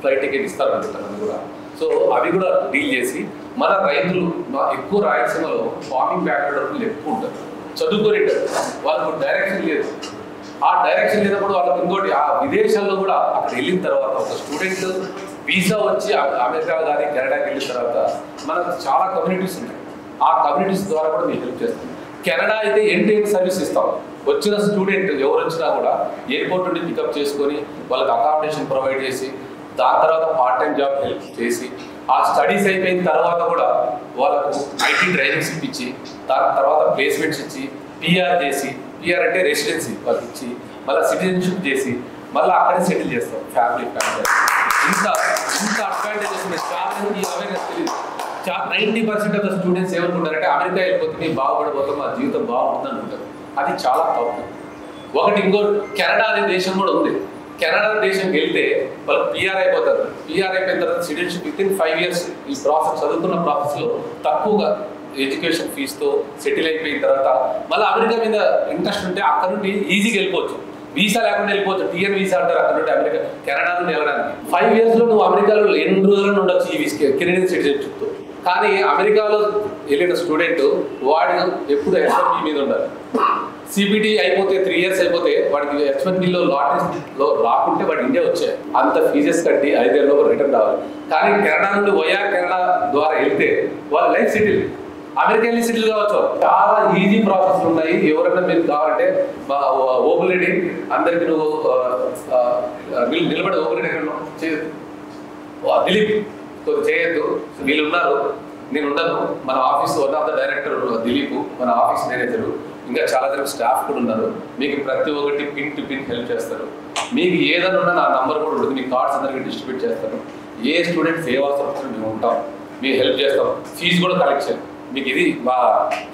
ఫ్లైట్ టికెట్ ఇస్తారు అనుకుంటాను కూడా. సో అవి కూడా డీల్ చేసి మన రైతులు ఎక్కువ రాయలసీమలో ఫార్మింగ్ బ్యాక్గ్రౌండ్ ఎక్కువ ఉంటారు, చదువుకోలేటారు, వాళ్ళకు డైరెక్షన్ లేదు. ఆ డైరెక్షన్ లేనప్పుడు వాళ్ళకి ఇంకోటి ఆ విదేశాల్లో కూడా అక్కడ వెళ్ళిన తర్వాత ఒక స్టూడెంట్ వీసా వచ్చి అమెరికా కానీ కెనడాకి వెళ్ళిన తర్వాత మనకు చాలా కమ్యూనిటీస్ ఉంటాయి. ఆ కమ్యూనిటీస్ ద్వారా కూడా మీకు హెల్ప్ చేస్తాం. కెనడా అయితే ఎండ్ టు ఎండ్ సర్వీస్ ఇస్తాం. వచ్చిన స్టూడెంట్ ఎవరు వచ్చినా కూడా ఎయిర్పోర్ట్ నుండి పికప్ చేసుకొని వాళ్ళకి అకామిడేషన్ ప్రొవైడ్ చేసి, దాని తర్వాత పార్ట్ టైం జాబ్ హెల్ప్ చేసి, ఆ స్టడీస్ అయిపోయిన తర్వాత కూడా వాళ్ళకు ఐటీ ట్రైనింగ్స్ ఇప్పించి, దాని తర్వాత ప్లేస్మెంట్స్ ఇచ్చి, పిఆర్ చేసి, పిఆర్ అంటే రెసిడెన్సీ వాళ్ళకి ఇచ్చి, మళ్ళీ సిటిజన్షిప్ చేసి, మళ్ళీ అక్కడే సెటిల్ చేస్తాం ఫ్యామిలీ. ఇంత అడ్వాంటేజెస్ ఉన్నాయి. చాలా మంది అవేర్నెస్ తెలియదు. 90% ఆఫ్ ద స్టూడెంట్స్ ఏమనుకుంటారంటే అమెరికా వెళ్ళిపోతే మేము బాగుపడిపోతాం, మా జీవితం బాగుంటుంది అనుకుంటారు. అది చాలా తప్పు. ఒకటి ఇంకో కెనడా అనే దేశం కూడా ఉంది. కెనడా దేశంకి వెళ్తే వాళ్ళు పిఆర్ అయిపోతారు. పిఆర్ అయిపోయిన తర్వాత సిటిజన్షిప్ వితిన్ 5 years ఈ ప్రాసెస్ చదువుతున్న ప్రాసెస్లో తక్కువగా ఎడ్యుకేషన్ ఫీజుతో సెటిల్ అయిపోయిన తర్వాత మళ్ళీ అమెరికా మీద ఇంట్రెస్ట్ ఉంటే అక్కడ నుండి ఈజీగా వెళ్ళిపోవచ్చు. వీసా లేకుండా వెళ్ళిపోవచ్చు. టీఎన్ వీసా అంటారు అక్కడ నుండి అమెరికా, కెనడా నుండి వెళ్ళడానికి. 5 years నువ్వు అమెరికాలో ఎన్ని రోజులు ఉండొచ్చు ఈ కెనడియన్ సిటిజన్షిప్తో. కానీ అమెరికాలో వెళ్ళిన స్టూడెంట్ వాడు ఎప్పుడు H1B మీద ఉండాలి. సిబిటి అయిపోతే 3 years అయిపోతే వాడికి H1Bలో లాటరీలో రాకుంటే వాడు ఇండియా వచ్చాయి. అంత ఫీజెస్ కట్టి 5 years లోపు రిటర్న్ రావాలి. కానీ కెనడా నుండి కెనడా ద్వారా వెళ్తే వాళ్ళ లైఫ్ సెటిల్. అమెరికా వెళ్ళి సెటిల్ కావచ్చు. చాలా ఈజీ ప్రాసెస్ ఉన్నాయి. ఎవరైనా మీరు కావాలంటే మా ఓబులెడ్డి అందరికి నువ్వు నిలబడి ఓబులెడ్డి ఎక్కడ చేయొద్దు, దిలీప్ కొద్ది చేయొద్దు, వీళ్ళు ఉన్నారు, నేను ఉండను. మన office one of the director Dilip, మన ఆఫీస్ మేనేజరు, ఇంకా చాలా జన స్టాఫ్ కూడా ఉన్నారు. మీకు ప్రతి ఒక్కటి పిన్ టు పిన్ హెల్ప్ చేస్తారు. మీకు ఏదైనా ఉన్నా నా నంబర్ కూడా ఉంటుంది. మీ కార్డ్స్ అందరికీ డిస్ట్రిబ్యూట్ చేస్తాను. ఏ స్టూడెంట్స్ ఏ అవసరం వస్తుందో మేము ఉంటాం, మీకు హెల్ప్ చేస్తాం. ఫీజు కూడా కలెక్షన్ మీకు ఇది మా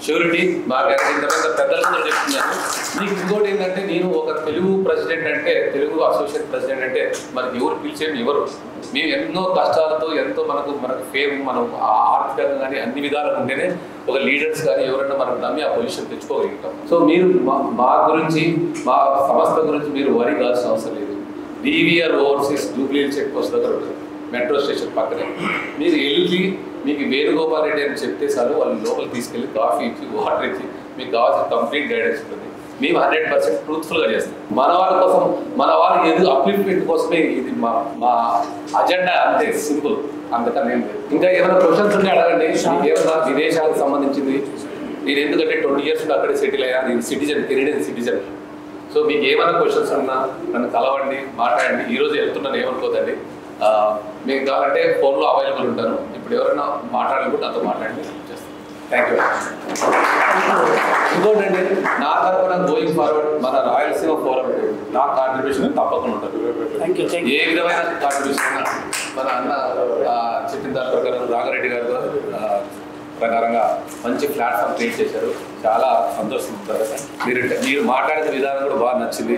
ష్యూరిటీ. మా ఇంతమంది పెద్దలతో చెప్తున్నాను. మీకు ఇంకోటి ఏంటంటే, నేను ఒక తెలుగు ప్రెసిడెంట్ అంటే, తెలుగు అసోసియేషన్ ప్రెసిడెంట్ అంటే మనకి ఎవరు పిలిచేమి ఎవరు. మేము ఎన్నో కష్టాలతో ఎంతో మనకు ఫేమ్, మనం ఆర్థికంగా కానీ అన్ని విధాలుగా ఉంటేనే ఒక లీడర్స్ కానీ ఎవరైనా మనం నమ్మి ఆ పొజిషన్ తెచ్చుకోగలుగుతాం. సో మీరు మా గురించి, మా సంస్థ గురించి మీరు వరి కావాల్సిన అవసరం లేదు. DVR overseas jubilee check post దగ్గర ఉంటుంది, మెట్రో స్టేషన్ పక్కనే. మీరు వెళ్ళి మీకు వేణుగోపాల్ రెడ్డి అని చెప్తే చాలు, వాళ్ళు లోపలికి తీసుకెళ్ళి కాఫీ ఇచ్చి, వాటర్ ఇచ్చి, మీకు కావాల్సిన కంప్లీట్ గైడెన్స్ ఉంటుంది. మేము 100% ట్రూత్ఫుల్గా చేస్తాం. మన వాళ్ళ కోసం, మన వాళ్ళకి ఏదో అప్లిఫ్ట్మెంట్ కోసమే ఇది మా అజెండా. అంతే సింపుల్, అంతకన్నా ఏం లేదు. ఇంకా ఏమైనా క్వశ్చన్స్ ఉంటే అడగండి. మీకు ఏమైనా విదేశాలకు సంబంధించింది, నేను ఎందుకంటే 20 years అక్కడే సెటిల్ అయ్యా, నేను సిటిజన్, కెనడియన్ సిటిజన్. సో మీకు ఏమైనా క్వశ్చన్స్ ఉన్నా నన్ను కలవండి, మాట్లాడండి. ఈరోజు వెళ్తున్నాను ఏమనుకోదండి. మీకు కావాలంటే ఫోన్లో అవైలబుల్ ఉంటాను. ఇప్పుడు ఎవరైనా మాట్లాడాలనుకుంటే నాతో మాట్లాడి చేస్తాను. Thank you. ఇంకోటండి, నా తరఫున గోయింగ్ ఫార్వర్డ్ మన రాయలసీమ ఫోరం నా కాంట్రిబ్యూషన్ తప్పకుండా ఉంటుంది. ఏ విధమైన కాంట్రిబ్యూషన్ మన అన్న చెప్పిన దాని ప్రకారం రాఘరెడ్డి గారు ప్రకారంగా మంచి ప్లాట్ఫామ్ క్రియేట్ చేశారు. చాలా సంతోషిస్తారు. మీరు మాట్లాడిన విధానం కూడా బాగా నచ్చింది.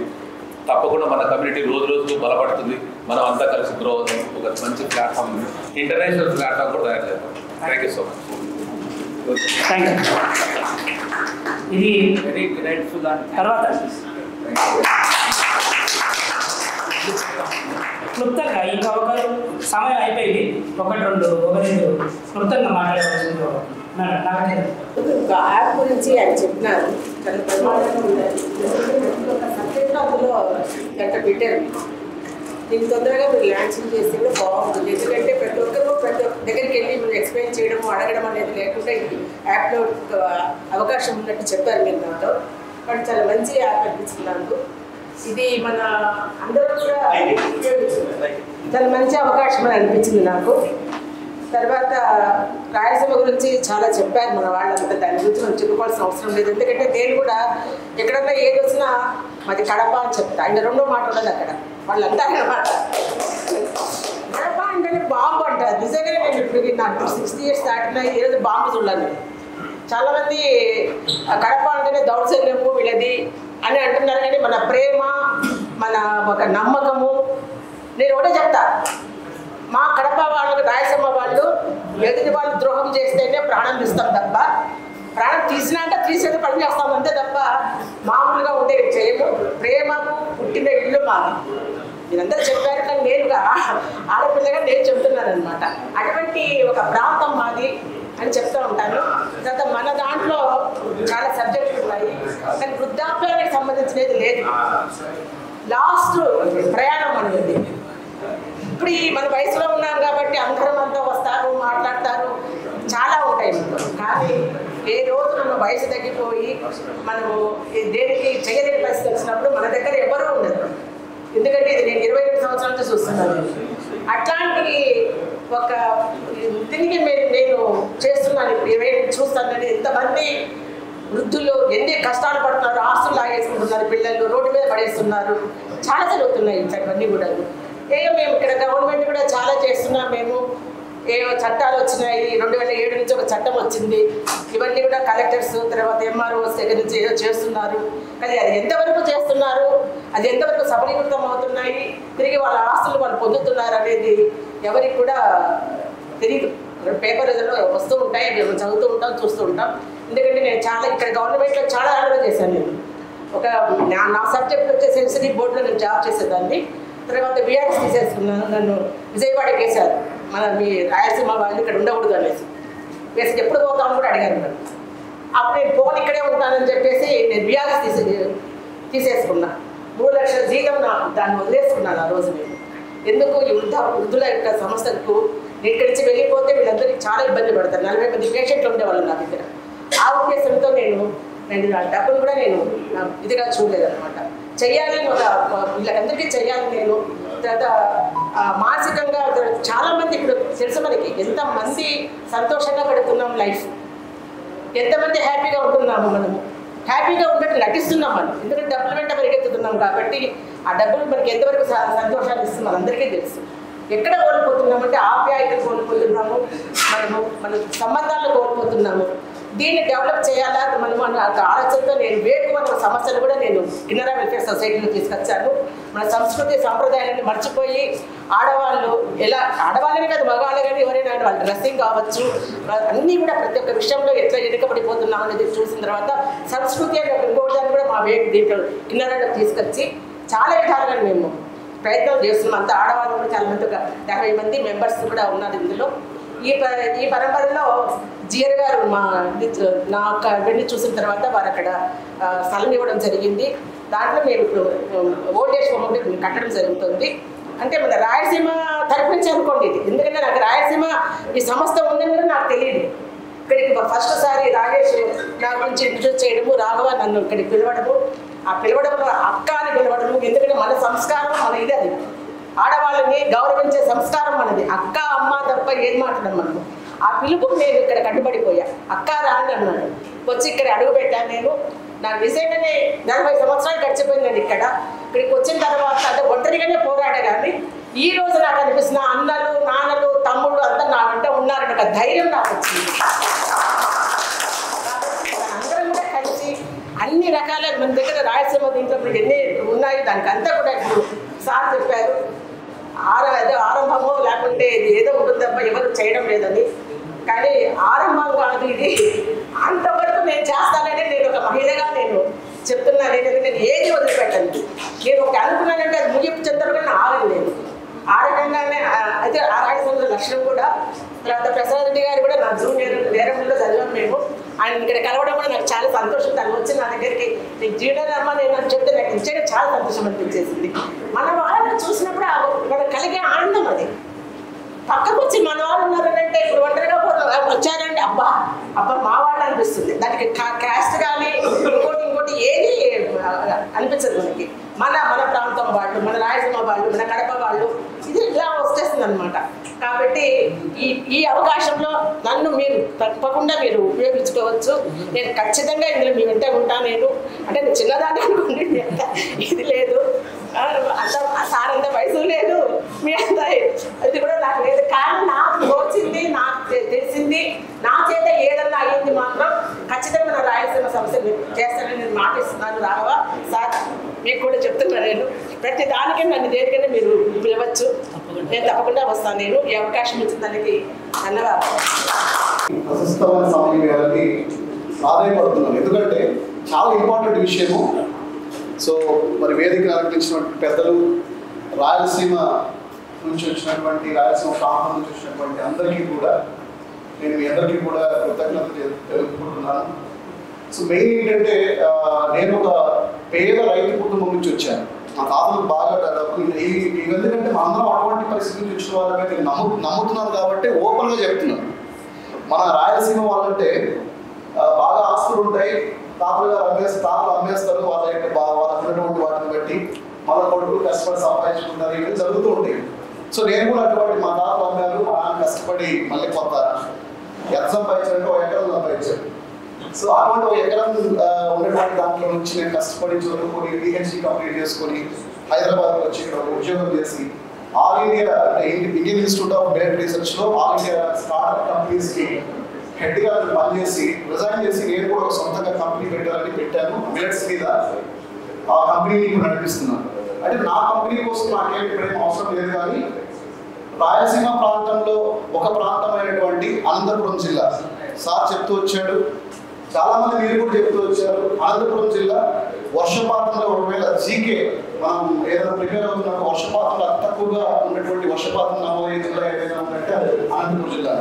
తప్పకుండా మన కమ్యూనిటీ రోజు రోజుకు బలపడుతుంది. మనం అంతా కలిసి గ్రో అవుతాం. ఒక మంచి ప్లాట్ఫామ్ ఉంది, ఇంటర్నేషనల్ ప్లాట్ఫామ్ కూడా తయారు చేద్దాం. Thank you so much. ఇది వెరీ గ్రేట్ఫుల్. తర్వాత క్లుప్తంగా ఇంకా ఒక సమయం అయిపోయింది. ఒకటి రెండు క్లుప్తంగా మాట్లాడవలసింది. ఒక యాప్ గురించి ఆయన చెప్పినారు. చాలా ప్రమాదంగా ఉండాలి. ఒక సబ్జెక్ట్ అందులో గంట పెట్టారు. దీన్ని తొందరగా మీరు ల్యాంచింగ్ చేస్తే బాగుంటుంది. ఎందుకంటే ప్రతి ఒక్కరు దగ్గరికి వెళ్ళి మీరు ఎక్స్ప్లెయిన్ చేయడం అడగడం అనేది లేకుండా ఈ యాప్లో అవకాశం ఉన్నట్టు చెప్పారు మీరు నాతో. బట్ చాలా మంచి యాప్ అనిపిస్తుంది నాకు. ఇది మన అందరూ కూడా చాలా మంచి అవకాశం అని అనిపించింది నాకు. తర్వాత రాయలసీమ గురించి చాలా చెప్పారు మన వాళ్ళంతా. దాని గురించి మనం చెప్పుకోవాల్సిన అవసరం లేదు. ఎందుకంటే నేను కూడా ఎక్కడన్నా ఏది వచ్చినా మాది కడప అని చెప్తా. ఆయన రెండో మాట ఉండదు అక్కడ వాళ్ళంతా అన్నమాట. కడప అంటేనే బాంబు అంటారు. నిజంగానే నేను ఇప్పుడు నాకు 60 years దాటినా ఈరోజు బాంబు చూడాలి. చాలామంది కడప అంటేనే దౌర్జన్యము వీళ్ళది అని అంటున్నారు. కానీ మన ప్రేమ, మన ఒక నమ్మకము. నేను ఒకటే చెప్తా, మా కడప వాళ్ళకి రాయలసీమ వాళ్ళు ఎదుటి వాళ్ళు ద్రోహం చేస్తేనే ప్రాణం ఇస్తాం తప్ప, ప్రాణం తీసినాక తీసేది పని చేస్తాం అంతే తప్ప మామూలుగా ఉండేవి చేయము. ప్రేమకు పుట్టిన ఇల్లు మాది. మీరందరూ చెప్పారు కానీ నేను ఆడపిల్లగా నేను చెప్తున్నాను అనమాట. అటువంటి ఒక ప్రాంతం మాది అని చెప్తూ ఉంటాను. తర్వాత మన దాంట్లో చాలా సబ్జెక్టులు ఉన్నాయి కానీ వృద్ధాప్యానికి సంబంధించినది లేదు. లాస్ట్ ప్రయాణం అనేది ఇప్పుడు మన వయసులో ఉన్నాం కాబట్టి అందరం అంతా వస్తారు, మాట్లాడతారు, చాలా ఉంటాయి. కానీ ఏ రోజు మన వయసు తగ్గిపోయి మనము దేనికి చేయలేని పరిస్థితి వచ్చినప్పుడు మన దగ్గర ఎవరూ ఉండదు. ఎందుకంటే ఇది నేను 22 సంవత్సరాల నుంచి చూస్తున్నాను. అట్లాంటి ఒక దీనికి నేను చేస్తున్నాను. ఇప్పుడు 20 చూస్తానని ఎంతమంది వృద్ధులు ఎన్ని కష్టాలు పడుతున్నారు, ఆస్తులు లాగేసుకుంటున్నారు, పిల్లలు రోడ్డు మీద పడేస్తున్నారు, చాలా జరుగుతున్నాయి ఇవన్నీ కూడా. మేము ఇక్కడ గవర్నమెంట్ కూడా చాలా చేస్తున్నాం. మేము ఏవో చట్టాలు వచ్చినాయి. 2007 నుంచి ఒక చట్టం వచ్చింది. ఇవన్నీ కూడా కలెక్టర్స్ తర్వాత ఎంఆర్ఓస్ దగ్గర నుంచి ఏదో చేస్తున్నారు. కానీ అది ఎంతవరకు చేస్తున్నారు, అది ఎంతవరకు సఫలీకృతం అవుతున్నాయి, తిరిగి వాళ్ళ ఆస్తులు వాళ్ళు పొందుతున్నారు అనేది ఎవరికి కూడా తెలియదు. పేపర్లో వస్తూ ఉంటాయి, మేము చదువుతూ ఉంటాం, చూస్తూ ఉంటాం. ఎందుకంటే నేను చాలా ఇక్కడ గవర్నమెంట్లో చాలా ఆర్డర్ చేశాను. నేను ఒక నా సబ్జెక్ట్ వచ్చే సెన్సిటివ్ బోర్డులో నేను జాబ్ చేసేదాన్ని. తర్వాత బీఆర్ఎస్ తీసేసుకున్నాను. నన్ను విజయవాడకి వేశారు. మీ రాయలసీమ వాళ్ళు ఇక్కడ ఉండకూడదు అనేసి వేసి ఎప్పుడు పోతామని కూడా అడిగారు నన్ను. అప్పుడు నేను ఫోన్ ఇక్కడే ఉంటానని చెప్పేసి నేను బీఆర్ఎస్ తీసేసుకున్నా. 3 లక్షల జీతం దాన్ని వదిలేసుకున్నాను ఆ రోజు. నేను ఎందుకు ఈ వృద్ధుల యొక్క సంస్థకు నేను ఇక్కడి నుంచి వెళ్ళిపోతే వీళ్ళందరికీ చాలా ఇబ్బంది పడతారు. 40 మంది పేషెంట్లు ఉండేవాళ్ళు నా దగ్గర. ఆ ఉద్దేశంతో నేను డబ్బులు కూడా నేను ఇదిగా చూడలేదన్నమాట. చెయ్యాలి వీళ్ళకందరికీ చెయ్యాలి నేను. తర్వాత మానసికంగా చాలామంది ఇప్పుడు తెలుసు మనకి ఎంతమంది సంతోషంగా గడుపుతున్నాం లైఫ్, ఎంతమంది హ్యాపీగా ఉంటున్నాము. మనము హ్యాపీగా ఉన్నట్టు నటిస్తున్నాం మనం. ఎందుకంటే డబ్బులు వెంట పరిగెత్తుతున్నాం కాబట్టి ఆ డబ్బులు మనకి ఎంతవరకు సంతోషాన్ని ఇస్తుంది మనందరికీ తెలుసు. ఎక్కడ కోల్పోతున్నామంటే ఆప్యాయతలు కోల్పోతున్నాము, మన సంబంధాలను కోల్పోతున్నాము. దీన్ని డెవలప్ చేయాలా మనం అన్న ఆలోచనతో నేను వేడుకున్న సమస్యలు కూడా నేను కిన్నెరా వెల్ఫేర్ సొసైటీలో తీసుకొచ్చాను. మన సంస్కృతి సాంప్రదాయాలను మర్చిపోయి ఆడవాళ్ళు ఎలా, ఆడవాళ్ళని కాదు మగవాళ్ళు కానీ ఎవరైనా వాళ్ళ డ్రెస్సింగ్ కావచ్చు, అన్నీ కూడా ప్రతి ఒక్క విషయంలో ఎట్లా వెనుకబడిపోతున్నాం అనేది చూసిన తర్వాత సంస్కృతి అనే ఇంకోదాన్ని కూడా మా దీంట్లో కిన్నెరాలో తీసుకొచ్చి చాలా విధాలుగా మేము ప్రయత్నం చేస్తున్నాం. అంతా ఆడవాళ్ళు కూడా చాలా మంది, 50 మంది మెంబర్స్ కూడా ఉన్నారు ఇందులో. ఈ పరంపరలో జిఆర్ గారు నా వెళ్ళి చూసిన తర్వాత వారు అక్కడ స్థలం ఇవ్వడం జరిగింది. దాంట్లో మేము ఇప్పుడు ఓల్డేజ్ హోమ్ కట్టడం జరుగుతుంది. అంటే మన రాయలసీమ తరపు నుంచి అనుకోండి ఇది. ఎందుకంటే నాకు రాయలసీమ ఈ సంస్థ ఉందని కూడా నాకు తెలియదు. ఇక్కడికి ఫస్ట్ సారి రాజేష్ నా గురించి ఇంట్రడ్యూస్ చేయడము, రాఘవ నన్ను ఇక్కడికి పిలవడము, ఆ పిలవడంలో అక్క అని పిలవడము. ఎందుకంటే మన సంస్కారం మన ఇది, అది ఆడవాళ్ళని గౌరవించే సంస్కారం మనది. అక్క అమ్మ తప్ప ఏం మాట్లాడడం మనము. ఆ పిలుపు నేను ఇక్కడ కట్టుబడిపోయా. అక్క రాని అన్నాడు, వచ్చి ఇక్కడ అడుగు పెట్టాను. నేను నాకు నిజంగానే 40 సంవత్సరాలు గడిచిపోయిందండి ఇక్కడికి వచ్చిన తర్వాత. అంటే ఒంటరిగానే పోరాడే కానీ ఈ రోజు నాకు అనిపిస్తున్న అన్నలు నాన్నలు తమ్ముళ్ళు అంతా నా వెంట ఉన్నారని ఒక ధైర్యం నాకు వచ్చింది. అందరం కూడా కలిసి అన్ని రకాల మన దగ్గర రాయలసీమ దీంట్లో ఎన్ని ఉన్నాయి దానికి అంతా కూడా ఇప్పుడు సార్ చెప్పారు. ఏదో ఆరంభమో లేకుంటే ఏదో ఉంటుందబ్బా ఎవరు చేయడం లేదని. కానీ ఆరంభం కాదు ఇది, అంతవరకు నేను చేస్తానని నేను ఒక మహిళగా నేను చెప్తున్నాను. ఎందుకంటే నేను ఏది వదిలిపెట్టను. నేను ఒక అనుకున్నానంటే అది ముగింపు చెందడం ఆగను నేను. ఆ రకంగానే అయితే ఆ రాయలసీమ లక్షణం కూడా. తర్వాత ప్రసాద్ రెడ్డి గారు కూడా నా జూనియర్ నేరంలో చదివాం మేము. ఆయన ఇక్కడ కలవడం కూడా నాకు చాలా సంతోషం. తను వచ్చి నా దగ్గరికి నీకు జీడర్ అమ్మ నేను అని చెప్తే నాకు నిజంగా చాలా సంతోషం అనిపించేసింది. మన వాళ్ళని చూసినప్పుడు మనకు కలిగే ఆనందం అది. పక్కకు వచ్చి మన వాళ్ళు ఉన్నారంటే ఇప్పుడు ఒంటరిగా వచ్చారంటే అబ్బా మా వాళ్ళు అనిపిస్తుంది. దానికి క్యాస్ట్ కానీ ఇంకోటి ఏది అనిపించదు మనకి. మన ప్రాంతం వాళ్ళు, మన రాయలసీమ వాళ్ళు, మన కడప వాళ్ళు, ఇది ఇలా వచ్చేస్తుంది అనమాట. కాబట్టి ఈ అవకాశంలో నన్ను మీరు తప్పకుండా మీరు ఉపయోగించుకోవచ్చు. నేను ఖచ్చితంగా ఇందులో మీ వెంట ఉంటాను. నేను అంటే నేను చిన్నదాన్ని అనుకోండి, ఇది లేదు అంత సార్ అంత వయసు లేదు, మీ అంత ఇది కూడా నాకు లేదు. కానీ నాకు తోచింది, నాకు తెలిసింది, నా చేత ఏదన్నా అయ్యింది మాత్రం ఖచ్చితంగా నా రాయలసీమ సమస్య చేస్తానని నేను మాటిస్తున్నాను. రాఘవ సార్ మీకు కూడా చెప్తున్నా, నేను ప్రతి దానికే నన్ను దేనికైనా మీరు పిలవచ్చు, నేను తప్పకుండా వస్తాను. నేను ఈ అవకాశం ఇచ్చిన దానికి ధన్యవాదాలు. ప్రశస్తమైన సమయానికి ఆదాయపడుతున్నాను, ఎందుకంటే చాలా ఇంపార్టెంట్ విషయము. సో మరి వేదికను అలంకరించినటువంటి పెద్దలు, రాయలసీమ నుంచి వచ్చినటువంటి, రాయలసీమ ప్రాంతం నుంచి వచ్చినటువంటి అందరికీ కూడా నేను మీ అందరికీ కూడా కృతజ్ఞతలు తెలుపుకుంటున్నాను. సో మెయిన్ ఏంటంటే నేను ఒక పేద రైతు కుటుంబం నుంచి వచ్చాను. మా తాతలకు బాగా ఎందుకంటే మా అందరం అటువంటి పరిస్థితి నుంచి వచ్చిన వాళ్ళమే నేను నమ్ముతున్నాను కాబట్టి ఓపెన్గా చెప్తున్నాను. మన రాయలసీమ వాళ్ళంటే బాగా ఆస్తులు ఉంటాయి, తాతలు అమ్మేస్తారు, వాళ్ళకి ఉన్నటువంటి వాటిని బట్టి మన కొడుకులు కష్టపడి సంపాదించుకుంటారు, ఇవి జరుగుతూ ఉంటాయి. సో నేను కూడా అటువంటి మా తాతలు అమ్మారు, మా నాన్న కష్టపడి మళ్ళీ కొత్త ఎంత సంపాదించారంటే 1 ఎకరం సంపాదించారు. సో అటువంటి 1 ఎకరం ఉన్నటువంటి దాంట్లో నుంచి నేను కష్టపడి చదువుకొని పిహెచ్డి కంప్లీట్ చేసుకొని హైదరాబాద్లో వచ్చి ఇక్కడ ఉద్యోగం చేసి ఆల్ ఇండియా అంటే ఇండియన్ ఇన్స్టిట్యూట్ ఆఫ్ మిల్లెట్ రీసెర్చ్లో ఆల్ ఇండియా స్టార్ట్అప్ కంపెనీస్కి హెడ్గా పనిచేసి రిజైన్ చేసి నేను కూడా ఒక సొంతంగా కంపెనీ పెట్టాను మిల్లెట్స్ మీద. ఆ కంపెనీని ఇప్పుడు నడిపిస్తున్నాను. అంటే నా కంపెనీ కోసం నాకేం ఇప్పుడేం అవసరం లేదు, కానీ రాయలసీమ ప్రాంతంలో ఒక ప్రాంతమైనటువంటి అనంతపురం జిల్లా సార్ చెప్తూ వచ్చాడు, చాలా మంది మీరు కూడా చెప్తూ వచ్చారు. అనంతపురం జిల్లా వర్షపాతంలో ఒకవేళ జీకే మనం ఏదైనా ప్రిపేర్ అవుతున్న వర్షపాతంలో అతి తక్కువగా ఉన్నటువంటి వర్షపాతం నమోదయ్యే జిల్లా ఏదైనా ఉందంటే అది అనంతపురం జిల్లా.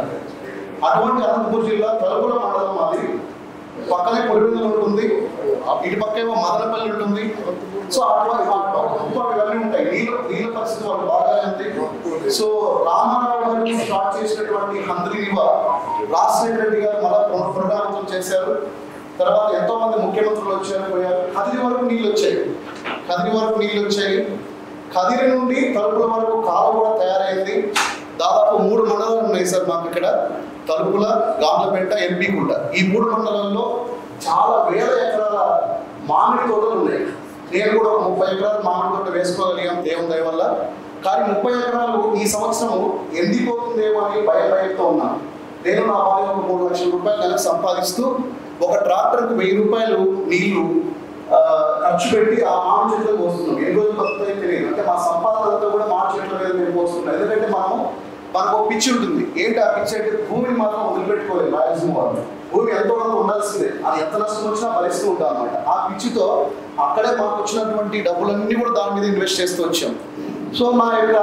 అటువంటి అనంతపురం జిల్లా తలుపుల మండలం అది, పక్కనే పొలివెందులు ఉంటుంది, ఇటు పక్కేమో మదనపల్లి ఉంటుంది. సో అటువంటి ఇవన్నీ ఉంటాయి. నీళ్ళ పరిస్థితి వాళ్ళు బాగానే ఉంది. సో రామారావు గారు స్టార్ట్ చేసినటువంటి హంద్రీనివా రాజశేఖర రెడ్డి గారు మళ్ళా పునరావృతం చేశారు. తర్వాత ఎంతో మంది ముఖ్యమంత్రులు వచ్చారు, పోయారు. కదిరి వరకు నీళ్ళు వచ్చాయి. కదిరి నుండి తలుపుల వరకు కాలువ కూడా తయారైంది. దాదాపు 3 మండలాలు ఉన్నాయి సార్ మాకు ఇక్కడ, తలుపుల, గాండ్లపేట, ఎంపీకుంట. ఈ 3 మండలాల్లో చాలా వేల ఎకరాల మామిడి తోటలు ఉన్నాయి. నేను కూడా ఒక 30 ఎకరాలు మామిడి తోట వేసుకోగలిగాం దేవుని దయ వల్ల. కానీ 30 ఎకరాలు ఈ సంవత్సరము ఎండిపోతుందేమో అని భయంతో ఉన్నాను. నేను నా భార్య ఒక 3 లక్షల రూపాయలు నెలకు సంపాదిస్తూ ఒక ట్రాక్టర్కు 1000 రూపాయలు నీళ్లు ఖర్చు పెట్టి ఆ మామిడి చెట్లు పోస్తున్నాం. ఎన్ని రోజులు బతుకుతాయో తెలియదు. అంటే మా సంపాదన అంతా కూడా మామిడి చెట్ల మీద మేము పోస్తున్నాం. ఎందుకంటే మనకు ఒక పిచ్చి ఉంటుంది. ఏంటి ఆ పిచ్చి అంటే భూమిని మాత్రం వదిలిపెట్టుకోలేదు రాయలసీమ వాళ్ళు. భూమి ఎంతో కొంత ఉండాల్సిందే, అది ఎంత నష్టం వచ్చినా భరిస్తూ ఉంటాం అనమాట. ఆ పిచ్చితో అక్కడే మాకు వచ్చినటువంటి డబ్బులన్నీ కూడా దాని మీద ఇన్వెస్ట్ చేస్తూ వచ్చాం. సో మా యొక్క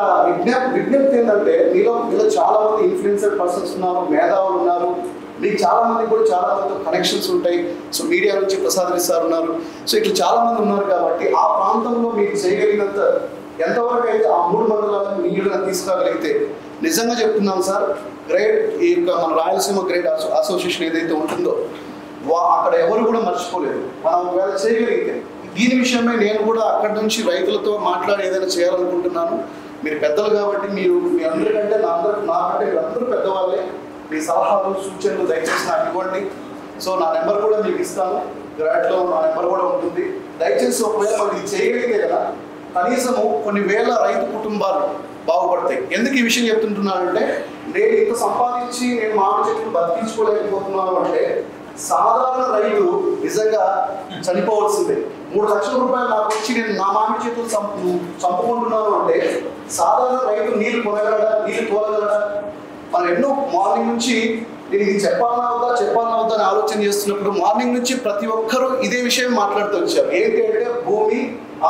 విజ్ఞప్తి ఏంటంటే మీలో చాలా మంది ఇన్ఫ్లుయెన్సర్ పర్సన్స్ ఉన్నారు, మేధావులు ఉన్నారు, మీకు చాలా మంది కూడా చాలా మంది కనెక్షన్స్ ఉంటాయి. సో మీడియా నుంచి ప్రసాద్ సార్ ఉన్నారు. సో ఇట్లా చాలా మంది ఉన్నారు కాబట్టి ఆ ప్రాంతంలో మీకు చేయగలిగినంత ఎంతవరకు అయితే ఆ 3 మండలాలను నీళ్ళుగా తీసుకోగలిగితే నిజంగా చెప్తున్నాను సార్, గ్రేట్ ఈ యొక్క మన రాయలసీమ గ్రేట్ అసోసియేషన్ ఏదైతే ఉంటుందో అక్కడ ఎవరు కూడా మర్చిపోలేదు. మనం ఒకవేళ చేయగలిగితే దీని విషయమే నేను కూడా అక్కడి నుంచి రైతులతో మాట్లాడి ఏదైనా చేయాలనుకుంటున్నాను. మీరు పెద్దలు కాబట్టి మీ అందరికంటే నాకంటే మీరందరూ పెద్దవాళ్ళే. మీ సలహాలు సూచనలు దయచేసి నాకు ఇవ్వండి. సో నా నెంబర్ కూడా మీకు ఇస్తాను, గ్రాట్లో నా నెంబర్ కూడా ఉంటుంది. దయచేసి ఒకవేళ మనం ఇది చేయగలిగితే కదా కనీసము కొన్ని వేల రైతు కుటుంబాలు బాగుపడతాయి. ఎందుకు ఈ విషయం చెప్తుంటున్నానంటే నేను ఇంత సంపాదించి నేను మామిడి చెట్లు బతికించుకోలేకపోతున్నాను అంటే సాధారణ రైతు నిజంగా చనిపోవాల్సిందే. 3 లక్షల రూపాయలు నాకు వచ్చి నేను నా మామిడి చెట్లు చంపుకుంటున్నాను అంటే సాధారణ రైతు నీళ్లు కొనగలడా, నీళ్లు తోలగలడా? మనం ఎన్నో మార్నింగ్ నుంచి నేను ఇది చెప్పాలన్నా వద్దా అని ఆలోచన చేస్తున్నప్పుడు మార్నింగ్ నుంచి ప్రతి ఒక్కరూ ఇదే విషయం మాట్లాడుతూ వచ్చారు. ఏంటి అంటే భూమి,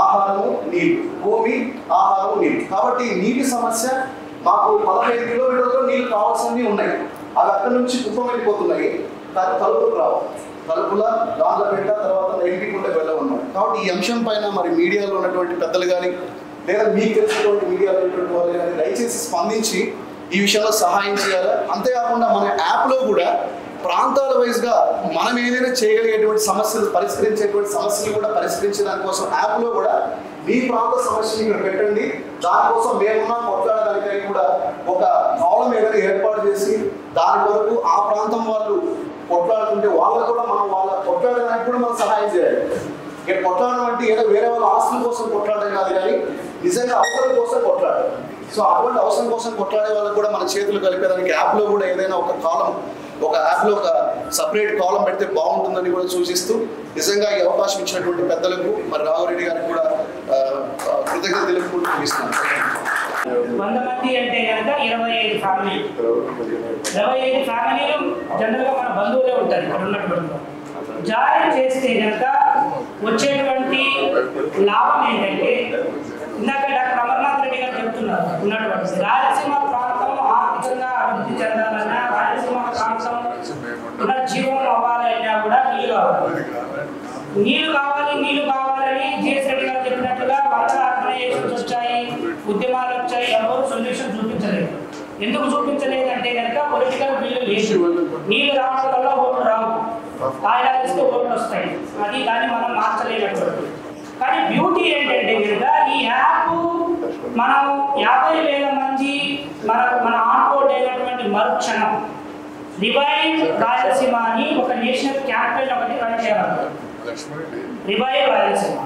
ఆహారము, నీళ్లు, భూమి, ఆహారము, నీళ్లు. కాబట్టి నీటి సమస్య మాకు 15 కిలోమీటర్లో నీళ్లు కావాల్సినవి ఉన్నాయి. అవి అక్కడి నుంచి కుప్పం వెళ్ళిపోతున్నాయి. కానీ తలుపులు రావు, తలుపుల గాండ్లపేట తర్వాత ఎంపీకుంటకు వెళ్ళమన్నాడు. కాబట్టి ఈ అంశం పైన మరి మీడియాలో ఉన్నటువంటి పెద్దలు కానీ లేదా మీకు తెలిసినటువంటి మీడియాలో ఉన్నటువంటి వాళ్ళు కానీ దయచేసి స్పందించి ఈ విషయంలో సహాయం చేయాలి. అంతేకాకుండా మన యాప్లో కూడా ప్రాంతాల వైజ్గా మనం ఏదైనా చేయగలిగేటువంటి సమస్యలు పరిష్కరించేటువంటి సమస్యలు కూడా పరిష్కరించే దానికోసం యాప్లో కూడా మీ ప్రాంత సమస్యని ఇక్కడ పెట్టండి, దానికోసం మేమున్నా కొట్లాడడానికై కూడా ఒక కాలం ఏదైనా ఏర్పాటు చేసి దాని వరకు ఆ ప్రాంతం వాళ్ళు కొట్లాడుతుంటే వాళ్ళకు కూడా మనం వాళ్ళ కొట్లాడడానికి కూడా మనం సహాయం చేయాలి. ఇక్కడ కొట్లాడడం అంటే ఏదో వేరే వాళ్ళ ఆస్తుల కోసం కొట్లాడడం కాదు, కానీ నిజంగా అవసరం కోసం కొట్లాడాలి. సో అటువంటి అవసరం కోసం కొట్లాడే వాళ్ళకు కూడా మన చేతులు కలిపేదానికి యాప్లో కూడా ఏదైనా ఒక కాలం, ఒక యాప్లో ఒక సపరేట్ కాలం పెడితే బాగుంటుందని కూడా సూచిస్తూ నిజంగా ఈ అవకాశం ఇచ్చినటువంటి పెద్దలకు మరి రాఘవరెడ్డి గారికి కూడా కృతజ్ఞతలు తెలుపుకుంటూ ముగిస్తున్నాను. 100 మంది అంటే కనుక 25 ఫ్యామిలీలు. 25 ఫ్యామిలీలు జనరల్గా మన బంధువులే ఉంటారు ఇక్కడ ఉన్నటువంటి. జాయిన్ చేస్తే కనుక వచ్చేటువంటి లాభం ఏంటంటే ఇందాక డాక్టర్ అమర్నాథ్ రెడ్డి గారు చెప్తున్నారు ఉన్నటువంటి రాయలసీమ ప్రాంతం ఆర్థికంగా అభివృద్ధి చెందాలన్నా, రాయలసీమ ప్రాంతం పునర్జీవం అవ్వాలన్నా కూడా నీళ్లు కావాలి. నీళ్లు కావాలని జిఎస్ రెడ్డి గారు చెప్పినట్టుగా వరద ఆర్గనైజేషన్స్ వచ్చాయి, ఉద్యమాలు వచ్చాయి, ఎవరు సొల్యూషన్ చూపించలేదు. ఎందుకు చూపించలేదు అంటే కనుక పొలిటికల్ బిల్లు లేదు. నీళ్లు రావడం వల్ల ఓట్లు రావు, కాయలాగిస్తే ఓట్లు వస్తాయి. అది దాన్ని మనం మార్చలేనటువంటి. కానీ బ్యూటీ ఏంటంటే కనుక ఈ యాప్ మనం 50,000 మంది మన ఆన్బోర్డ్ అయినటువంటి మరుక్షణం రివైవ్ రాయలసీమ అని ఒక నేషనల్ క్యాంపెయిన్ ఒకటి రన్ చేయాలి. రివైవ్ రాయలసీమ.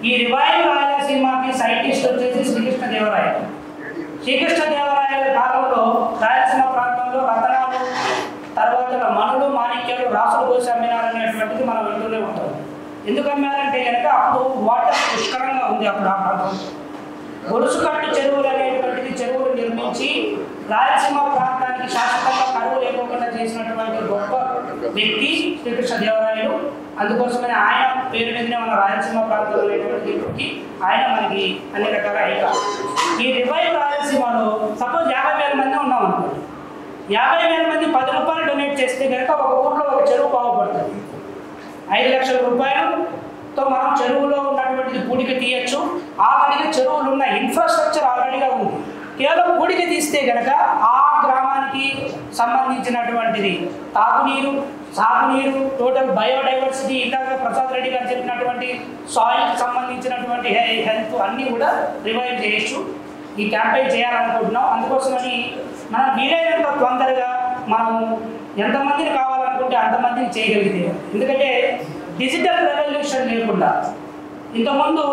ఈ రివైవ్ రాయలసీమకి సైంటిస్ట్ వచ్చేసి శ్రీకృష్ణదేవరాయలు. శ్రీకృష్ణదేవరాయల కాలంలో రాయలసీమ ప్రాంతంలో రతనాలు, తర్వాత మనులు, మాణిక్యాలు, రాసులు పోసి అమ్మినారనేటువంటిది మనం వింటూనే ఉంటాం. ఎందుకు అమ్మారంటే కనుక అప్పుడు వాటర్ పుష్కలంగా ఉంది. అప్పుడు ఆ ప్రాంతం గొలుసుకట్టు చెరువులు అనేటువంటిది చెరువులు నిర్మించి రాయలసీమ ప్రాంతానికి శాశ్వతంగా కరువు లేకుండా చేసినటువంటి గొప్ప వ్యక్తి శ్రీకృష్ణదేవరాయలు. అందుకోసమని ఆయన పేరు మీదనే మన రాయలసీమ ప్రాంతంలో అనేటువంటి ఆయన మనకి అన్ని రకాల అయినా. ఈ రివైవ్ రాయలసీమలో సపోజ్ 50,000 మంది ఉన్నాం అనుకోండి. 50,000 మంది 10 రూపాయలు డొనేట్ చేస్తే కనుక ఒక ఊర్లో ఒక చెరువు బాగుపడుతుంది. 5 లక్షల రూపాయలతో మనం చెరువులో ఉన్నటువంటిది పూడిక తీయచ్చు. ఆల్రెడీగా చెరువులు ఉన్న ఇన్ఫ్రాస్ట్రక్చర్ ఆల్రెడీగా ఉంది. కేవలం పూడిక తీస్తే కనుక ఆ గ్రామానికి సంబంధించినటువంటిది తాగునీరు, సాగునీరు, టోటల్ బయోడైవర్సిటీ, ఇందాక ప్రసాద్ రెడ్డి గారు చెప్పినటువంటి సాయిల్కి సంబంధించినటువంటి హెల్త్ అన్నీ కూడా రివైవ్ చేయొచ్చు. ఈ క్యాంపెయిన్ చేయాలనుకుంటున్నాం. అందుకోసమని మనం వీలైనంత తొందరగా మనం ఎంతమందిని కావాలనుకుంటే అంతమందిని చేయగలిగితే, ఎందుకంటే డిజిటల్ రెవల్యూషన్ లేకుండా ఇంతకుముందు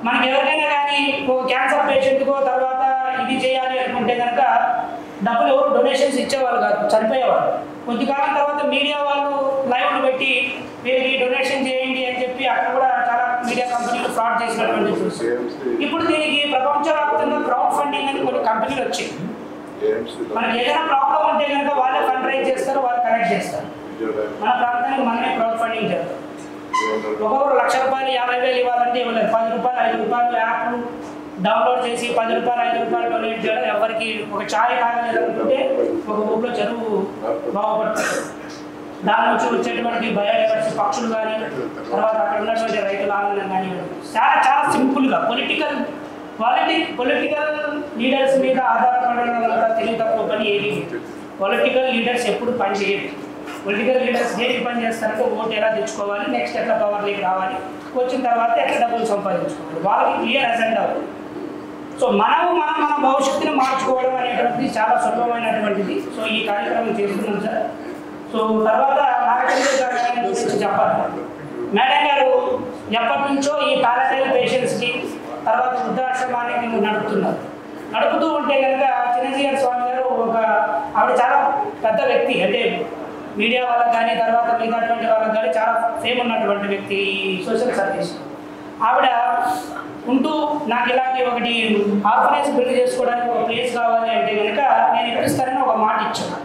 మనకి ఎవరికైనా కానీ ఒక క్యాన్సర్ పేషెంట్కో తర్వాత ఇది చేయాలి అనుకుంటే కనుక డబ్బులు ఎవరు డొనేషన్స్ ఇచ్చేవాళ్ళు కాదు, చనిపోయేవాళ్ళు. కొద్ది కాలం తర్వాత మీడియా వాళ్ళు లైవ్లు పెట్టి వీరికి డొనేషన్ చేయండి అని చెప్పి అక్కడ కూడా చాలా మీడియా కంపెనీలు ఫ్రాడ్ చేసినటువంటి చూసి ఇప్పుడు దీనికి ప్రపంచవ్యాప్తంగా క్రౌడ్ ఫండింగ్ అని కొన్ని కంపెనీలు వచ్చాయి. మనకి ఏదైనా ప్రాబ్లం ఉంటే కనుక వాళ్ళే ఫండ్ రైజ్ చేస్తారు, వాళ్ళు కనెక్ట్ చేస్తారు. మన ప్రాంతానికి మనమే క్రౌడ్ ఫండింగ్ చేస్తాం. ఒక్కొక్కరు 1,00,000 రూపాయలు 50,000 ఇవ్వాలంటే ఇవ్వలేదు. 10 రూపాయలు 5 రూపాయలు యాప్ డౌన్లోడ్ చేసి 10 రూపాయలు 5 రూపాయలు డొనేట్ చేయడం. ఎవరికి ఒక ఛాయ్ తాగలేదనుకుంటే ఒక ఊళ్ళో చెరువు బాగుపడుతుంది. దాని నుంచి వచ్చేటువంటి బయోడైవర్సిటీ పక్షులు కానీ తర్వాత అక్కడ ఉన్నటువంటి రైతుల ఆనందం కానీ చాలా చాలా సింపుల్గా పొలిటికల్ లీడర్స్ మీద ఆధారపడడం వల్ల తెలివి తక్కువ పని ఏది. పొలిటికల్ లీడర్స్ ఎప్పుడు పని చేయరు. పొలిటికల్ లీడర్స్ దేనికి పని చేస్తారంటే ఓటు ఎలా తెచ్చుకోవాలి, నెక్స్ట్ ఎట్లా పవర్లోకి రావాలి, వచ్చిన తర్వాత ఎట్లా డబ్బులు సంపాదించుకోవాలి, వాళ్ళకి క్లియర్ అజెండా ఉంది. సో మన భవిష్యత్తుని మార్చుకోవడం అనేటువంటిది చాలా సులభమైనటువంటిది. సో ఈ కార్యక్రమం చేస్తున్నాం సార్. సో తర్వాత నాగచంద్ర గారి గురించి చెప్పాలి. మేడం గారు ఎప్పటి నుంచో ఈ పారాటైల్ పేషెంట్స్కి తర్వాత వృద్ధాశ్రమానికి నడుపుతూ ఉంటే కనుక చిన్నజీవన్ స్వామి గారు ఆవిడ చాలా పెద్ద వ్యక్తి, అంటే మీడియా వాళ్ళకి కానీ తర్వాత మిగతాటువంటి వాళ్ళకి కానీ చాలా ఫేమ్ ఉన్నటువంటి వ్యక్తి ఈ సోషల్ సర్వీస్. ఆవిడ ఉంటూ నాకు ఇలాంటి ఒకటి ఆర్ఫనేజ్ బిల్డ్ చేసుకోవడానికి ఒక ప్లేస్ కావాలి అంటే కనుక నేను ఇప్పిస్తానని ఒక మాట ఇచ్చాను.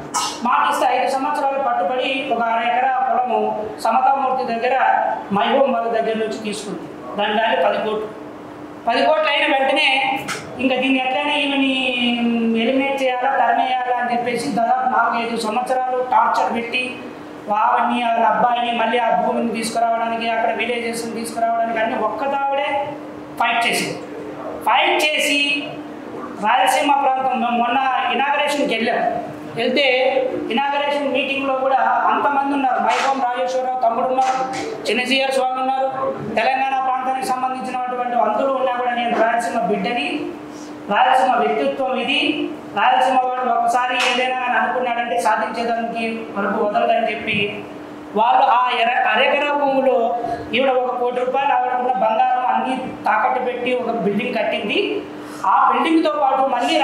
మాట ఇస్తే 5 సంవత్సరాలు పట్టుబడి ఒక 1/2 ఎకరా పొలము సమతామూర్తి దగ్గర మైహోం వాళ్ళ దగ్గర నుంచి తీసుకుంది. దాని వాల్యూ 10 కోట్లు. 10 కోట్లు అయిన వెంటనే ఇంకా దీన్ని ఎట్లయినా ఈమెని ఎలిమినేట్ చేయాలా, తరిమేయాలా అని చెప్పేసి దాదాపు 4-5 సంవత్సరాలు టార్చర్ పెట్టి వావని వాళ్ళ అబ్బాయిని మళ్ళీ ఆ భూమిని తీసుకురావడానికి అక్కడ విలేజెస్ని తీసుకురావడానికి అన్నీ ఒక్కదావిడే ఫైట్ చేసి రాయలసీమ ప్రాంతం మొన్న ఇనాగరేషన్కి వెళ్తే ఇనాగరేషన్ మీటింగ్లో కూడా అంతమంది ఉన్నారు. మైకోం రాజేశ్వరరావు తమ్ముడు ఉన్నారు, చిన్నజీఆర్ స్వామి ఉన్నారు, తెలంగాణ ప్రాంతానికి సంబంధించినటువంటి అందరూ ఉన్నా కూడా నేను రాయలసీమ బిడ్డని, రాయలసీమ వ్యక్తిత్వం ఇది, రాయలసీమ వాడు ఒకసారి ఏదైనా అని అనుకున్నాడంటే సాధించేదానికి వరకు వదలదని చెప్పి వాళ్ళు ఆ అరెకరా భూమిలో ఈవిడ 1 కోటి రూపాయలు ఆవిడ బంగారం అన్ని తాకట్టు పెట్టి ఒక బిల్డింగ్ కట్టింది. ఆ బిల్డింగ్తో పాటు మళ్ళీ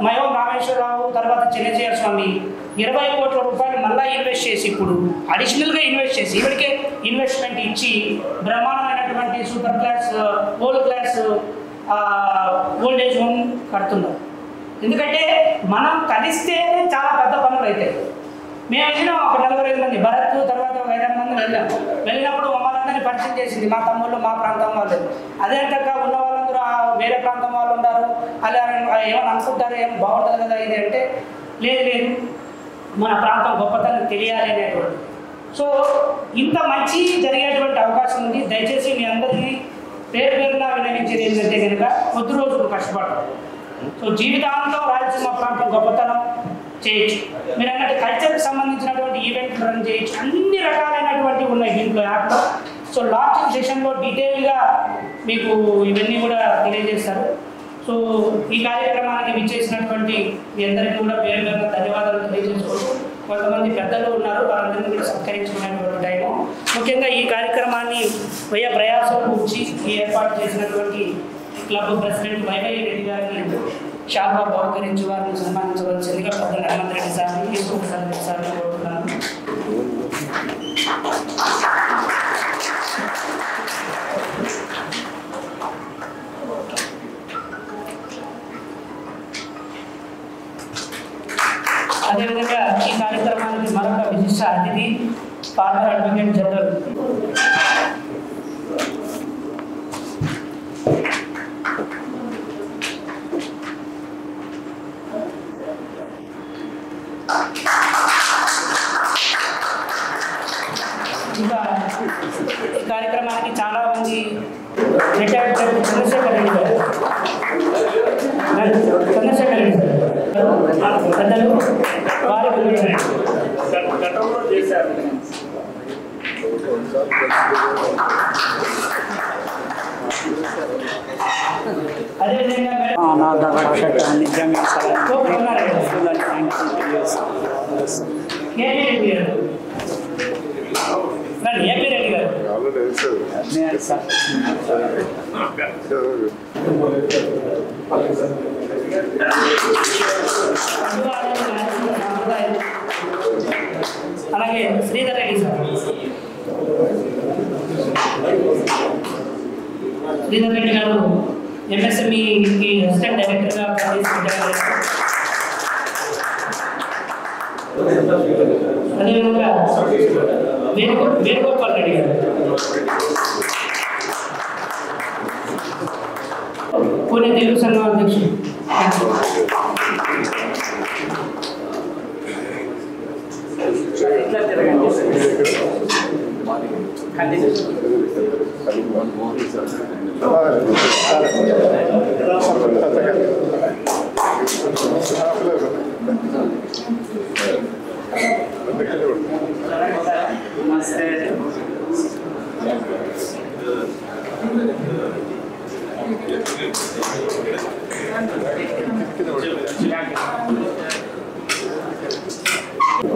మయోం రామేశ్వరరావు తర్వాత చిన్నజీఆర్ స్వామి 20 కోట్ల రూపాయలు మళ్ళీ ఇన్వెస్ట్ చేసి ఇప్పుడు అడిషనల్గా ఇన్వెస్ట్ చేసి ఈవిడికే ఇన్వెస్ట్మెంట్ ఇచ్చి బ్రహ్మాండమైనటువంటి super class old class old age home కడుతున్నారు. ఎందుకంటే మనం కలిస్తేనే చాలా పెద్ద పనులు అవుతాయి. మేము వెళ్ళినాం ఒక 4-5 మంది, భరత్ తర్వాత ఒక 5-6 మంది వెళ్ళినప్పుడు మమ్మల్ని అందరినీ పరిచయం చేసింది మా తమ్ముళ్ళు మా ప్రాంతం వాళ్ళు. అదే తగ్గ ఉన్న వాళ్ళందరూ వేరే ప్రాంతం వాళ్ళు ఉన్నారు, అలా ఏమని అనుకుంటారు, ఏం బాగుంటుంది కదా ఇది అంటే లేదు మన ప్రాంతం గొప్పతనం తెలియాలి అనేటువంటి. సో ఇంత మంచి జరిగేటువంటి అవకాశం ఉంది. దయచేసి మీ అందరికీ పేరుగా వినియోగించేది ఏంటంటే కనుక కొద్ది రోజులు కష్టపడతారు. సో జీవితాంతం రాయలసీమ ప్రాంతం గొప్పతనం చేయొచ్చు. మీరు అన్నట్టు కల్చర్కి సంబంధించినటువంటి ఈవెంట్లు రన్ చేయొచ్చు. అన్ని రకాలైనటువంటివి ఉన్నాయి దీంట్లో యాప్లో. సో లాంచింగ్ సెషన్లో డీటెయిల్గా మీకు ఇవన్నీ కూడా తెలియజేస్తారు. సో ఈ కార్యక్రమానికి విచ్చేసినటువంటి మీ అందరికీ కూడా పేరుగా ధన్యవాదాలు తెలియజేసుకోవచ్చు. కొంతమంది పెద్దలు ఉన్నారు, వారందరినీ కూడా సత్కరించుకునేటువంటి టైము. ముఖ్యంగా ఈ కార్యక్రమాన్ని వ్యయ ప్రయాసం ఉంచి ఏర్పాటు చేసినటువంటి క్లబ్ ప్రెసిడెంట్ వైవై రెడ్డి గారిని షాల్వా బహుకరించి వారిని సన్మానించవలసిందిగా పెద్దలు హనుమంత్ రెడ్డి సార్ని ఈశ్వర సార్ని కోరుతున్నాను. అదేవిధంగా ఈ కార్యక్రమానికి మరొక విశిష్ట అతిథి ఫాదర్ అడ్వకేట్ జనరల్ ఇంకా ఈ కార్యక్రమానికి చాలా మంది రిటైర్డ్ చంద్రశేఖర్ రెడ్డి గారు పెద్దలు వారి గతంలో చేశారు. అదేవిధంగా ఏపీ రెడ్డి గారు అలాగే శ్రీధర్ రెడ్డి సార్. శ్రీధర్ రెడ్డి గారు ఎంఎస్ఎంఈకి అసిస్టెంట్ డైరెక్టర్గా పనిచేస్తున్నారు. అదేవిధంగా వేణుగోపాల్ రెడ్డి గారు పూణే తెలుగు సంఘం అధ్యక్షుడు.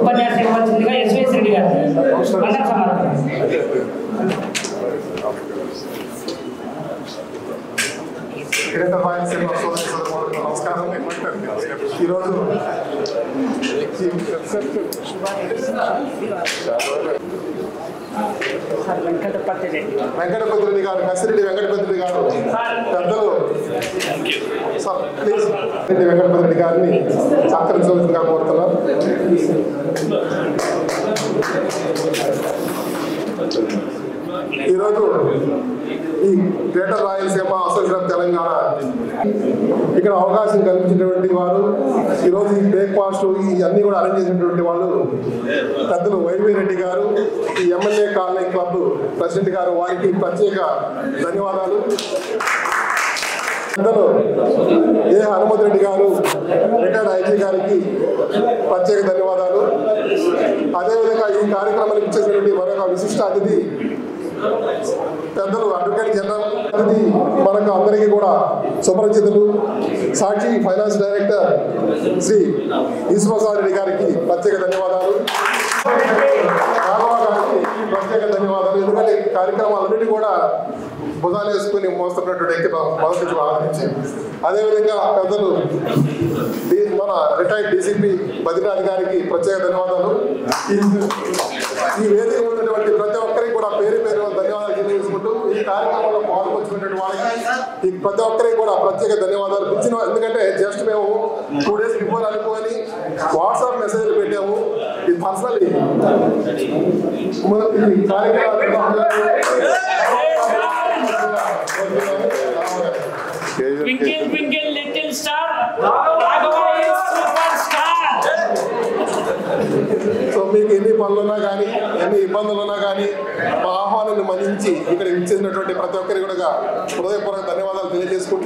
ఉపన్యాసం ఇవ్వాల్సిందిగా ఎస్వీఎస్ రెడ్డి గారు వందన సమర్పణ. నమస్కారం. ఈరోజు వెంకటపతి రెడ్డి గారు, కసిరెడ్డి వెంకటపతి రెడ్డి గారు, పెద్దలు సార్ ప్లీజ్ రెడ్డి వెంకటపతి రెడ్డి గారిని సత్కరించవలసిందిగా కోరుతున్నాను. ఈరోజు ఈ greater Rayalaseema association of Telangana ఇక్కడ అవకాశం కల్పించినటువంటి వారు, ఈరోజు ఈ బ్రేక్ఫాస్ట్ ఇవన్నీ కూడా అరేంజ్ చేసినటువంటి వాళ్ళు పెద్దలు వైవి రెడ్డి గారు, ఈ ఎమ్మెల్యే కాలనీ క్లబ్ ప్రెసిడెంట్ గారు, వారికి ప్రత్యేక ధన్యవాదాలు. పెద్దలు ఏ హనుమంత్ రెడ్డి గారు, రిటైర్డ్ ఐజీ గారికి ప్రత్యేక ధన్యవాదాలు. అదేవిధంగా ఈ కార్యక్రమానికి ఇచ్చేసినటువంటి మరొక విశిష్ట అతిథి పెద్దలు అడ్వకేట్ జనరల్ అతిథి, మనకు అందరికీ కూడా సుపరిచితులు సాక్షి ఫైనాన్స్ డైరెక్టర్ శ్రీ ఈశ్వరసాయి రెడ్డి గారికి ప్రత్యేక ధన్యవాదాలు. రాఘవ గారికి ప్రత్యేక ధన్యవాదాలు. ఎందుకంటే కార్యక్రమాలన్నిటి కూడా భుజాలు వేసుకుని మోస్తున్నటువంటి వ్యక్తి మొదటి నుంచి ఆలోచించి, అదేవిధంగా పెద్దలు మన రిటైర్డ్ డీసీపీ బద్రీనాథ్ గారికి ప్రత్యేక ధన్యవాదాలు. ఈ వేదిక ఉన్నటువంటి ప్రతి ఒక్కరికి కూడా పేరు పేరు ధన్యవాదాలు తెలియజేసుకుంటూ ఈ కార్యక్రమంలో పాల్గొచ్చినటువంటి వాళ్ళకి ఈ ప్రతి ఒక్కరికి కూడా ప్రత్యేక ధన్యవాదాలు ఇచ్చిన. ఎందుకంటే జస్ట్ మేము 2 days బిఫోర్ అనుకోని వాట్సాప్ మెసేజ్లు పెట్టాము. ఇది పర్సనల్లీ ఈ కార్యక్రమాలు Twinkle, twinkle, little star, Raghava is superstar. So మీకు ఎన్ని పనులున్నా కానీ, ఎన్ని ఇబ్బందులున్నా కానీ, మా ఆహ్వానాన్ని మన్నించి ఇక్కడ ఇచ్చేసినటువంటి ప్రతి ఒక్కరికి కూడా హృదయపూర్వక ధన్యవాదాలు తెలియజేసుకుంటున్నాను.